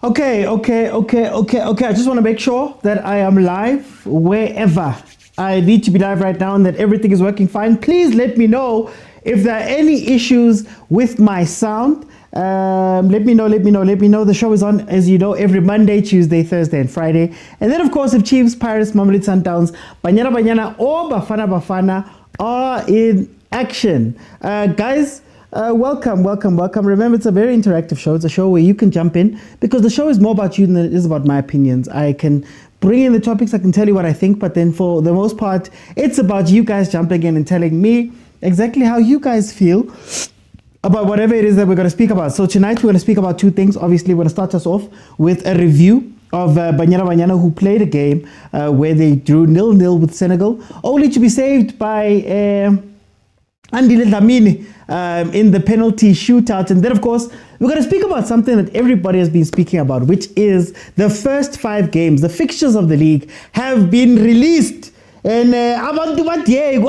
Okay. I just want to make sure that I am live wherever I need to be live right now and that everything is working fine. Please let me know if there are any issues with my sound. Let me know. The show is on, as you know, every Monday, Tuesday, Thursday, and Friday. And then, of course, if Chiefs, Pirates, Mamelodi Sundowns, Banyana, or Bafana are in action. Guys, welcome. Remember, it's a very interactive show. It's a show where you can jump in because the show is more about you than it is about my opinions. I can bring in the topics, I can tell you what I think, but then for the most part, it's about you guys jumping in and telling me exactly how you guys feel about whatever it is that we're going to speak about. So tonight we're going to speak about two things. Obviously, we're going to start us off with a review of Banyana, who played a game where they drew 0-0 with Senegal, only to be saved by Andile Dlamini in the penalty shootout. And then, of course, we're going to speak about something that everybody has been speaking about, which is the first 5 games. The fixtures of the league have been released. And unfair.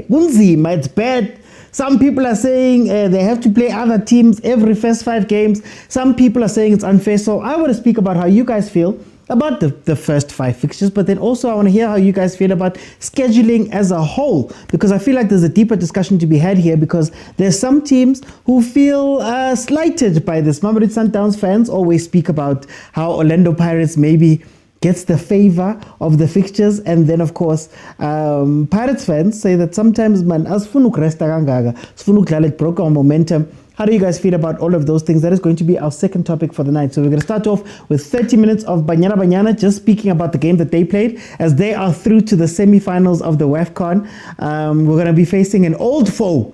It's bad. Some people are saying they have to play other teams every first 5 games. Some people are saying it's unfair. So I want to speak about how you guys feel about the first 5 fixtures, but then also I want to hear how you guys feel about scheduling as a whole, because I feel like there's a deeper discussion to be had here, because there's some teams who feel slighted by this. Mamelodi Sundowns fans always speak about how Orlando Pirates maybe gets the favor of the fixtures, and then of course Pirates fans say that sometimes man asifuna ukuresta kangaka, sifuna ukudlala it broke our momentum. How do you guys feel about all of those things? That is going to be our second topic for the night. So we're going to start off with 30 minutes of Banyana, just speaking about the game that they played, as they are through to the semi-finals of the WAFCON. We're going to be facing an old foe,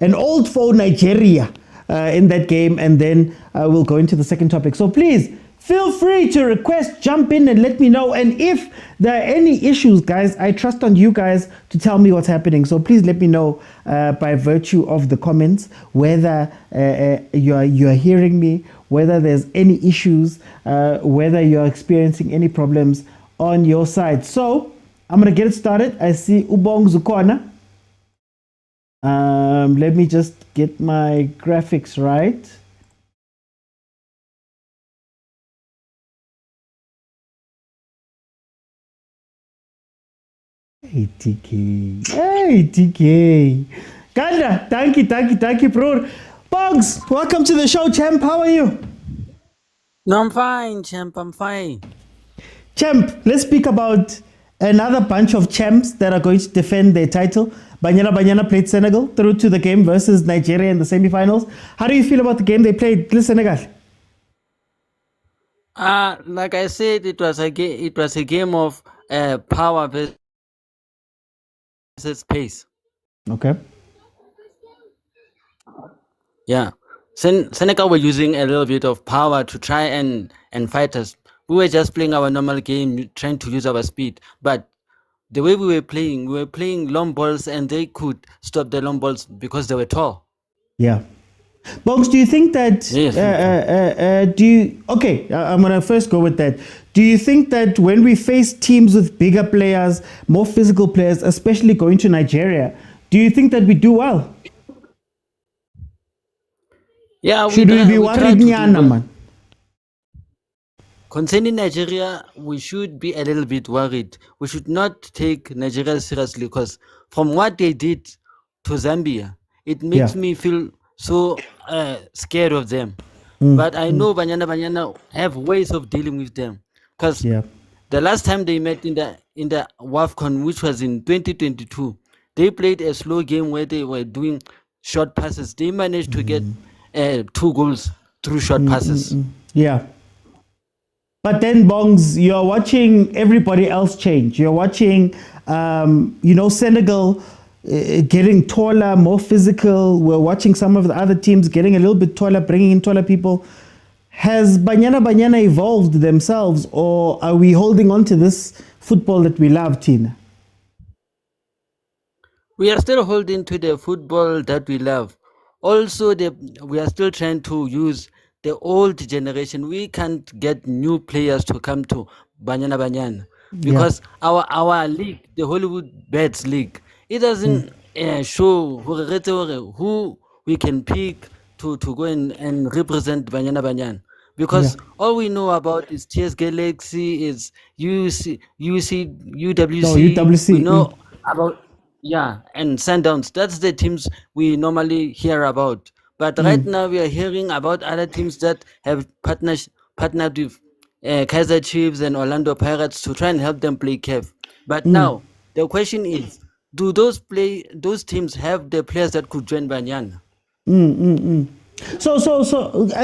Nigeria, in that game, and then we'll go into the second topic. So please, feel free to request, jump in and let me know. And if there are any issues, guys, I trust on you guys to tell me what's happening. So please let me know by virtue of the comments whether you are hearing me, whether there's any issues, whether you're experiencing any problems on your side. So I'm going to get it started. I see Ubong Zukwana. Let me just get my graphics right. Hey TK. Ganda, thank you, bro. Bugs, welcome to the show, champ. How are you? No, I'm fine, champ. I'm fine. Champ, let's speak about another bunch of champs that are going to defend their title. Banyana played Senegal through to the game versus Nigeria in the semi-finals. How do you feel about the game they played, Senegal? Like I said, it was a game of power versus pace. Okay. Yeah. Senegal were using a little bit of power to try and fight us. We were just playing our normal game, trying to use our speed. But the way we were playing long balls, and they could stop the long balls because they were tall. Yeah. Box, do you think that, Yes. I'm going to first go with that. Do you think that when we face teams with bigger players, more physical players, especially going to Nigeria, do you think that we do well? Yeah. Should we be worried, man? Concerning Nigeria, we should be a little bit worried. We should not take Nigeria seriously, because from what they did to Zambia, it makes me feel so scared of them. But I know Banyana have ways of dealing with them, because the last time they met in the WAFCON, which was in 2022, they played a slow game where they were doing short passes. They managed to get 2 goals through short passes. Yeah. But then, Bongs, you're watching everybody else change. You're watching, Senegal getting taller, more physical. We're watching some of the other teams getting a little bit taller, bringing in taller people. Has Banyana evolved themselves, or are we holding on to this football that we love, Tina? We are still holding to the football that we love. Also, we are still trying to use the old generation. We can't get new players to come to Banyana because our league, the Hollywood Bets League, it doesn't show who we can pick to go and represent Banyana. because all we know about is TS Galaxy, is No, UWC. We UWC. know about, yeah, and Sundowns. That's the teams we normally hear about. But right now we are hearing about other teams that have partnered with Kaizer Chiefs and Orlando Pirates to try and help them play CAF. But now the question is, do those teams have the players that could join Banyana? So,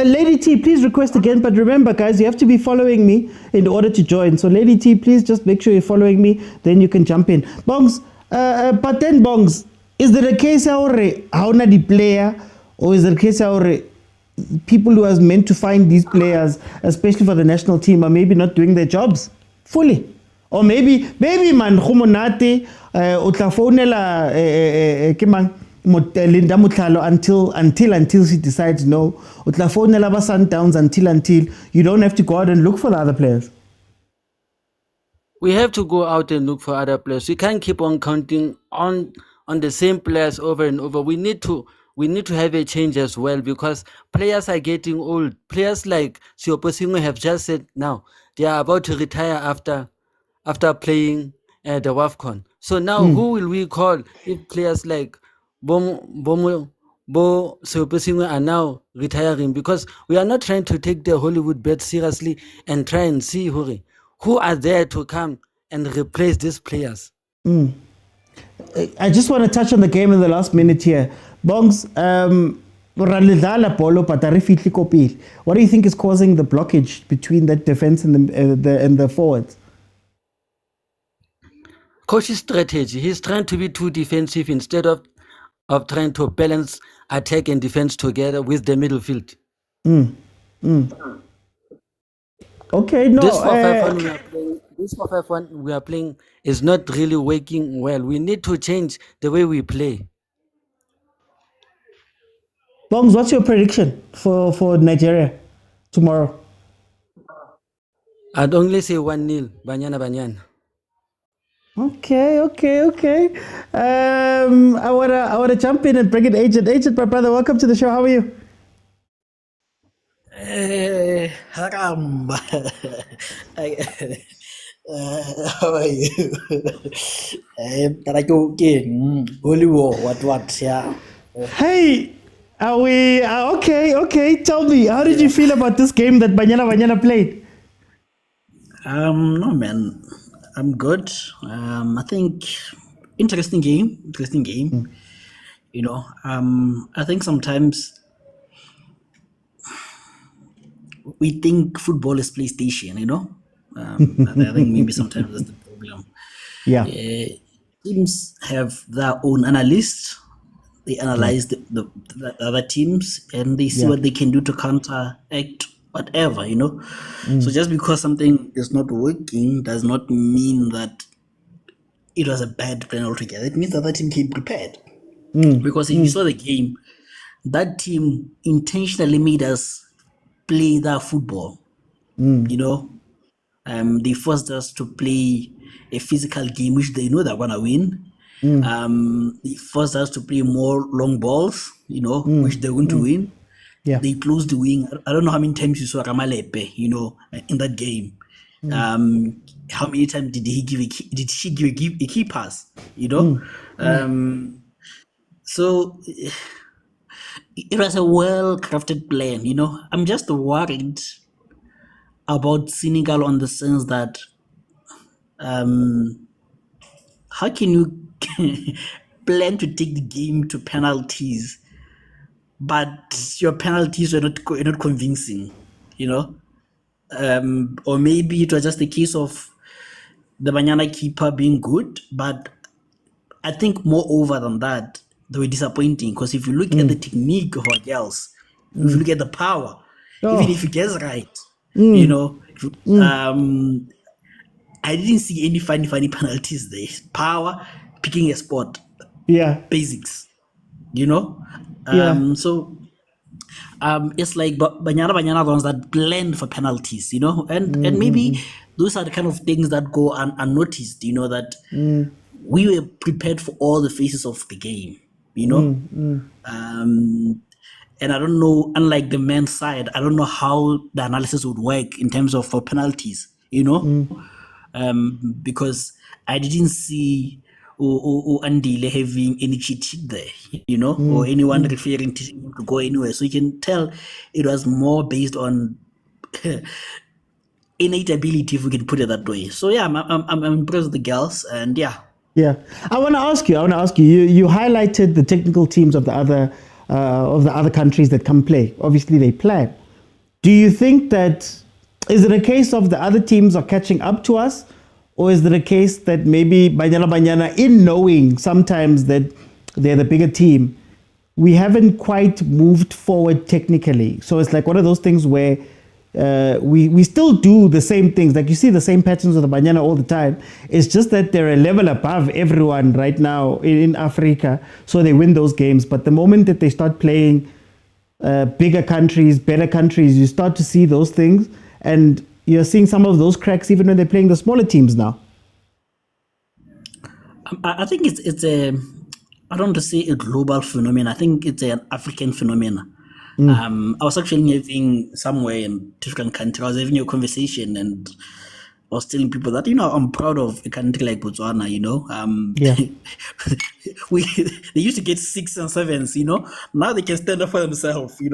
Lady T, please request again. But remember, guys, you have to be following me in order to join. So, Lady T, please just make sure you're following me. Then you can jump in. Bongs, but then Bongs, is there a case where how na the player, or is there a case where people who are meant to find these players, especially for the national team, are maybe not doing their jobs fully? Or maybe man Khumonate utla phonela ke mang Linda Mutlalo until she decides no. Utla phonela ba Sundowns until you don't have to go out and look for the other players. We have to go out and look for other players. We can't keep on counting on the same players over and over. We need to have a change as well, because players are getting old. Players like Sioposingo have just said now they are about to retire after playing the WAFCON. So now who will we call if players like Bo Sioposingo are now retiring? Because we are not trying to take the Hollywood bet seriously and try and see who are there to come and replace these players. I just want to touch on the game in the last minute here. Bongs, what do you think is causing the blockage between that defense and the forwards? Coach's strategy. He's trying to be too defensive instead of trying to balance attack and defense together with the middle field. Okay, no. This 4-5-1 we are playing is not really working well. We need to change the way we play. Bongs, what's your prediction for Nigeria tomorrow? I'd only say 1-0, Banyana. Okay. I wanna jump in and bring in Agent. Agent, my brother, welcome to the show. How are you? Haram. How are you? Holy war, what, yeah. Hey, are we okay? Tell me, how did you feel about this game that Banyana played? No man, I'm good. I think interesting game. You know, I think sometimes we think football is PlayStation, you know. I think maybe sometimes that's the problem. Yeah. Teams have their own analysts. They analyze the other teams and they see what they can do to counteract whatever, you know. So just because something is not working does not mean that it was a bad plan altogether. It means the other team came prepared. Because if you saw the game, that team intentionally made us play that football. You know, they forced us to play a physical game, which they know they're gonna win. They forced us to play more long balls, you know, which they're going to win. Yeah. They closed the wing. I don't know how many times you saw Ramalepe, you know, in that game. How many times did she give a key pass, you know? So it was a well-crafted plan, you know. I'm just worried about Senegal on the sense that how can you plan to take the game to penalties, but your penalties were not convincing, you know? Or maybe it was just a case of the Banyana keeper being good, but I think moreover than that, they were disappointing, because if you look at the technique of our girls, if you look at the power, even if it gets right, you know, I didn't see any funny penalties there. Power, picking a spot, basics, you know. So it's like Banyana ones that blend for penalties, you know, and maybe those are the kind of things that go unnoticed, you know, that we were prepared for all the phases of the game, you know. And I don't know, unlike the men's side, I don't know how the analysis would work in terms of for penalties, because I didn't see Andile having any cheat sheet there, or anyone referring to him to go anywhere. So you can tell it was more based on innate ability, if we can put it that way. So yeah, I'm impressed with the girls, and yeah. Yeah, I want to ask you. You highlighted the technical teams of the other countries that come play. Obviously, they plan. Do you think that is it a case of the other teams are catching up to us, or is it a case that maybe Banyana, in knowing sometimes that they're the bigger team, we haven't quite moved forward technically? So it's like one of those things where we still do the same things. Like you see the same patterns with the Banyana all the time. It's just that they're a level above everyone right now in Africa, so they win those games. But the moment that they start playing bigger countries, better countries, you start to see those things, and you're seeing some of those cracks even when they're playing the smaller teams now. I think it's a, I don't want to say a global phenomenon. I think it's an African phenomenon. I was actually having somewhere in different country. I was having a conversation, and I was telling people that I'm proud of a country like Botswana. They used to get 6 and 7s. Now they can stand up for themselves. Yes.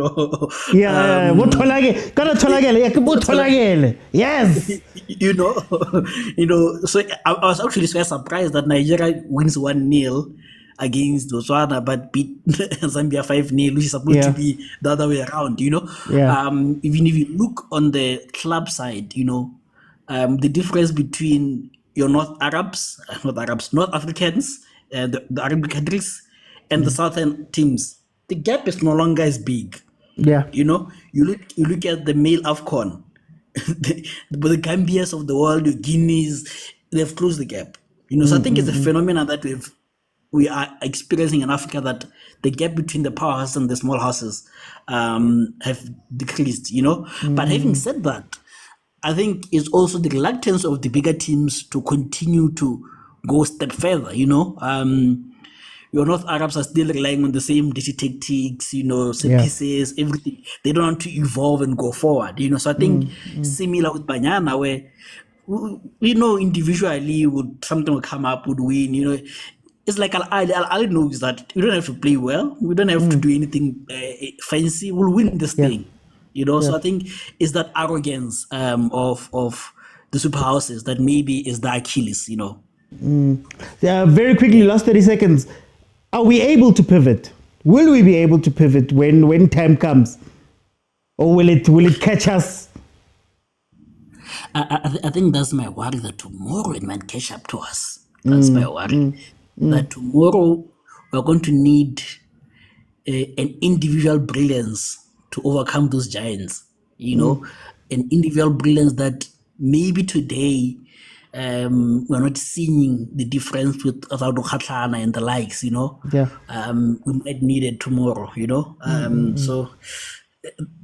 So I was actually very surprised that Nigeria wins 1-0 against Botswana, but beat Zambia 5-0, which is supposed to be the other way around, Even if you look on the club side, the difference between your North Africans, the Arabic countries, and the Southern teams, the gap is no longer as big. Yeah. You look at the male AFCON, the Gambias of the world, the Guineas, they've closed the gap. So I think it's a phenomenon that we are experiencing in Africa, that the gap between the powerhouses and the small houses have decreased, But having said that, I think it's also the reluctance of the bigger teams to continue to go a step further, Your North Arabs are still relying on the same dirty tactics, set pieces, everything. They don't want to evolve and go forward, So I think similar with Banyana, where individually something will come up, would win, It's like Ahly knows that we don't have to play well. We don't have to do anything fancy. We'll win this thing, So I think it's that arrogance of the super houses that maybe is the Achilles, Yeah, very quickly, last 30 seconds. Are we able to pivot? Will we be able to pivot when time comes, or will it catch us? I think that's my worry, that tomorrow it might catch up to us. That's my worry. That tomorrow we're going to need an individual brilliance to overcome those giants, an individual brilliance that maybe today we're not seeing the difference with Azado Khatlana and the likes, we might need it tomorrow, So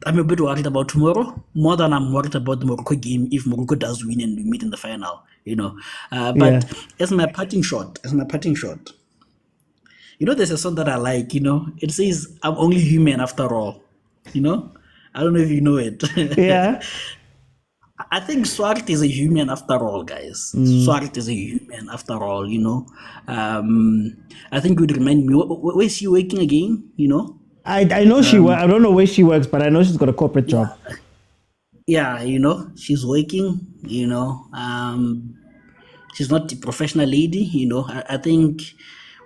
I'm a bit worried about tomorrow, more than I'm worried about the Morocco game if Morocco does win and we meet in the final, But as my parting shot, there's a song that I like, it says, "I'm only human after all," I don't know if you know it. Yeah. I think Swart is a human after all, guys. Swart is a human after all, I think it would remind me, where is she working again, I know she works. I don't know where she works, but I know she's got a corporate job. Yeah, she's working, she's not a professional lady, I think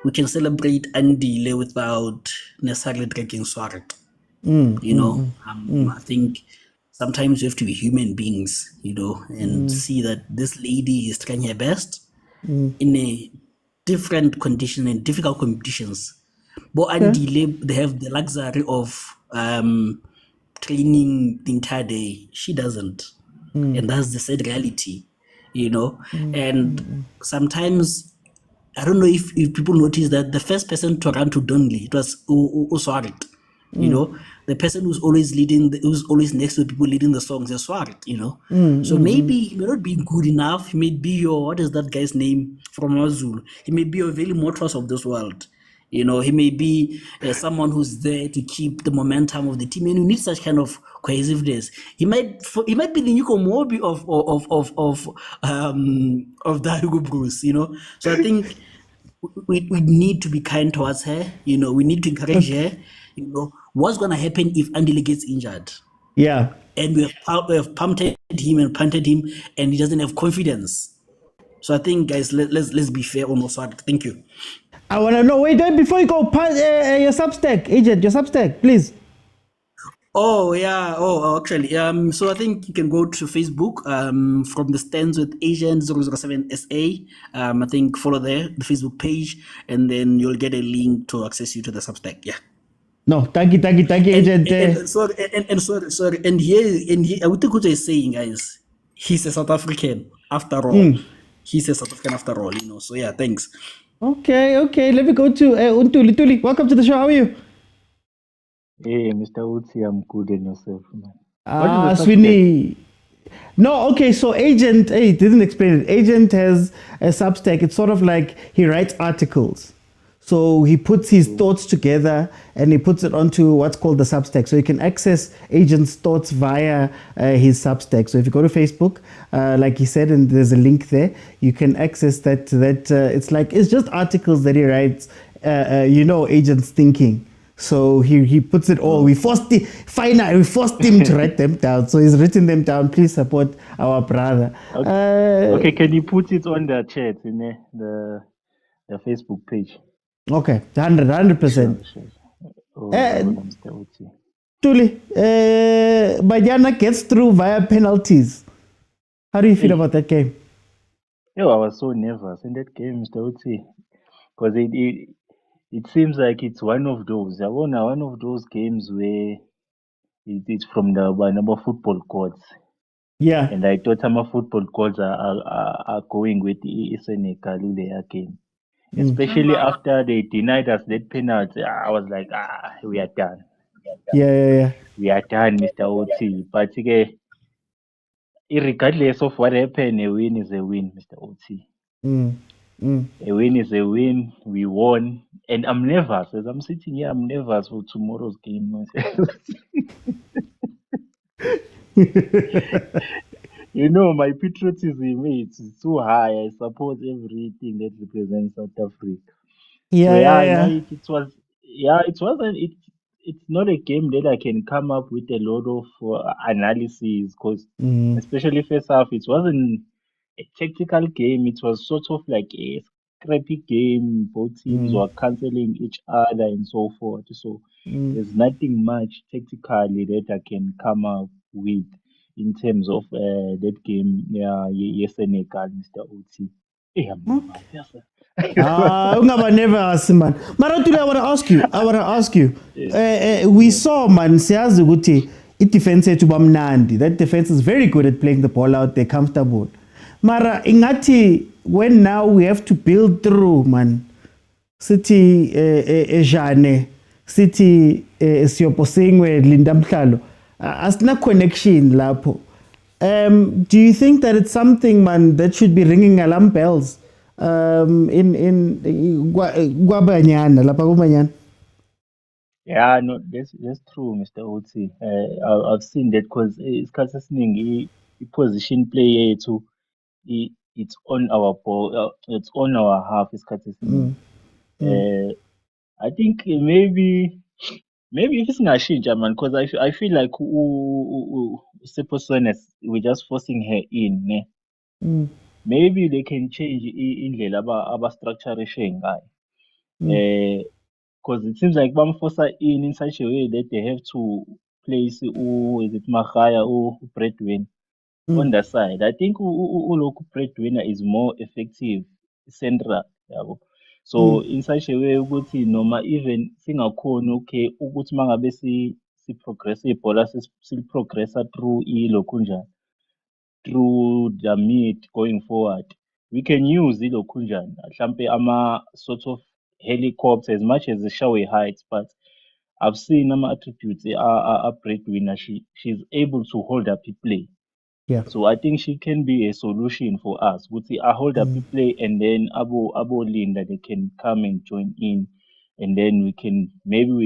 we can celebrate Andile without necessarily drinking Swart. I think sometimes we have to be human beings, and see that this lady is trying her best in a different condition and difficult competitions. But Andile, they have the luxury of training the entire day. She doesn't. And that's the sad reality, And sometimes, I don't know if people notice that the first person to run to Donley, it was Uswarit. The person who's always who's always next to people leading the songs is Swarit, So maybe he may not be good enough. He may be what is that guy's name from Azul? He may be a very Motors of this world. You know, he may be someone who's there to keep the momentum of the team, and you need such kind of cohesiveness. He might be the Nico Mobi of the Hugo Bruce, you know. So I think we need to be kind towards her. You know, we need to encourage her. You know, what's gonna happen if Andile gets injured? Yeah. And we have pumped him and punted him, and he doesn't have confidence. So I think, guys, let's be fair on Oswald. Thank you. I want to know, wait, before you go, your Substack, agent, your Substack, please. Oh yeah. Oh, actually, so I think you can go to Facebook, from the stands with Agent 007 SA. I think follow there the Facebook page, and then you'll get a link to access you to the Substack. Yeah. No, thank you, agent. And sorry. And here, Awutukuto is saying, guys, he's a South African after all. He's a South African after all, you know. So yeah, thanks. Okay. Let me go to Untuli. Tuli, welcome to the show. How are you? Hey, Mr. Utsi, I'm good and yourself, man. Sweeney. No, okay, so Agent, he didn't explain it. Agent has a Substack. It's sort of like he writes articles. So he puts his thoughts together and he puts it onto what's called the Substack. So you can access Agent's thoughts via his Substack. So if you go to Facebook, like he said, and there's a link there, you can access that. It's just articles that he writes, Agent's thinking. So he puts it all. We forced him to write them down. So he's written them down. Please support our brother. Okay, can you put it on the chat in the Facebook page? Okay, 100%. Sure. Mr. Utsi. Tuli, Banyana gets through via penalties. How do you feel about that game? I was so nervous in that game, Mr. Utsi, because it seems like it's one of those. I won one of those games where it's from the number football courts. Yeah. And I thought some football courts are going with the Senegal game. Especially after they denied us that penalty, I was like, we are done. Yeah. We are done, Mr. Utsi. But regardless of what happened, a win is a win, Mr. Utsi. A win is a win. We won. And I'm nervous. As I'm sitting here, I'm nervous for tomorrow's game. You know, my patriotism is too high. I support everything that represents South Africa. It's not a game that I can come up with a lot of analysis, because especially first half, it wasn't a tactical game. It was sort of like a scrappy game. Both teams were cancelling each other and so forth. So there's nothing much tactically that I can come up with in terms of that game. Senegal, Mr. Uti. Ungaba nervous, man. Maratuli, I want to ask you. We saw, man, siyazi ukuthi i-defense yethu bamnandi. That defense is very good at playing the ball out. They're comfortable. Mara ingati, when now we have to build through, man. Sithi Jane, sithi siyoposengwe Linda Mhlalo. Asina connection lapho. Do you think that it's something, man, that should be ringing alarm bells? In Guabanyana, Lapagumanyana? Yeah, no, that's true, Mr. Otsi. I've seen that, because it's consisting position play to it's on our ball, it's on our half. It's consisting. I think maybe if it's not change, man, because I feel like we're just forcing her in. Maybe they can change indlela aba-structure ngayo. Because it seems like bamforce in such a way that they have to place Magaya or breadwinner on the side. I think local breadwinner is more effective central. So in such a way ukuthi noma even singakhona okay ukuthi mangabe si progress ibhola progressa through ilokhunjani, through the mid going forward, we can use ilokhunjani mhlambe ama sort of helicopter as much as the Shawe heights, but I've seen ama attributes a breadwinner. She's able to hold up the play. Yeah. So I think she can be a solution for us. Would see I hold up the play, and then Abo Linda, they can come and join in and then we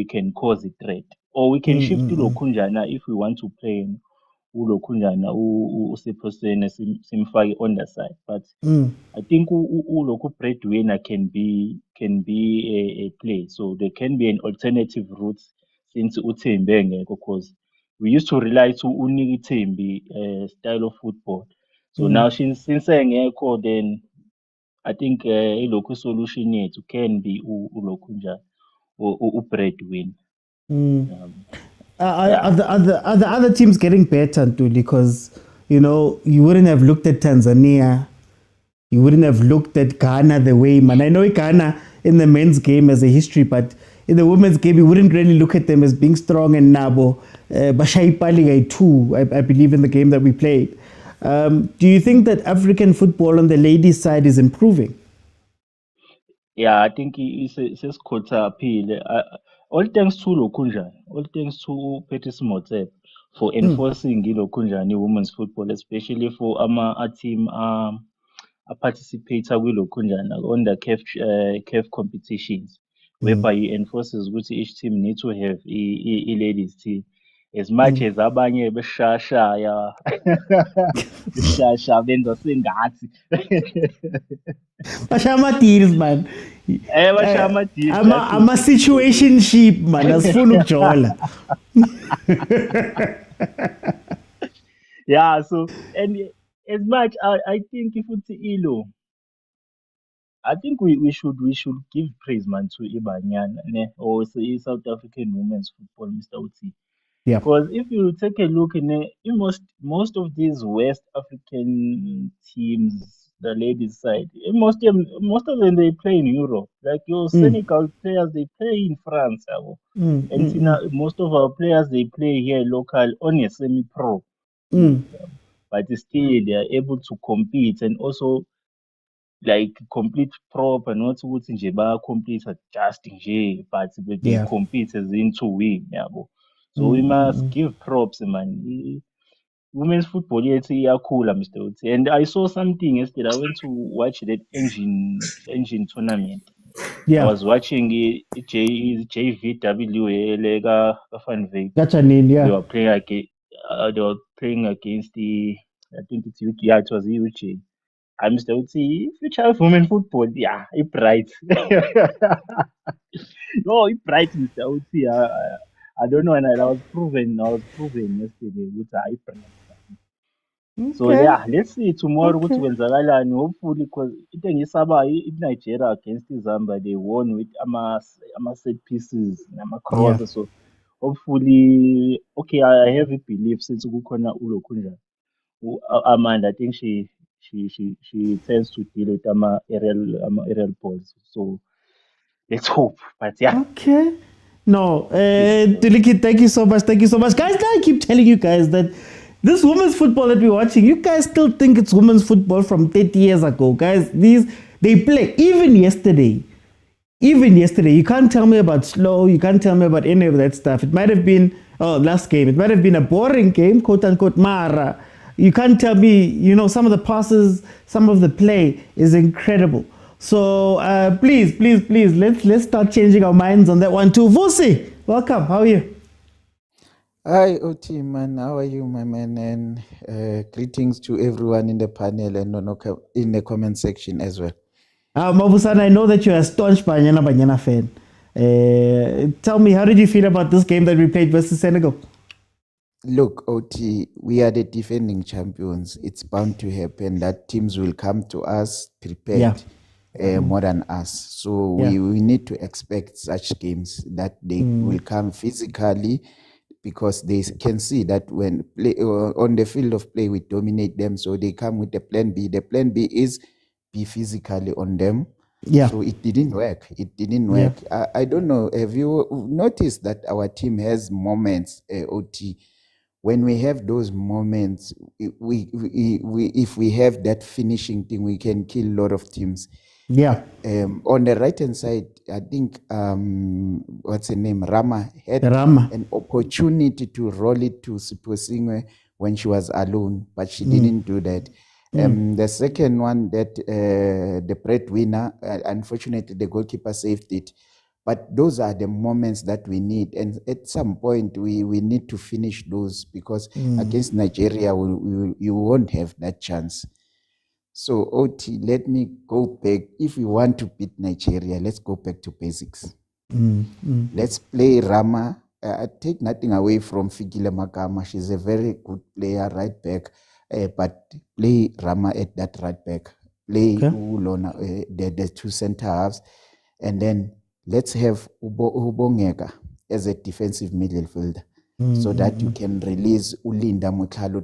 can cause a threat, or we can shift to Lokunjana if we want to play uLokunjana usephoseni simfake on the side. But I think uLoku breadwinner can be a play, so there can be an alternative route since uThembi engekho, because we used to rely to uNiki Thembi style of football. So now since engekho, then I think local solution yethu can be uLokunjana or breadwinner. Yeah. Are the other teams getting better, too? Because, you wouldn't have looked at Tanzania. You wouldn't have looked at Ghana the way, man. I know Ghana in the men's game as a history, but in the women's game, you wouldn't really look at them as being strong and nabo. Bashai too, I believe, in the game that we played. Do you think that African football on the ladies' side is improving? Yeah, I think it's quarter appeal. All thanks to Lokunjana, all thanks to Patrice Motsepe for enforcing Lokunjana women's football, especially for a team participator with Lokunjana on the CAF competitions, whereby he enforces which each team needs to have a ladies team. As much as abanye beshashaya beshasha benza sengathi Bashama deals, man. bashama deals, I'm a situation sheep, man. Asifuna ukujola. Yeah, so and as much I think if it's Ilo, I think we should give praise, man, to Ibanyana or say South African women's football, Mr. Uti. Yeah. Because if you take a look in most of these West African teams, the ladies side, most of them they play in Europe. Like your Senegal players, they play in France, and most of our players they play here local on a semi-pro. But still they are able to compete and also like complete prop and not what nje complete just nje, but they compete as into win, so we must give props, man. Women's football yet cool, Mr. Uti. And I saw something yesterday. I went to watch that engine tournament. I was watching JVW Lega Fanvik. That's a name, yeah. They were playing against the, I think it's UK. Yeah, it was UK. I Mr. Uti, future of women football, yeah, it's bright. No, it's bright, Mr. Uti. I don't know, and I was proven yesterday with I bright. So yeah, let's see tomorrow what will and hopefully because Nigeria against Zambia, they won with ama set pieces, ama crosses. So hopefully, okay, I have a belief since Ukona Ulokunja. Amanda, I think she tends to deal with aerial balls. So let's hope. But yeah. Okay. No, Diliki, thank you so much. Thank you so much. Guys, I keep telling you guys that this women's football that we're watching, you guys still think it's women's football from 30 years ago. Guys, they play. Even yesterday, you can't tell me about slow. You can't tell me about any of that stuff. It might have been, last game, it might have been a boring game, quote unquote, Mara. You can't tell me, some of the passes, some of the play is incredible. So please, let's start changing our minds on that one too. Vusi, welcome. How are you? Hi, OT man. How are you, my man? And greetings to everyone in the panel and in the comment section as well. Mabusana, I know that you're a staunch Banyana fan. Tell me, how did you feel about this game that we played versus Senegal? Look, OT, we are the defending champions. It's bound to happen that teams will come to us prepared. More than us. So we need to expect such games that they will come physically because they can see that when on the field of play we dominate them, so they come with the plan B. The plan B is be physically on them. So it didn't work. I don't know. Have you noticed that our team has moments, OT? When we have those moments, if we have that finishing thing, we can kill a lot of teams. On the right hand side, I think what's her name, Rama had an opportunity to roll it to Siposingwe when she was alone, but she didn't do that. The second one, that the breadwinner, unfortunately the goalkeeper saved it, But those are the moments that we need. And at some point, we need to finish those, because against Nigeria, you won't have that chance. So, OT, let me go back. If we want to beat Nigeria, let's go back to basics. Let's play Rama. I take nothing away from Fikile Makama. She's a very good player, right back. But play Rama at that right back. Play Ulona, the two center halves. And then let's have Ubongeka as a defensive midfielder, so that you can release Ulinda Motlhalo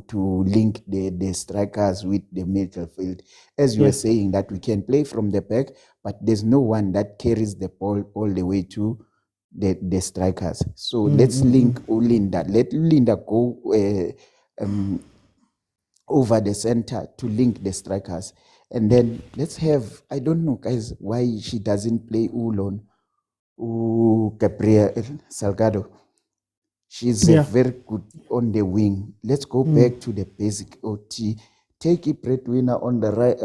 to link the strikers with the midfield. As you were saying, that we can play from the back, but there's no one that carries the ball all the way to the strikers. So let's link Ulinda. Let Ulinda go over the center to link the strikers. And then let's have, I don't know, guys, why she doesn't play Ulon, Gabriel Salgado. She's very good on the wing. Let's go back to the basic OT. Take a breadwinner on the right,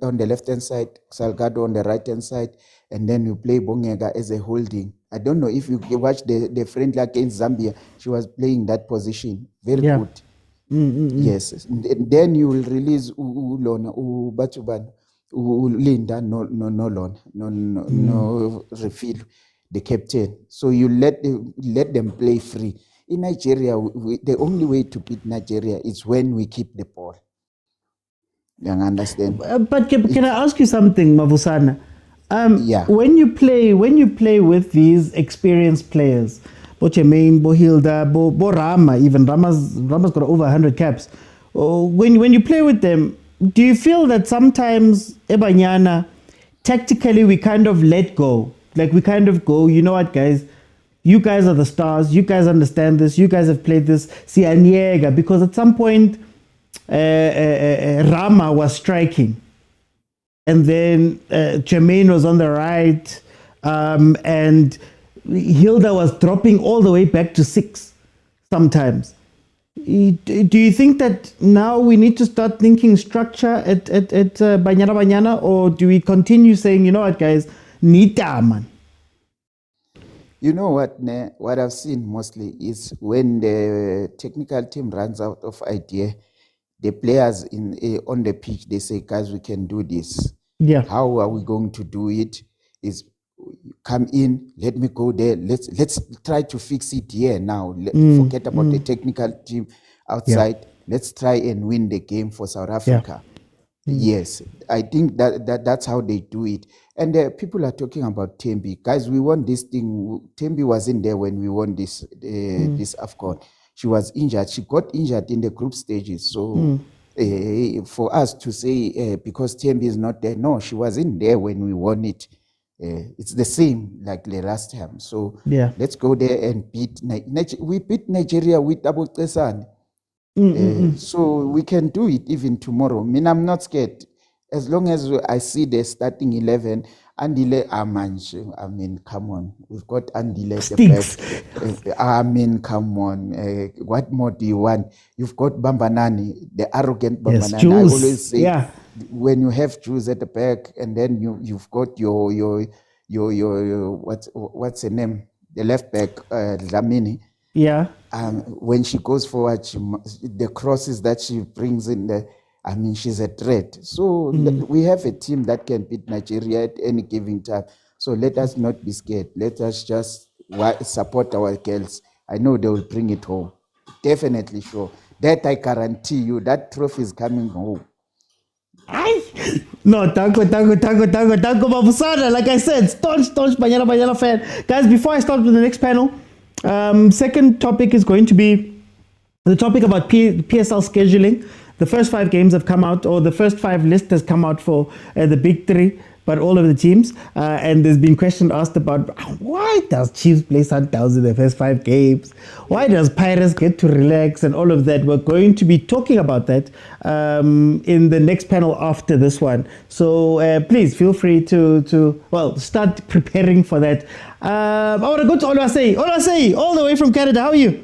on the left hand side, Salgado on the right hand side, and then you play Bongega as a holding. I don't know if you watch the friendly against Zambia. She was playing that position very good. Yes, and then you will release Ulona, Batuban, Linda, no loan, no refill, the captain. So you let them play free. In Nigeria, the only way to beat Nigeria is when we keep the ball. You understand? But can I ask you something, Mavusana? When you play with these experienced players, Bochemain, Bohilda, Rama, even Rama's got over 100 caps. When you play with them, do you feel that sometimes Ebanyana, tactically we kind of let go? Like we kind of go, you know what, guys? You guys are the stars. You guys understand this. You guys have played this. Sianiega, because at some point, Rama was striking, and then Jermaine was on the right, and Hilda was dropping all the way back to 6 sometimes. Do you think that now we need to start thinking structure at Banyana, or do we continue saying, you know what, guys, Nita, man? You know what, Ne? What I've seen mostly is when the technical team runs out of idea, the players on the pitch, they say, guys, we can do this. Yeah. How are we going to do it? Is come in, let me go there. Let's try to fix it here now. Forget about the technical team outside. Yeah. Let's try and win the game for South Africa. Yeah. Yes, I think that's how they do it. And people are talking about Tembi. Guys, we won this thing. Tembi wasn't there when we won this AFCON. She was injured. She got injured in the group stages. So for us to say because Tembi is not there, no, she wasn't there when we won it. It's the same like the last time. So let's go there and beat Nigeria. We beat Nigeria with double Tesan. So we can do it even tomorrow. I mean, I'm not scared. As long as I see the starting 11, Andile Amanche. I mean, come on. We've got Andile at the back. I mean, come on. What more do you want? You've got Bambanani, the arrogant Bambanani. Yes, Jules. I always say, when you have Jules at the back, and then you've got your what's her name? The left back, Dlamini. Yeah. When she goes forward, the crosses that she brings in there, I mean, she's a threat. So we have a team that can beat Nigeria at any given time. So let us not be scared. Let us just support our girls. I know they will bring it home. Definitely sure. That I guarantee you, that trophy is coming home. No, tango, Mavusana. Like I said, staunch Banyana fan. Guys, before I start with the next panel, second topic is going to be the topic about PSL scheduling. The first 5 games have come out, or the first 5 list has come out for the big 3, but all of the teams. And there's been questions asked about why does Chiefs play Sundowns in the first 5 games? Why does Pirates get to relax and all of that? We're going to be talking about that in the next panel after this one. So please feel free to start preparing for that. I want to go to Olwasei, all the way from Canada. How are you?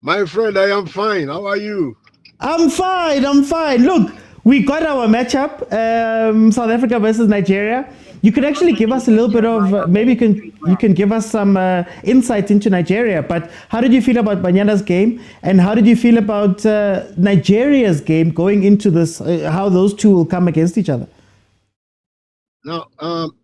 My friend, I am fine. How are you? I'm fine. Look, we got our matchup, South Africa versus Nigeria. You could actually give us a little bit of, maybe you can give us some insight into Nigeria. But how did you feel about Banyana's game? And how did you feel about Nigeria's game going into this, how those two will come against each other? Now,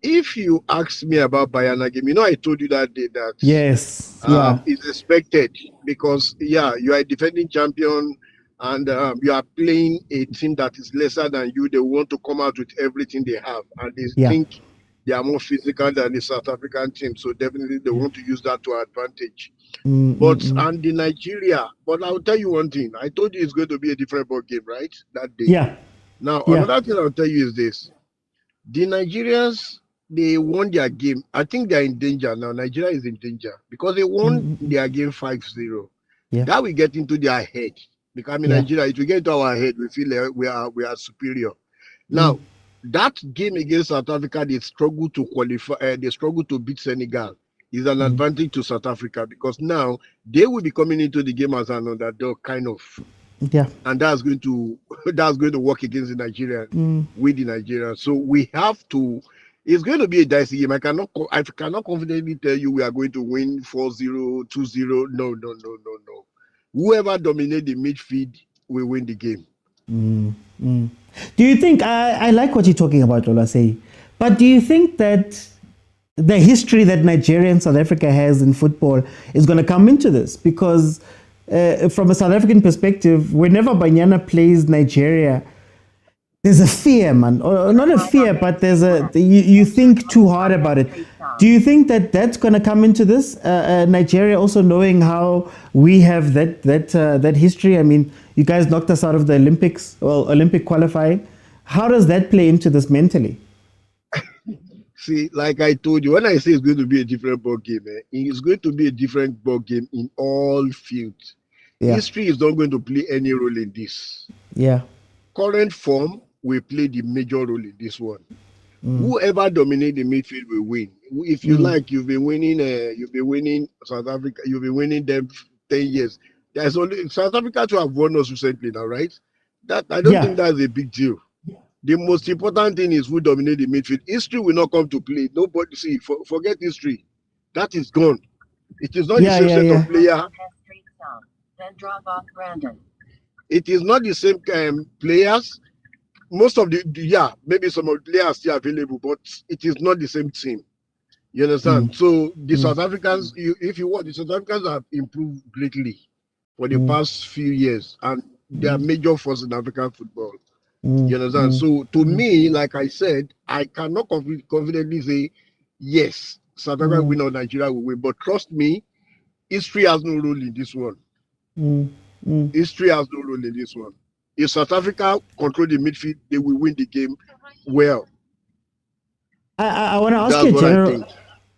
if you ask me about Banyana game, I told you that day that yes, it's expected because, you are a defending champion and you are playing a team that is lesser than you. They want to come out with everything they have and they think they are more physical than the South African team. So definitely they want to use that to advantage. And the Nigeria, but I'll tell you one thing. I told you it's going to be a different ball game, right? That day. Yeah. Now, another thing I'll tell you is this. The Nigerians, they won their game. I think they're in danger now. Nigeria is in danger because they won their game 5-0. Yeah. That will get into their head. Because Nigeria, it will get into our head. We feel like we are superior. Now, that game against South Africa, they struggle to qualify. They struggle to beat Senegal. Is an advantage to South Africa because now they will be coming into the game as an underdog, kind of. Yeah. And that's going to work against the Nigerian with the Nigerians. So we have to. It's going to be a dicey game. I cannot confidently tell you we are going to win 4-0, 2-0. No. Whoever dominates the midfield will win the game. Do you think, I like what you're talking about, Olasei, but do you think that the history that Nigeria and South Africa has in football is going to come into this? Because from a South African perspective, whenever Banyana plays Nigeria, there's a fear, man. Or not a fear, but you think too hard about it. Do you think that that's going to come into this? Nigeria also knowing how we have that history. I mean, you guys knocked us out of the Olympics, Olympic qualifying. How does that play into this mentally? See, like I told you, when I say it's going to be a different ball game, it's going to be a different ball game in all fields. Yeah. History is not going to play any role in this. Yeah. Current form will play the major role in this one. Whoever dominates the midfield will win. If you like, you've been winning South Africa, you've been winning them 10 years. There's only South Africa to have won us recently now, right? That I don't think that's a big deal. The most important thing is who dominate the midfield. History will not come to play. Nobody forget history. That is gone. It is not the same set of players. It is not the same players. Most of maybe some of the players are still available, but it is not the same team. You understand? So the South Africans, if you want, the South Africans have improved greatly for the past few years, and they are major force in African football. You understand? So to me, like I said, I cannot confidently say yes, South Africa will win or Nigeria will win. But trust me, history has no role in this one. History has no role in this one. If South Africa control the midfield, they will win the game well. I want to ask you a general.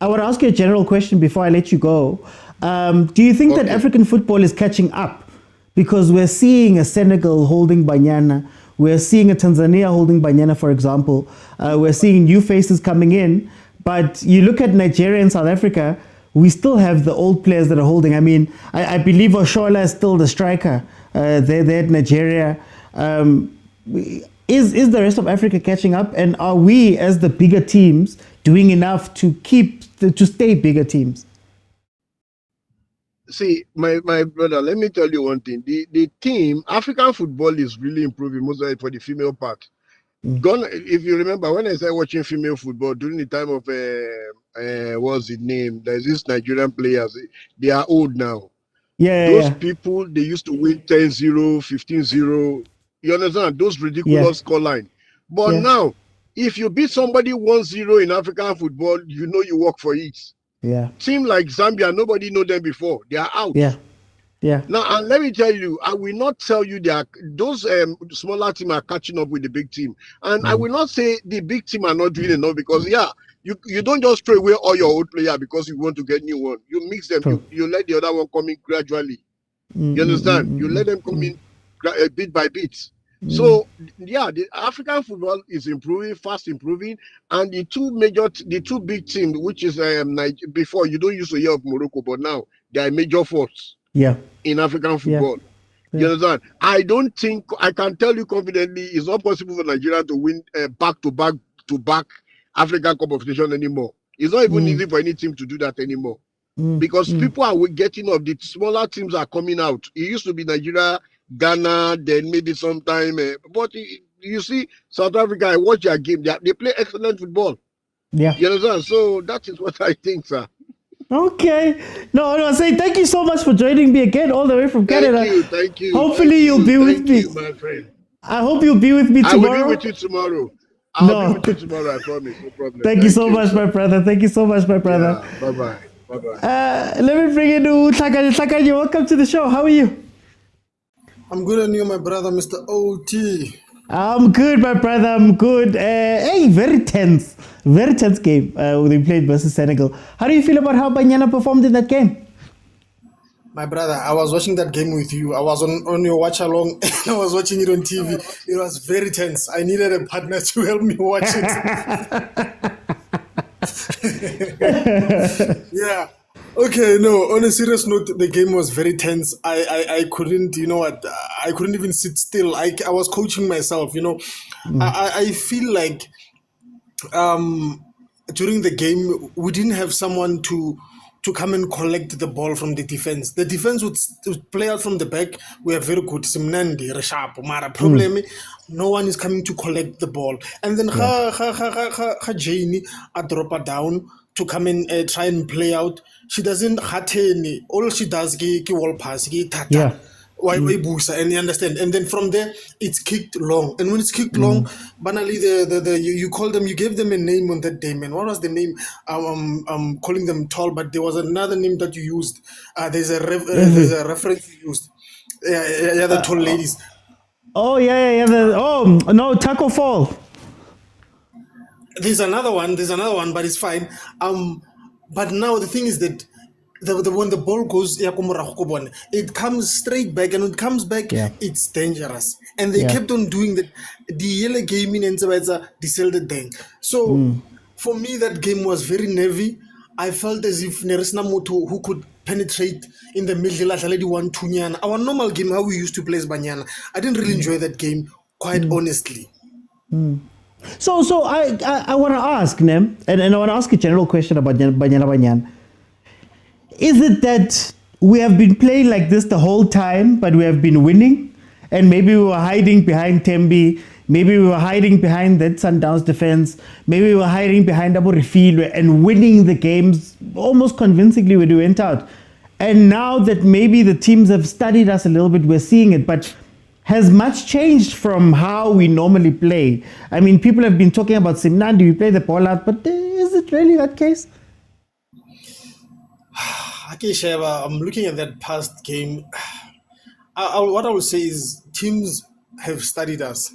I want to ask you a general question before I let you go. Do you think that African football is catching up? Because we're seeing a Senegal holding Banyana. We're seeing a Tanzania holding Banyana, for example. We're seeing new faces coming in. But you look at Nigeria and South Africa, we still have the old players that are holding. I mean, I believe Oshola is still the striker. They're at Nigeria. Is the rest of Africa catching up? And are we, as the bigger teams, doing enough to stay bigger teams? See, my brother, let me tell you one thing. The team, African football is really improving, mostly for the female part. If you remember, when I started watching female football during the time of, what's the name? There's these Nigerian players. They are old now. Those people, they used to win 10-0, 15-0. You understand? Those ridiculous scoreline. But now, if you beat somebody 1-0 in African football, you know you work for it. Team like Zambia, nobody know them before. They are out. Now, and let me tell you, I will not tell you those smaller teams are catching up with the big team. And I will not say the big team are not doing enough because, you don't just throw away all your old players because you want to get new one. You mix them. You let the other one come in gradually. You understand? You let them come in bit by bit. So, the African football is improving, fast improving. And the two big teams, which is before, you don't used to hear of Morocco, but now they are major force in African football. You understand? I don't think, I can tell you confidently, it's not possible for Nigeria to win back African Cup of Nations anymore. It's not even easy for any team to do that anymore. Because people are getting up, the smaller teams are coming out. It used to be Nigeria, Ghana, then maybe sometime. But you see, South Africa, I watch their game. They play excellent football. Yeah. You understand? So that is what I think, sir. Okay. No, I say thank you so much for joining me again, all the way from Canada. Thank you. Hopefully you'll be with me. Thank you, my friend. I hope you'll be with me tomorrow. I will be with you tomorrow. I'll be with you tomorrow, I promise. No problem. Thank you so much, my brother. Thank you so much, my brother. Yeah, bye-bye. Bye-bye. Let me bring in Tlhakane. Welcome to the show. How are you? I'm good, and you, my brother, Mr. OT. I'm good, my brother. I'm good. Hey, very tense game they played versus Senegal. How do you feel about how Banyana performed in that game? My brother, I was watching that game with you. I was on your watch along. I was watching it on TV. It was very tense. I needed a partner to help me watch it. Yeah. Okay, no, on a serious note, the game was very tense. I couldn't, you know what, I couldn't even sit still. I was coaching myself, you know. I feel like during the game, we didn't have someone to come and collect the ball from the defense. The defense would play out from the back. We are very good. Simnandi, Reshapo, Mara. Problem, no one is coming to collect the ball. And then Janie, I drop her down to come and try and play out. She doesn't hat any. All she does is wall pass, tata. Why booster, and you understand? And then from there, it's kicked long. And when it's kicked long, banally, you call them, you gave them a name on that day, man. What was the name? I'm calling them tall, but there was another name that you used. There's a reference you used. Yeah, the tall ladies. Oh, yeah. No, Taco Fall. There's another one, but it's fine. But now the thing is that when the ball goes, it comes straight back, and when it comes back, it's dangerous. And they kept on doing that. The yellow game in the thing. So for me, that game was very nervy. I felt as if Neresna Moto who could penetrate in the middle. Our normal game, how we used to play Banyana. I didn't really enjoy that game, quite honestly. So I want to ask, Nem, and I want to ask a general question about Banyana. Is it that we have been playing like this the whole time, but we have been winning? And maybe we were hiding behind Tembi, maybe we were hiding behind that Sundowns defense, maybe we were hiding behind Abu Refil and winning the games almost convincingly when we went out. And now that maybe the teams have studied us a little bit, we're seeing it, but has much changed from how we normally play? I mean, people have been talking about Simnandi, we play the ball out, but is it really that case? Okay, Sheva, I'm looking at that past game. What I will say is teams have studied us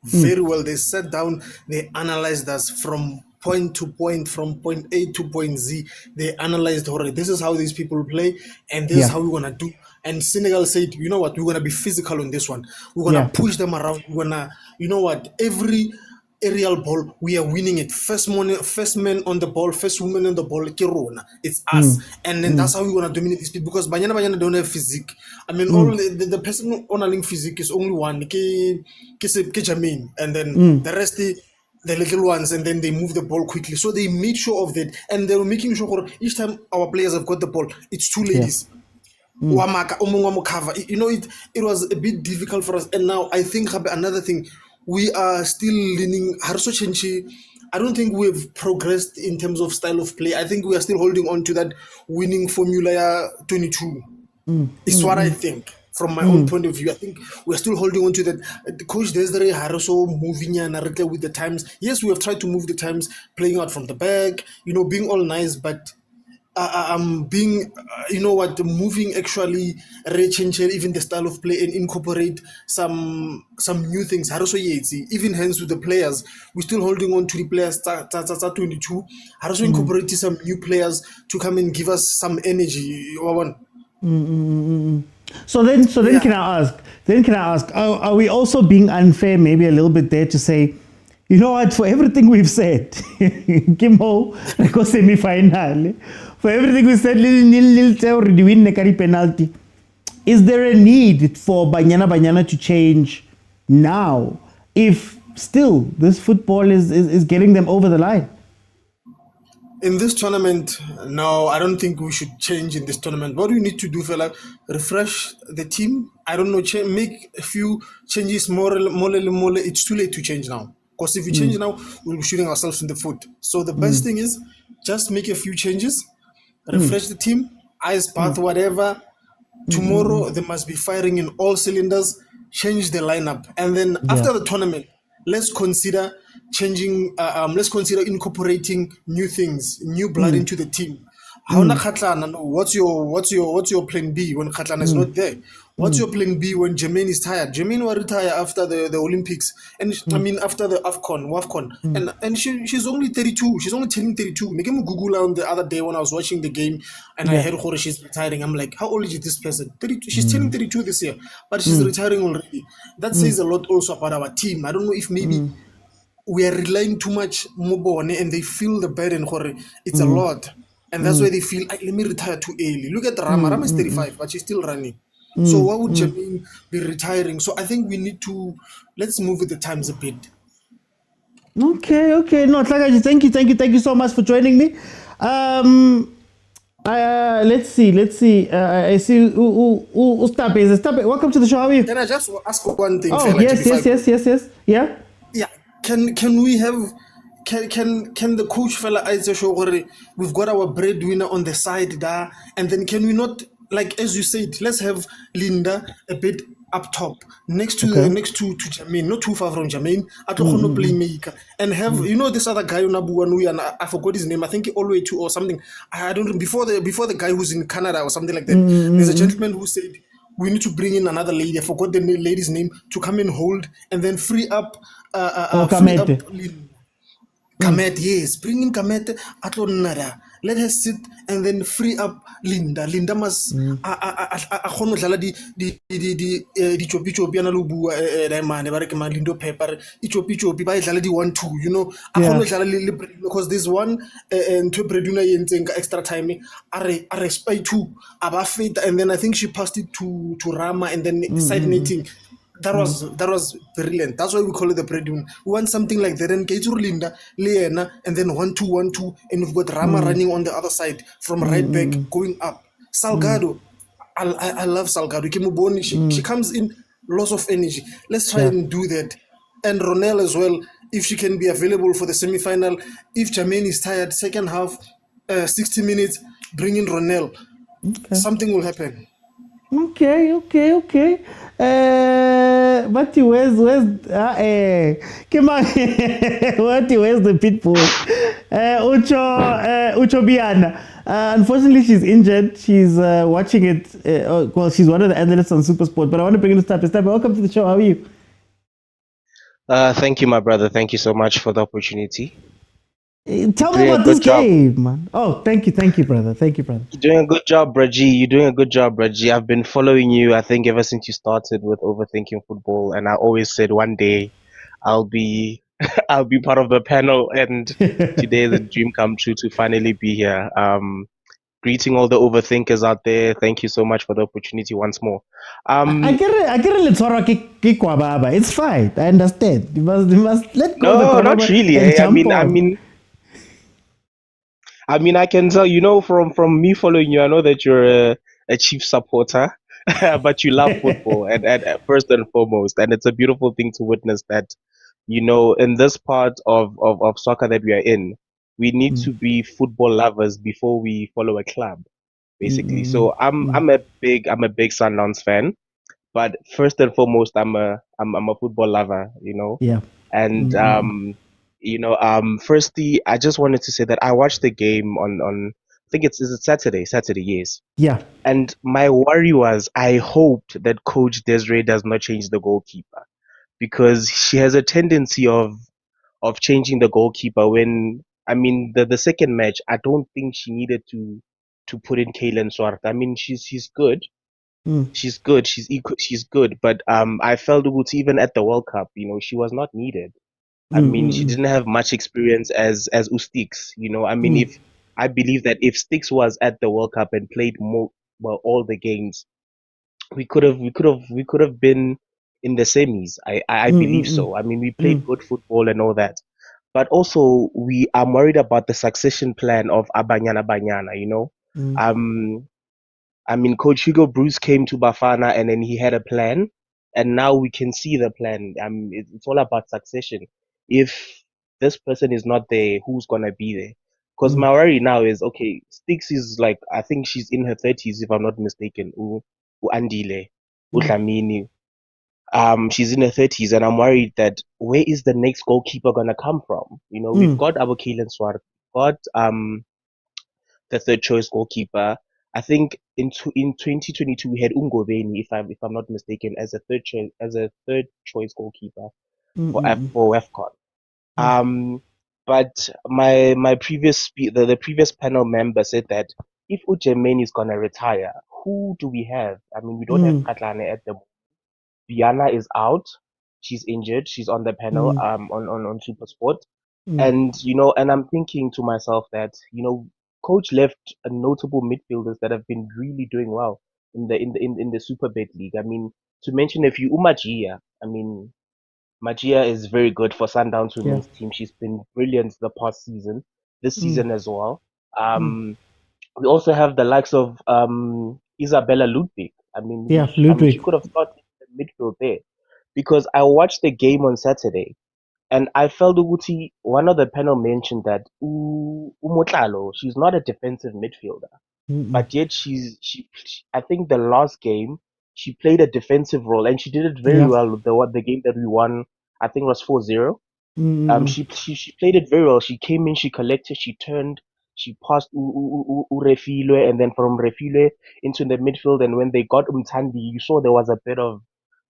very well. They sat down, they analyzed us from point to point, from point A to point Z. They analyzed, all right, this is how these people play, and this is how we're going to do. And Senegal said, you know what, we're going to be physical on this one. We're going to push them around. We're going to, you know what, every aerial ball, we are winning it. First man on the ball, first woman on the ball, it's us. And then that's how we want to dominate these people, because Banyana don't have physique. I mean, all the person on a link physique is only one, Jamin, and then the rest, the little ones, and then they move the ball quickly. So they made sure of that, and they were making sure each time our players have got the ball, it's two ladies. You know, it was a bit difficult for us. And now I think another thing, we are still leaning. I don't think we've progressed in terms of style of play. I think we are still holding on to that winning Formula 22. It's what I think from my own point of view. I think we're still holding on to that. The coach Desiree Haroso moving with the times. Yes, we have tried to move the times, playing out from the back, you know, being all nice, but being, you know what, moving actually rechange even the style of play and incorporate some new things. Even hence with the players, we're still holding on to the players 22. Incorporate some new players to come and give us some energy. So then can I ask, are we also being unfair maybe a little bit there to say, you know what, for everything we've said, Kimmo, semi-final, for everything we said, nil, already win the penalty. is there a need for Banyana Banyana to change now if still this football is getting them over the line? In this tournament, no, I don't think we should change in this tournament. What we need to do, fella, refresh the team. I don't know, make a few changes. More. It's too late to change now. Because if we change now, we'll be shooting ourselves in the foot. So the best thing is just make a few changes, refresh the team, ice bath, whatever. Tomorrow they must be firing in all cylinders. Change the lineup, and then after the tournament, let's consider changing. Let's consider incorporating new things, new blood into the team. What's your plan B when Khatlana is not there? What's your plan B when Jermaine is tired? Jermaine will retire after the Olympics, and I mean after the WAFCON, and she's only 32. She's only turning 32. I came Google on the other day when I was watching the game, and I heard Khore she's retiring. I'm like, how old is this person? 32. She's turning 32 this year, but she's retiring already. That says a lot also about our team. I don't know if maybe we are relying too much Mobone, and they feel the burden. Khore, it's a lot. And that's why they feel, let me retire too early. Look at Rama. Rama is 35, but she's still running. So why would Jermaine be retiring? So I think we need to, let's move with the times a bit. Okay. No, Tlakaji, thank you so much for joining me. Let's see. I see. Stape. Welcome to the show. How are you? Can I just ask one thing? Oh, yes. Yeah. Yeah. Can we have... Can the coach fella Aiza show we've got our breadwinner on the side there, and then can we not, like as you said, let's have Linda a bit up top next to Jermaine, not too far from Jermaine, at playmaker, and have this other guy Unabuanu, and I forgot his name, I think all the way to or something. I don't know, before the guy who's in Canada or something like that. There's a gentleman who said we need to bring in another lady. I forgot the lady's name, to come and hold and then free up Linda. Kamet, yes, bring in Kamet Atlonada. Let her sit and then free up Linda. Linda must di chopi ana lubu mane ba re ke Lindo Pepper chopi ba dlala di 1-2 because this one into Breduna yentseng extra time are spy 2 aba fit, and then I think she passed it to Rama, and then side knitting. That was brilliant. That's why we call it the breadwinner. We want something like that. And Kaizer Linda, Leena, and then 1-2, and we've got Rama running on the other side from right back going up. Salgado, I love Salgado. Kimuboni, she comes in loss of energy. Let's try and do that. And Ronel as well, if she can be available for the semi-final. If Jermaine is tired, second half, 60 minutes, bring in Ronel. Okay. Something will happen. Okay. Mati, where's the pitbull? Ucho Biana. Unfortunately, she's injured. She's watching it. She's one of the analysts on Supersport. But I want to bring in Stape. Welcome to the show. How are you? Thank you, my brother. Thank you so much for the opportunity. Tell me about this game, man. Oh, thank you, brother. You're doing a good job, Reggie. I've been following you, I think, ever since you started with Overthinking Football, and I always said one day I'll be part of the panel, and today the dream come true to finally be here. Greeting all the overthinkers out there. Thank you so much for the opportunity once more. I get a little kikwababa. It's fine. I understand. You must let go. No, not really. I mean, I can tell, from me following you, I know that you're a Chiefs supporter, but you love football and first and foremost. And it's a beautiful thing to witness that, in this part of soccer that we are in, we need to be football lovers before we follow a club, basically. So I'm a big Sundowns fan, but first and foremost, I'm a football lover, Yeah. And firstly, I just wanted to say that I watched the game on I think is it Saturday, yes. Yeah. And my worry was I hoped that Coach Desiree does not change the goalkeeper, because she has a tendency of changing the goalkeeper when, I mean, the second match, I don't think she needed to put in Kaylin Swart. I mean, she's good. She's good. She's good. But I felt even at the World Cup, she was not needed. I mean, she didn't have much experience as Ustix, I mean, I believe that if Stix was at the World Cup and played all the games, we could have been in the semis. I believe so. I mean, we played good football and all that, but also I'm worried about the succession plan of Abanyana Banyana. Um, I mean, Coach Hugo Bruce came to Bafana and then he had a plan, and now we can see the plan. It's all about succession. If this person is not there, who's gonna be there? Because my worry now is, okay, Sticks is like, I think she's in her 30s if I'm not mistaken. Andile, Dlamini. She's in her 30s, and I'm worried that where is the next goalkeeper gonna come from? We've got Abu Kalen Swart, got the third choice goalkeeper. I think in 2022 we had Ungoveni, if I'm not mistaken, as a third choice goalkeeper for WAFCON. But my the previous panel member said that if Ujemeni is gonna retire, who do we have? I mean, we don't have Katlane at the moment. Viana is out. She's injured. She's on the panel on Supersport. And I'm thinking to myself that, coach left a notable midfielders that have been really doing well in the Super League. I mean, to mention a few, Umajia. I mean, Magia is very good for Sundowns women's team. She's been brilliant the past season, this season as well. We also have the likes of Isabella Ludwig. I mean, she could have started in the midfield there, because I watched the game on Saturday. And I felt Uguti, one of the panel mentioned that Umotlalo, she's not a defensive midfielder, but yet I think the last game she played a defensive role and she did it very well. The game that we won, I think, was 4-0. She played it very well. She came in, she collected, she turned, she passed Refilwe, and then from Refilwe into the midfield. And when they got Umtandi, you saw there was a bit of,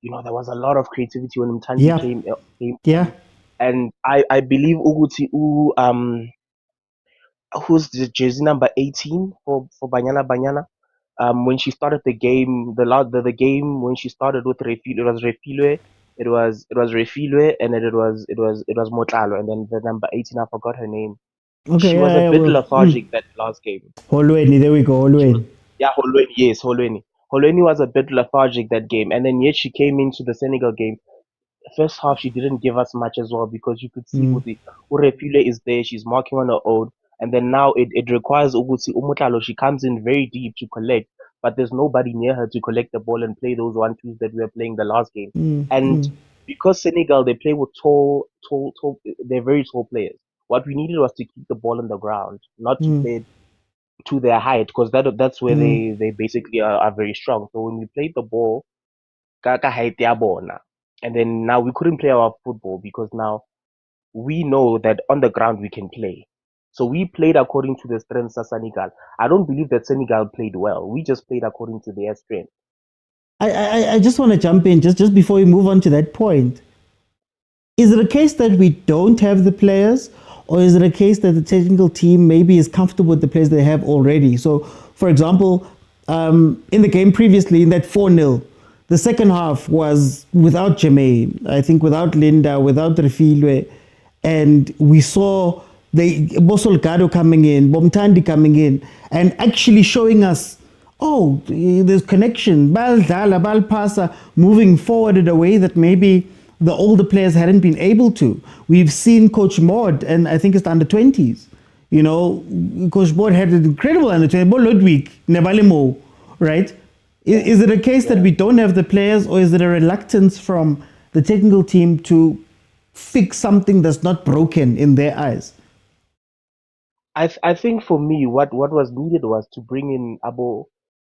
there was a lot of creativity when Umtandi came on. And I believe Uguti who's the jersey number 18 for Banyana. When she started the game, the game when she started with Refilwe, it was Refilwe, it was Refilwe, and then it was Motlalo, and then the number 18, I forgot her name. Okay, she was a bit lethargic that last game. Holweni, there we go, Holweni. Holweni, yes, Holweni. Holweni was a bit lethargic that game, and then yet she came into the Senegal game. First half she didn't give us much as well, because you could see Urefile is there, she's marking on her own, and then now it requires Uguti Umutlalo. She comes in very deep to collect, but there's nobody near her to collect the ball and play those 1-2s that we were playing the last game. Because Senegal, they play with tall, they're very tall players. What we needed was to keep the ball on the ground, not to play to their height, because that's where they basically are very strong. So when we played the ball, and then now we couldn't play our football, because now we know that on the ground we can play. So we played according to the strengths of Senegal. I don't believe that Senegal played well. We just played according to their strength. I just want to jump in just before we move on to that point. Is it a case that we don't have the players, or is it a case that the technical team maybe is comfortable with the players they have already? So, for example, in the game previously, in that 4-0, the second half was without Jermaine, I think without Linda, without Refilwe, and we saw the Bosolgado coming in, Bomtandi coming in, and actually showing us, oh, there's connection, Baldala, Balpasa, moving forward in a way that maybe the older players hadn't been able to. We've seen Coach Maud, and I think it's the under-20s. Coach Maud had an incredible under-20, Ludwig, Nebalimo, right? Is it a case that we don't have the players, or is it a reluctance from the technical team to fix something that's not broken in their eyes? I think for me, what was needed was to bring in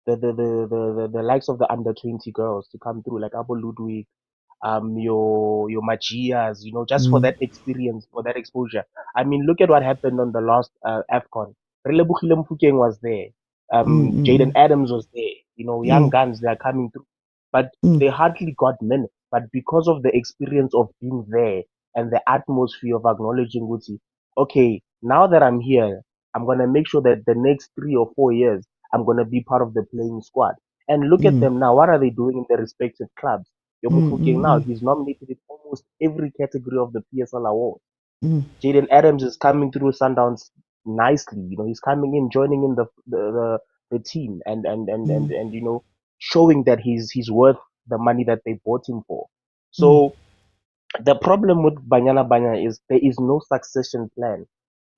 the likes of the under-20 girls to come through, like Abo Ludwig, your Magias, just for that experience, for that exposure. I mean, look at what happened on the last AFCON. Relebohile Mofokeng was there. Jaden Adams was there. Young guns, they are coming through. But they hardly got minutes. But because of the experience of being there and the atmosphere of acknowledging Gucci, okay, now that I'm here, I'm going to make sure that the next 3 or 4 years, I'm going to be part of the playing squad. And look at them now. What are they doing in their respective clubs? Now, he's nominated in almost every category of the PSL award. Jaden Adams is coming through Sundowns nicely. He's coming in, joining in the team, and showing that he's worth the money that they bought him for. So the problem with Banyana Banyana is there is no succession plan.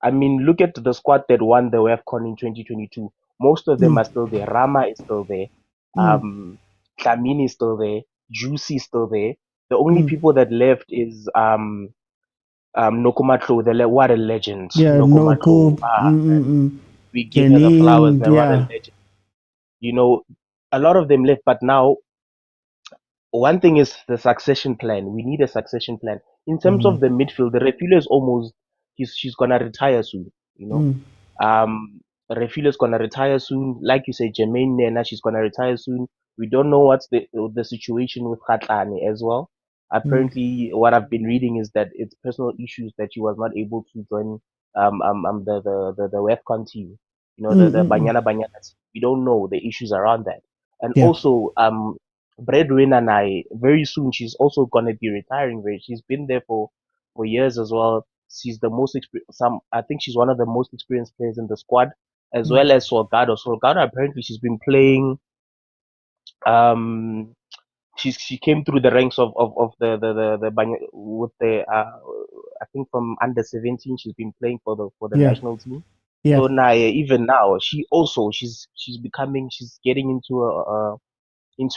I mean, look at the squad that won the WAFCON in 2022. Most of them are still there. Rama is still there. Tlamini is still there. Juicy is still there. The only people that left is Nokumatlo. What a legend. Yeah, Nokumatlo. We give her the flowers, man. What a legend. You know, a lot of them left, but now one thing is the succession plan. We need a succession plan. In terms of the midfield, the Refilo is almost she's gonna retire soon, you know. Refilo is gonna retire soon. Like you said, Jermaine Nena, she's gonna retire soon. We don't know what's the situation with Khatlane as well. Apparently, what I've been reading is that it's personal issues that she was not able to join the WAFCON team. You know, the Banyana Banyana team. We don't know the issues around that. And also, Breadwinner and I, very soon she's also gonna be retiring. She's been there for years as well. She's the most I think she's one of the most experienced players in the squad, as well as Solgado. Solgado apparently she's been playing. She came through the ranks of the with the I think from under 17 she's been playing for the national team. So now even now she's getting into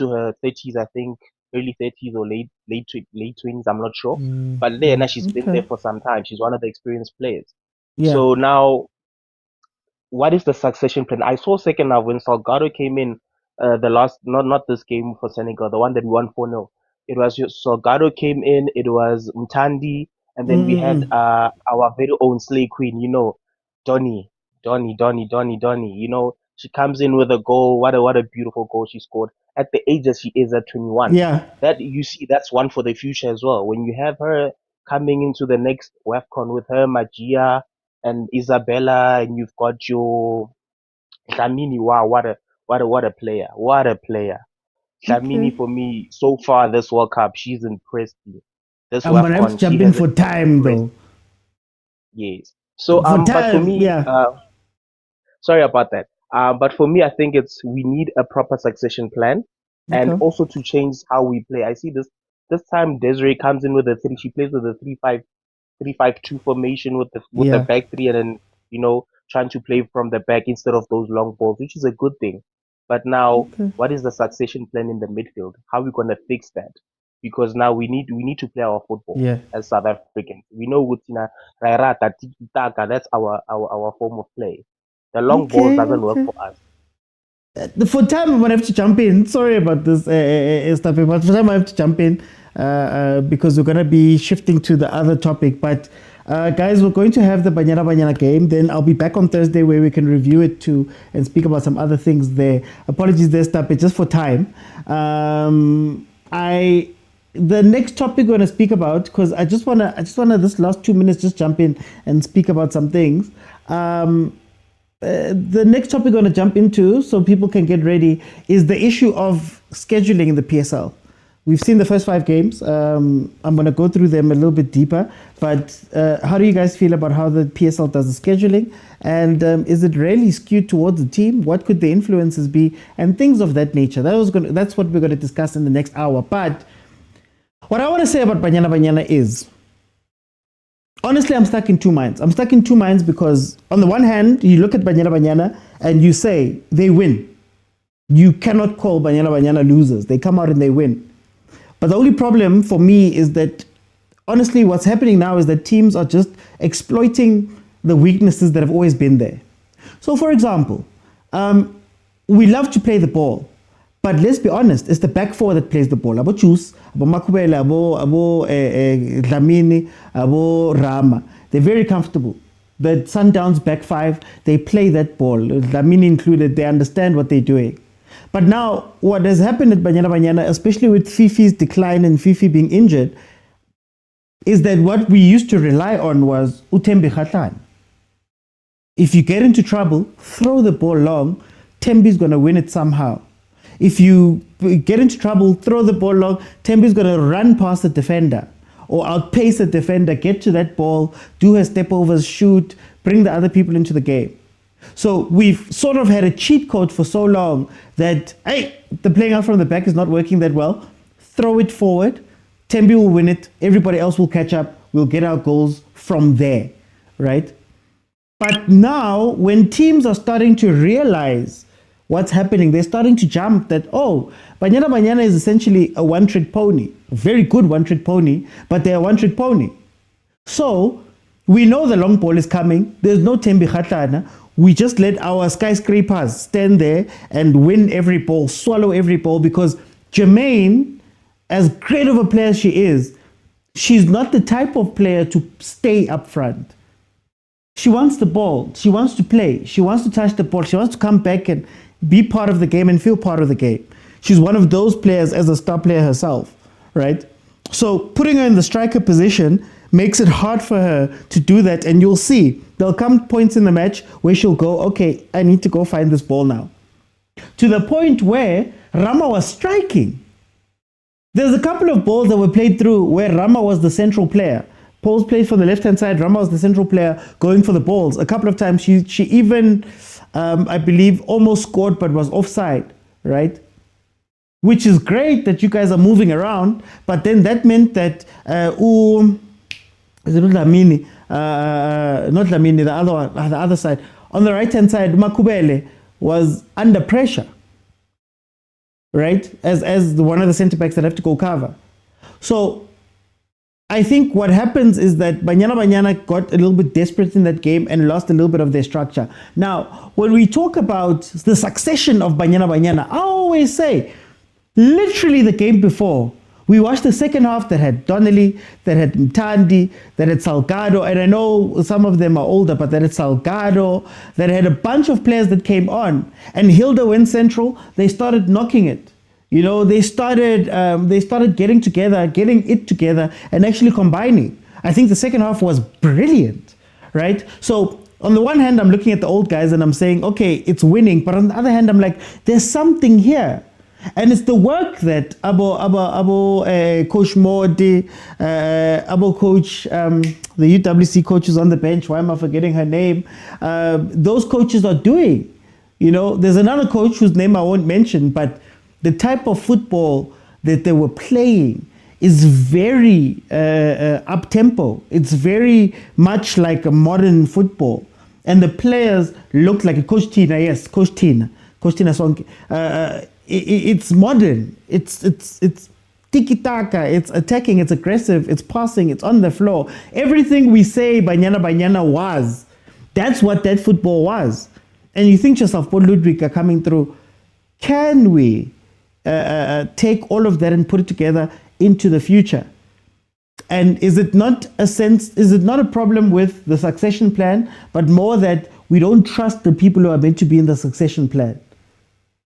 her 30s, I think early 30s or late 20s, I'm not sure. But then she's been there for some time. She's one of the experienced players. So now, what is the succession plan? I saw second half when Salgado came in, the last, not this game for Senegal, the one that we won 4-0. It was Salgado came in, it was Mtandi, and then we had our very own Slay Queen, you know, Donny, you know, she comes in with a goal. What a beautiful goal she scored at the age that she is at 21. That you see, that's one for the future as well. When you have her coming into the next WAFCON with her Magia and Isabella, and you've got your Dlamini. Wow, what a player! What a player! Dlamini for me so far this World Cup, she's impressed me. This I'm gonna have to jump in for time though. Yes. So but for me, sorry about that. But for me, I think we need a proper succession plan, and also to change how we play. I see this time Desiree comes in with she plays with a 3-5-2 formation with the back three, and then, you know, trying to play from the back instead of those long balls, which is a good thing. But now, what is the succession plan in the midfield? How are we gonna fix that? Because now we need to play our football as South Africans. We know Wutina, Rairata, Tiki Taka, that's our form of play. The long ball doesn't work for us. For time, I'm going to have to jump in. Sorry about this stuff, but for time I have to jump in because we're going to be shifting to the other topic. But guys, we're going to have the Banyana Banyana game. Then I'll be back on Thursday where we can review it too and speak about some other things there. Apologies there, stuff, but just for time. The next topic we're going to speak about, because I just wanna this last 2 minutes just jump in and speak about some things. The next topic we're going to jump into, so people can get ready, is the issue of scheduling in the PSL. We've seen the first 5 games. I'm going to go through them a little bit deeper. But how do you guys feel about how the PSL does the scheduling? And is it really skewed towards the team? What could the influences be? And things of that nature. That's what we're going to discuss in the next hour. But what I want to say about Banyana Banyana is, honestly, I'm stuck in two minds. I'm stuck in two minds because on the one hand, you look at Banyana Banyana and you say they win. You cannot call Banyana Banyana losers. They come out and they win. But the only problem for me is that, honestly, what's happening now is that teams are just exploiting the weaknesses that have always been there. So, for example, we love to play the ball. But let's be honest, it's the back four that plays the ball. Abo Chus, Abo Makubele, Abo Dlamini, Abo Rama. They're very comfortable. The Sundowns back five, they play that ball. Dlamini included, they understand what they're doing. But now, what has happened at Banyana Banyana, especially with Fifi's decline and Fifi being injured, is that what we used to rely on was Utembi Khatlane. If you get into trouble, throw the ball long, Tembi's going to win it somehow. If you get into trouble, throw the ball long, Tembi's going to run past the defender or outpace the defender, get to that ball, do her step overs, shoot, bring the other people into the game. So we've sort of had a cheat code for so long that, hey, the playing out from the back is not working that well. Throw it forward. Tembi will win it. Everybody else will catch up. We'll get our goals from there, right? But now when teams are starting to realize what's happening, they're starting to jump that, oh, Banyana is essentially a one-trick pony, a very good one-trick pony, but they're a one-trick pony. So we know the long ball is coming. There's no Tembi Khatlana. We just let our skyscrapers stand there and win every ball, swallow every ball, because Jermaine, as great of a player as she is, she's not the type of player to stay up front. She wants the ball. She wants to play. She wants to touch the ball. She wants to come back and be part of the game and feel part of the game. She's one of those players as a star player herself, right? So putting her in the striker position makes it hard for her to do that. And you'll see there'll come points in the match where she'll go, okay, I need to go find this ball now. To the point where Rama was striking. There's a couple of balls that were played through where Rama was the central player. Paul's played for the left-hand side. Rama was the central player going for the balls. A couple of times she even, I believe, almost scored but was offside, right? Which is great that you guys are moving around, but then that meant that is it Lamini? Not Lamini, the other one, the other side. On the right-hand side, Makubele was under pressure, right? As one of the centre-backs that have to go cover. So I think what happens is that Banyana got a little bit desperate in that game and lost a little bit of their structure. Now, when we talk about the succession of Banyana, I always say, literally the game before, we watched the second half that had Donnelly, that had Mtandi, that had Salgado, and I know some of them are older, but that had Salgado, that had a bunch of players that came on. And Hilda went central, they started knocking it. You know, they started getting it together and actually combining. I think the second half was brilliant, right? So on the one hand, I'm looking at the old guys and I'm saying, okay, it's winning. But on the other hand, I'm like, there's something here. And it's the work that Coach Modi, Coach, the UWC coach is on the bench. Why am I forgetting her name? Those coaches are doing. You know, there's another coach whose name I won't mention, but the type of football that they were playing is very up-tempo. It's very much like a modern football. And the players look like Coach Tina, yes, Coach Tina Sonke. It's modern. It's tiki-taka. It's attacking. It's aggressive. It's passing. It's on the floor. Everything we say Banyana was, that's what that football was. And you think to yourself, Paul Ludwig are coming through. Can we take all of that and put it together into the future? And is it not a problem with the succession plan, but more that we don't trust the people who are meant to be in the succession plan?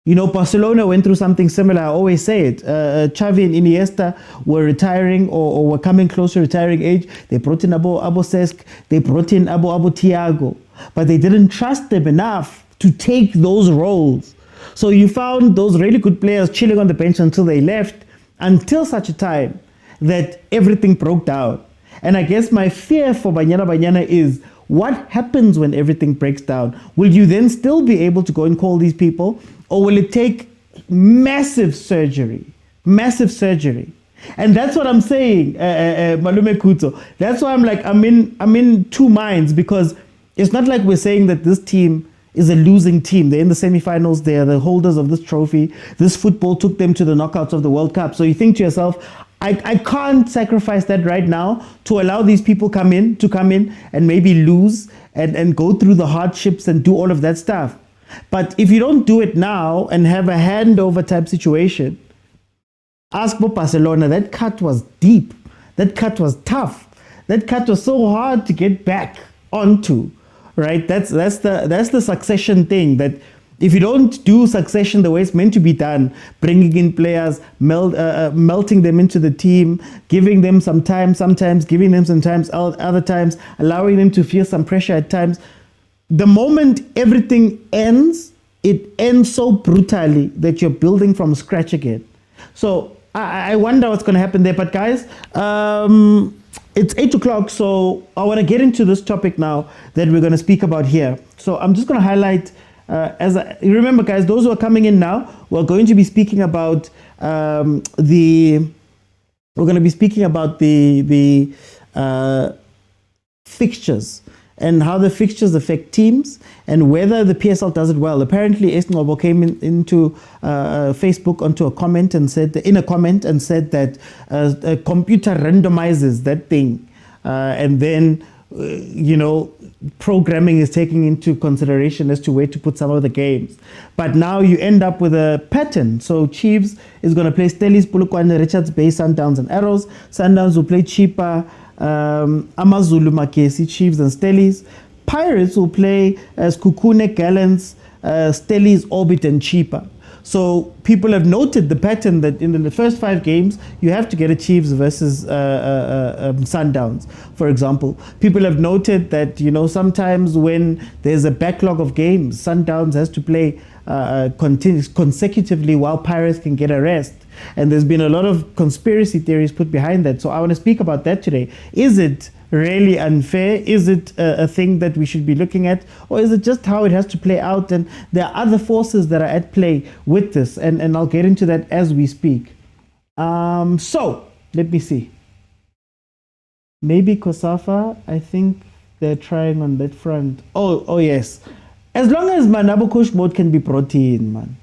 You know, Barcelona went through something similar. I always say it. Xavi and Iniesta were retiring or were coming close to retiring age. They brought in Abu Cesc. They brought in Abu Thiago. But they didn't trust them enough to take those roles. So you found those really good players chilling on the bench until they left, until such a time that everything broke down. And I guess my fear for Banyana is, what happens when everything breaks down? Will you then still be able to go and call these people? Or will it take massive surgery? Massive surgery. And that's what I'm saying, Malume Kuto. That's why I'm like, I'm in two minds, because it's not like we're saying that this team is a losing team. They're in the semifinals. They're the holders of this trophy. This football took them to the knockouts of the World Cup. So you think to yourself, I can't sacrifice that right now to allow these people come in and maybe lose and go through the hardships and do all of that stuff. But if you don't do it now and have a handover type situation, ask for Barcelona. That cut was deep. That cut was tough. That cut was so hard to get back onto, right? That's the succession thing, that if you don't do succession the way it's meant to be done, bringing in players, melting them into the team, giving them some time, sometimes giving them some time, other times allowing them to feel some pressure at times, the moment everything ends, it ends so brutally that you're building from scratch again. So I wonder what's going to happen there. But guys, it's 8 o'clock, so I want to get into this topic now that we're going to speak about here. So I'm just going to highlight, remember guys, those who are coming in now, we're going to be speaking about the fixtures and how the fixtures affect teams and whether the PSL does it well. Apparently, Esnobo came into Facebook onto a comment and said, in a comment, and said that a computer randomizes that thing, and then programming is taking into consideration as to where to put some of the games. But now you end up with a pattern. So Chiefs is going to play Stellies, Polokwane, Richards Bay, Sundowns, and Arrows. Sundowns will play Chipa, Amazulu, Makesi, Chiefs, and Stellies. Pirates will play as Kukune, Gallants, Stellies, Orbit, and Chipa. So people have noted the pattern that in the first 5 games, you have to get a Chiefs versus Sundowns, for example. People have noted that, sometimes when there's a backlog of games, Sundowns has to play consecutively while Pirates can get a rest. And there's been a lot of conspiracy theories put behind that. So I want to speak about that today. Is it really unfair? Is it a thing that we should be looking at? Or is it just how it has to play out? And there are other forces that are at play with this. And I'll get into that as we speak. So let me see. Maybe Kosafa, I think they're trying on that front. Oh yes. As long as Manabo Kush mode can be brought in, man.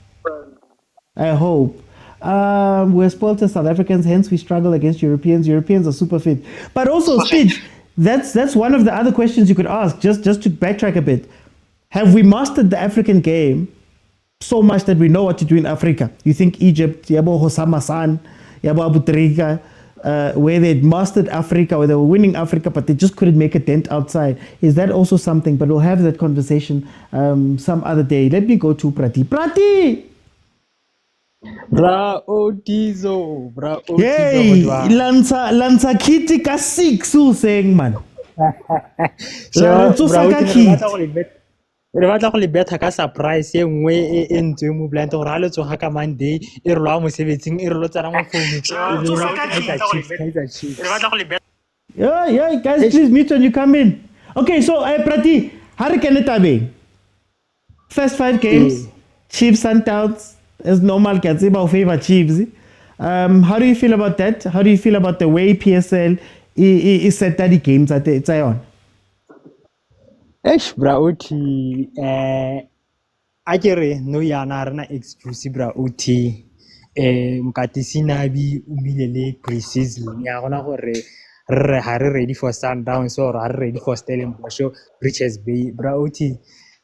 I hope. We're spoiled as South Africans, hence we struggle against Europeans. Europeans are super fit. But also, Stitch, that's one of the other questions you could ask, just to backtrack a bit. Have we mastered the African game so much that we know what to do in Africa? You think Egypt, Yabo Hosama San, Yabo Abu Trika, where they'd mastered Africa, where they were winning Africa, but they just couldn't make a dent outside. Is that also something? But we'll have that conversation some other day. Let me go to Prati. Prati! Bra Otizo, bra Otizo. Hey, lanza kiti ka 6 useng man. So, bra re batla go le betha ka surprise e nngwe e ntse mo blind go ralo tsoga ka Monday e re lwa mo sebetsing e re lo tsara mo phone. Kaizer Chiefs. Re batla go le betha. Yeah, guys, please mute when you come in. Okay, so Prati, how re kene tabeng? First 5 games, Chiefs Sundowns. As normal, Katsiba favor Chiefs. How do you feel about that? How do you feel about the way PSL is set the games at Zion? Bra Oti, akere no yana rena excuse bra Oti. Mokati sinabi umilele preseason. Ya gona gore re ha re ready for Sundowns or ha re ready for Stellenbosch, Richards Bay. Bra Oti.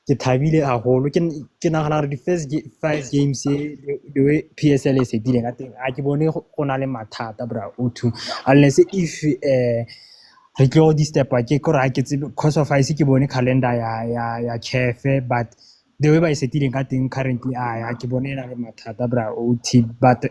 Ke thabile haholo ke nagana re the first 5 games the way PSL is dealing ka teng a ke bone go na le mathata bra O2 unless if re tlo di step ke go ra ke tsebe cause of ice ke bone calendar ya CAF, but the way ba is dealing ka teng currently a ke bone na le mathata bra OT. But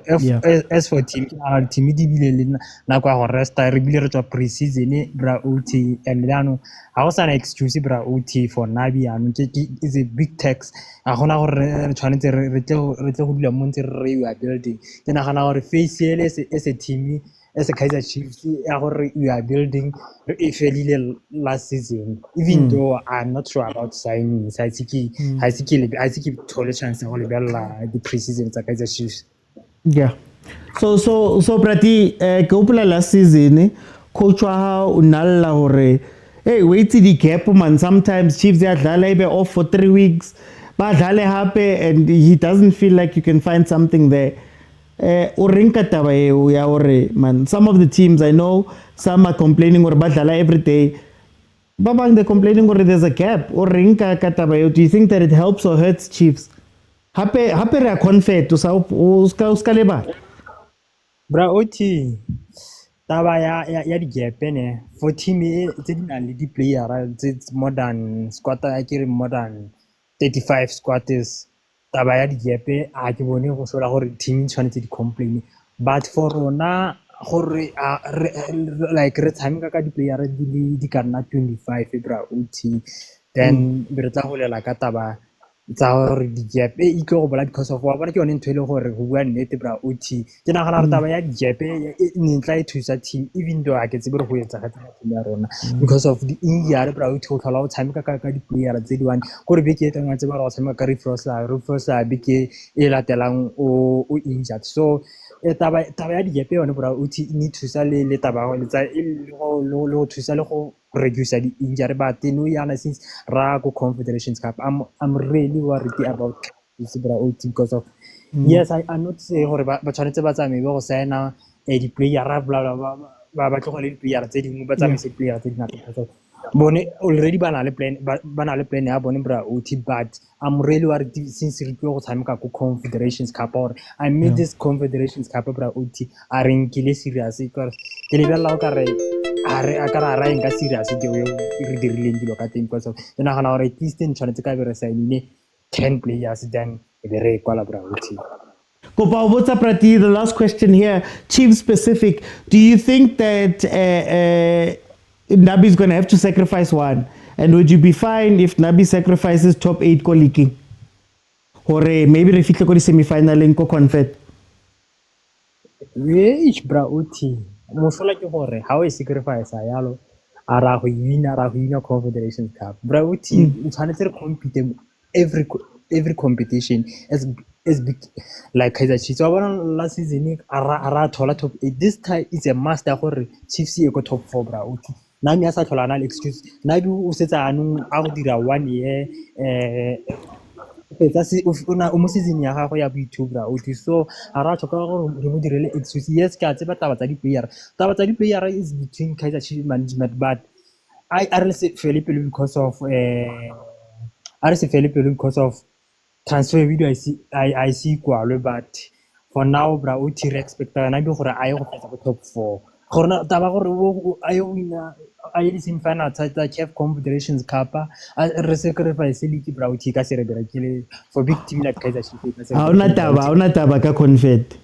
as for team our team di bile le na kwa go resta re bile re tswa preseason bra OT, and lano ha go sana excuse bra OT for Nabi anu is a big tax a gona gore re tshwanetse re tle go dula mo ntse re are building ke nagana gore face as a team as a Kaizer Chiefs we are building e felile last season, even though I'm not sure about signings. I think tole chance go lebella the preseason tsa Kaizer Chiefs. Yeah. So Prati ke opela last season coach wa ha o nalla hore hey wait the gap man, sometimes Chiefs they are off for 3 weeks ba dlale hape and he doesn't feel like you can find something there. Man, some of the teams I know, some are complaining or badala every day. Babang, they're complaining or there's a gap. Or rinka katabayo. Do you think that it helps or hurts Chiefs? Hape ra confet to sa uskaleba. Bra Oti taba ya di gap ne for team it's a lead player, it's more than squatter more than 35 squatters. Taba ya di gap a ke bone go sola gore team tshwanetse di complain, but for rona gore like re tshameka ka di player di ka nna 25 bra OT, then re tla go lela ka taba tsa gore di-gap e tlo go bola because of wa bona ke yone ntho e le gore go bua nnete bra OT ke nagana gore taba ya di-gap e ne tla e thusa team even though a ke tsebe re go etsa ga team ya rona because of the injury bra OT go tlhola o tshameka ka di-player tse di one gore beke e tengwa tse ba re go tshameka ka refrosa beke e latelang o injured so taba ya di-gap yone bra OT e ne thusa le taba le go thusa le go reduce the injury but no yana since Rago Confederations Cup I'm really worried about this OT because of yes I not say gore ba tshwanetse ba tsamaye go signa di player bla ba tlogole di player tse dingwe ba tsamaise player tse dingwe because of bone already ba na le plan ya bone bra OT but I'm really worried since re tlo go tshameka go Confederations Cup or I made this Confederations Cup bra OT a re nkile serious because ke le bella ka re a ka ra enka serious ke re dirileng dilo ka teng because of ke nagana gore at least tshwanetse ka be re signile 10 players then e be re kwala bra OT. Kopa botsa Prati, the last question here, Chiefs specific. Do you think that Nabi is going to have to sacrifice one? And would you be fine if Nabi sacrifices top 8 ko leaking? Or maybe re fihle ko di semi-final ko Confed? Yes, bra OT. Mosola ke gore ha o sacrifice yalo a ra go wina Confederation Cup. Bra OT o tshwanetse re compete every competition as big like Kaizer Chiefs. So last season ara thola top 8. This time it's a must gore Chiefs e go top 4 bra OT. Nami asa thola na excuse. Nabi o setsa anu a go dira 1 year o season ya gago ya boithuto bra OT so ara tsoka gore re mo direle excuse yes ka tseba taba tsa di player is between Kaizer Chiefs management but I really say Philippe because of transfer video I see kwalo but for now bra OT re expect na be gore a ye go fetsa go top 4 gore taba gore a ye wina a ye semi-final tsa CAF Confederations Cup re sacrifice league bra OT ka se re berekile for big team like Kaizer Chiefs ha una taba ka Confed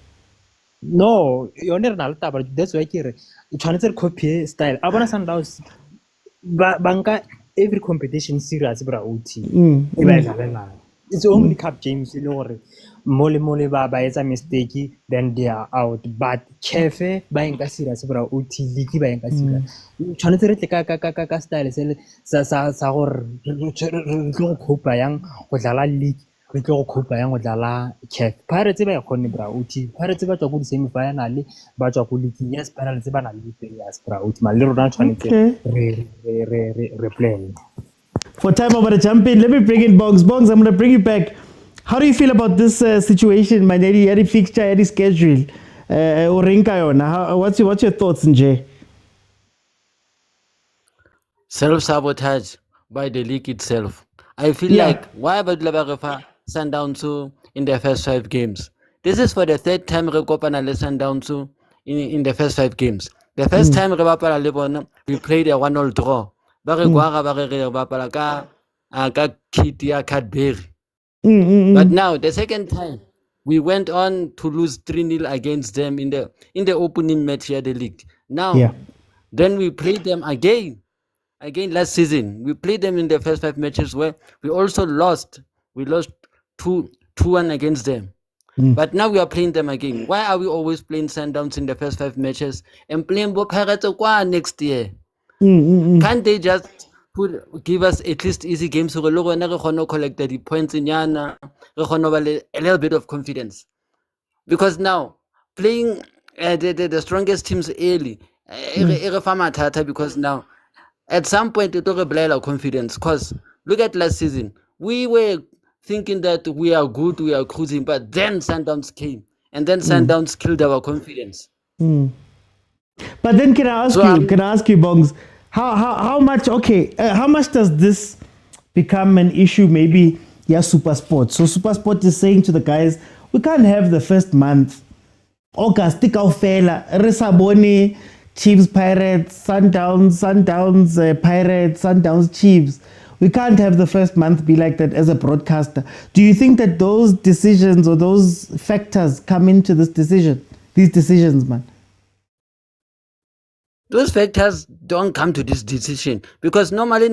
no yone re na le taba that's why ke re tshwanetse re copy style a bona Sundowns banka every competition serious bra OT e ba e it's only Cup James le gore mole ba etsa mistake then they are out but CAF ba enka serious bra OT league ba enka serious tshwanetse re tle ka style se sa gore re tlo go copa yang go dlala league re tlo go copa yang go dlala CAF Pirates ba ikgone bra OT Pirates ba tswa go semi final ba tswa go league yes Pirates ba na le players bra OT ma le rona tshwanetse re play. For time over to jump in, let me bring in Bongs. Bongs, I'm going to bring you back. How do you feel about this situation, man? Any fixture, any schedule? What's your thoughts, Nje? Self-sabotage by the league itself. I feel like, why about Labarefa Sundowns in the first 5 games? This is for the 3rd time Rekopana Sundowns in the first 5 games. The first time we played a 1-0 draw. But now the second time we went on to lose 3-0 against them in the opening match of the league. Now then we played them again last season. We played them in the first 5 matches where we also lost. We lost 2-1 against them. But now we are playing them again. Why are we always playing Sundowns in the first 5 matches and playing Pirates next year? Can't they just give us at least easy games so we can collect the points in Yana, a little bit of confidence? Because now playing the strongest teams early, because now at some point it will blur our confidence. Because look at last season, we were thinking that we are good, we are cruising, but then Sundowns came and then Sundowns killed our confidence. But then can I ask you, Bongs, how much does this become an issue maybe super sport? So super sport is saying to the guys, we can't have the first month August fela Resaboni Chiefs Pirates Sundowns Pirates Sundowns Chiefs. We can't have the first month be like that as a broadcaster. Do you think that those decisions or those factors come into these decisions, man? Those factors don't come to this decision because normally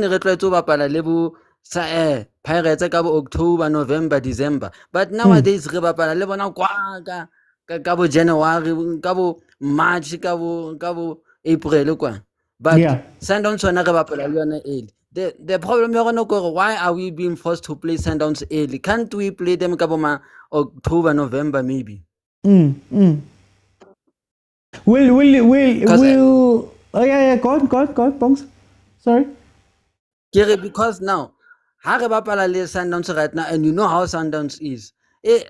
Pirates ka bo October, November, December. But nowadays re bapala le bona kwa ka bo January, ka bo March, ka bo April kwa. But Sundowns wona re bapala le yona early. The problem is why are we being forced to play Sundowns early? Can't we play them ka bo October, November maybe? Will oh yeah, go on, Bongs. Sorry. Because now, ha re bapala le Sundowns right now, and you know how Sundowns is. E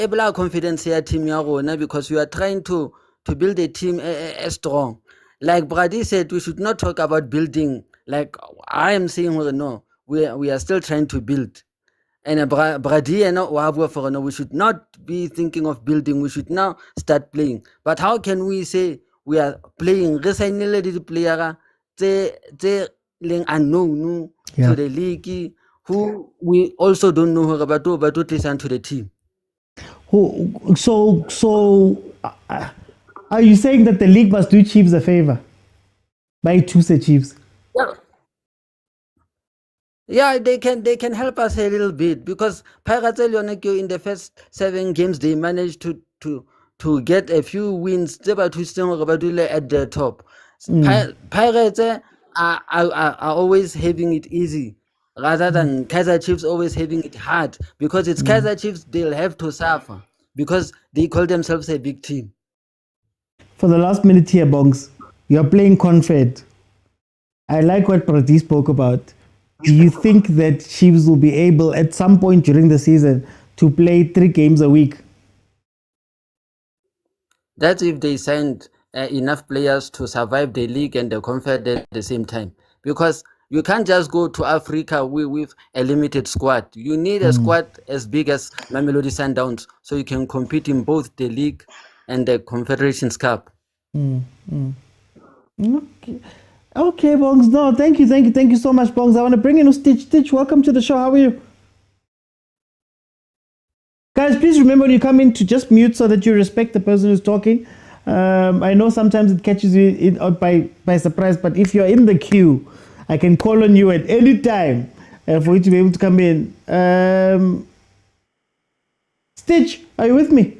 bla confidence ya team ya rona, because we are trying to build a team strong. Like Brady said, we should not talk about building. Like I am saying, no, we are still trying to build. And Brady and we should not be thinking of building. We should now start playing. But how can we say we are playing? Resign the player they unknown to the league, who we also don't know about, but listen to the team. So are you saying that the league must do Chiefs a favor by choosing Chiefs? Yeah, they can help us a little bit, because Pirates in the first 7 games they managed to get a few wins. They were twisting at the top. Pirates are always having it easy, rather than Kaizer Chiefs always having it hard, because it's Kaizer Chiefs they'll have to suffer because they call themselves a big team. For the last minute here, Bongs, you're playing Confed. I like what Prati spoke about. Do you think that Chiefs will be able at some point during the season to play 3 games a week? That's if they signed enough players to survive the league and the Confed at the same time. Because you can't just go to Africa with a limited squad. You need a squad as big as Mamelodi Sundowns, so you can compete in both the league and the Confederations Cup. Okay, Bongs. No, thank you so much, Bongs. I want to bring in Stitch. Stitch, welcome to the show. How are you? Guys, please remember when you come in to just mute so that you respect the person who's talking. I know sometimes it catches you by surprise, but if you're in the queue, I can call on you at any time for you to be able to come in. Stitch, are you with me?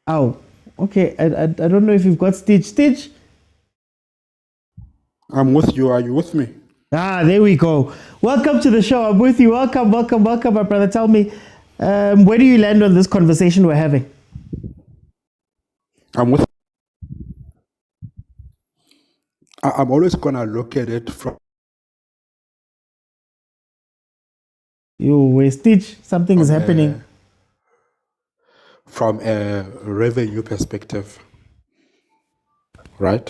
Oh, okay. I don't know if you've got Stitch. Stitch? I'm with you. Are you with me? There we go. Welcome to the show. I'm with you. Welcome, my brother. Tell me, where do you land on this conversation we're having? I'm always gonna look at it from Stitch. Something is happening. From a revenue perspective, right?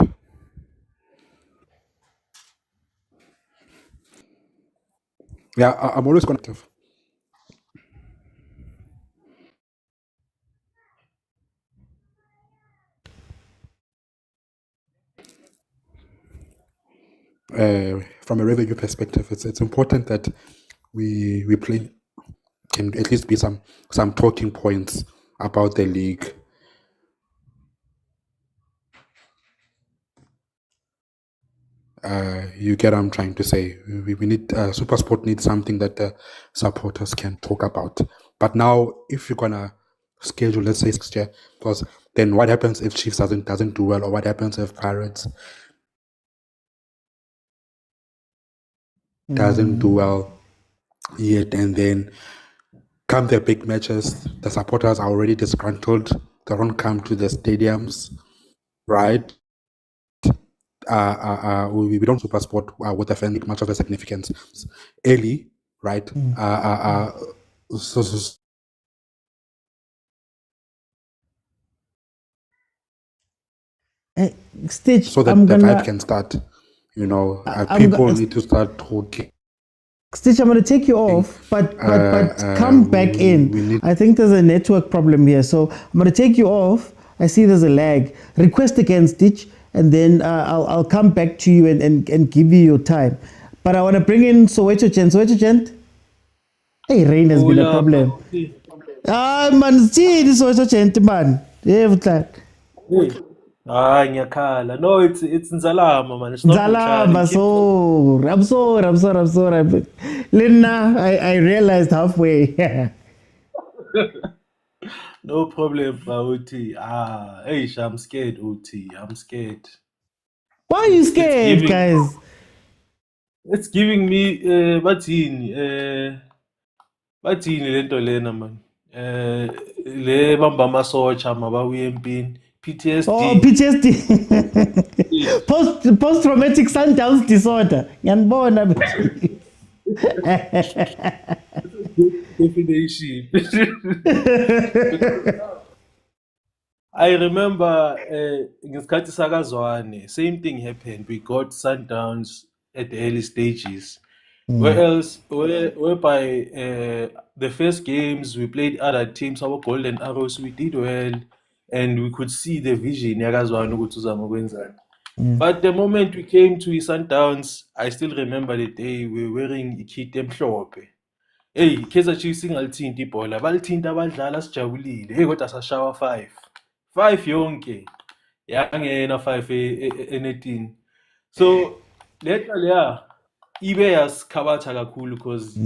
Yeah, I'm always going to. From a revenue perspective, it's important that we play, can at least be some talking points about the league. You get what I'm trying to say. We need Supersport needs something that the supporters can talk about. But now, if you're gonna schedule, let's say next year, because then what happens if Chiefs doesn't do well, or what happens if Pirates doesn't do well yet, and then come the big matches, the supporters are already disgruntled. They don't come to the stadiums, right? We don't Supersport with the fan much of a significance early, right? Stitch, so that the vibe can start. People need to start talking. Stitch, I'm going to take you off, but come back in. I think there's a network problem here, so I'm going to take you off. I see there's a lag. Request again, Stitch, and then I'll come back to you and give you your time. But I want to bring in Soweto Gent. Soweto Gent? Hey, rain has been a problem. Man, see this Soweto Gent, man. Ah, ngiyakhala. No, it's Nzalama, man. It's not Mutshali. Zalamba, I'm sorry. Lena, I realized halfway. No problem, Uti. Hey, I'm scared, Uti. I'm scared. Why are you scared, giving, guys? It's giving me bathini lento lena man. Le bamba amasotsha mababuye empini. PTSD. Oh, PTSD. Post-traumatic Sundowns disorder. Yanbona. Definition. I remember ngesikhathi sakazwane, same thing happened. We got Sundowns at the early stages. Whereby the first games we played other teams, our Golden Arrows, we did well, and we could see the vision yakazwane ukuthi uzama ukwenzani. But the moment we came to Sundowns, I still remember the day we were wearing ikit emhlophe. Hey, Kaizer Chiefs ingalithinta ibhola, balithinta abadlali asijabulile. Hey, kodwa sashawa 5 yonke. Yangena 5 enetini. So leya ibe yasikhabatha kakhulu because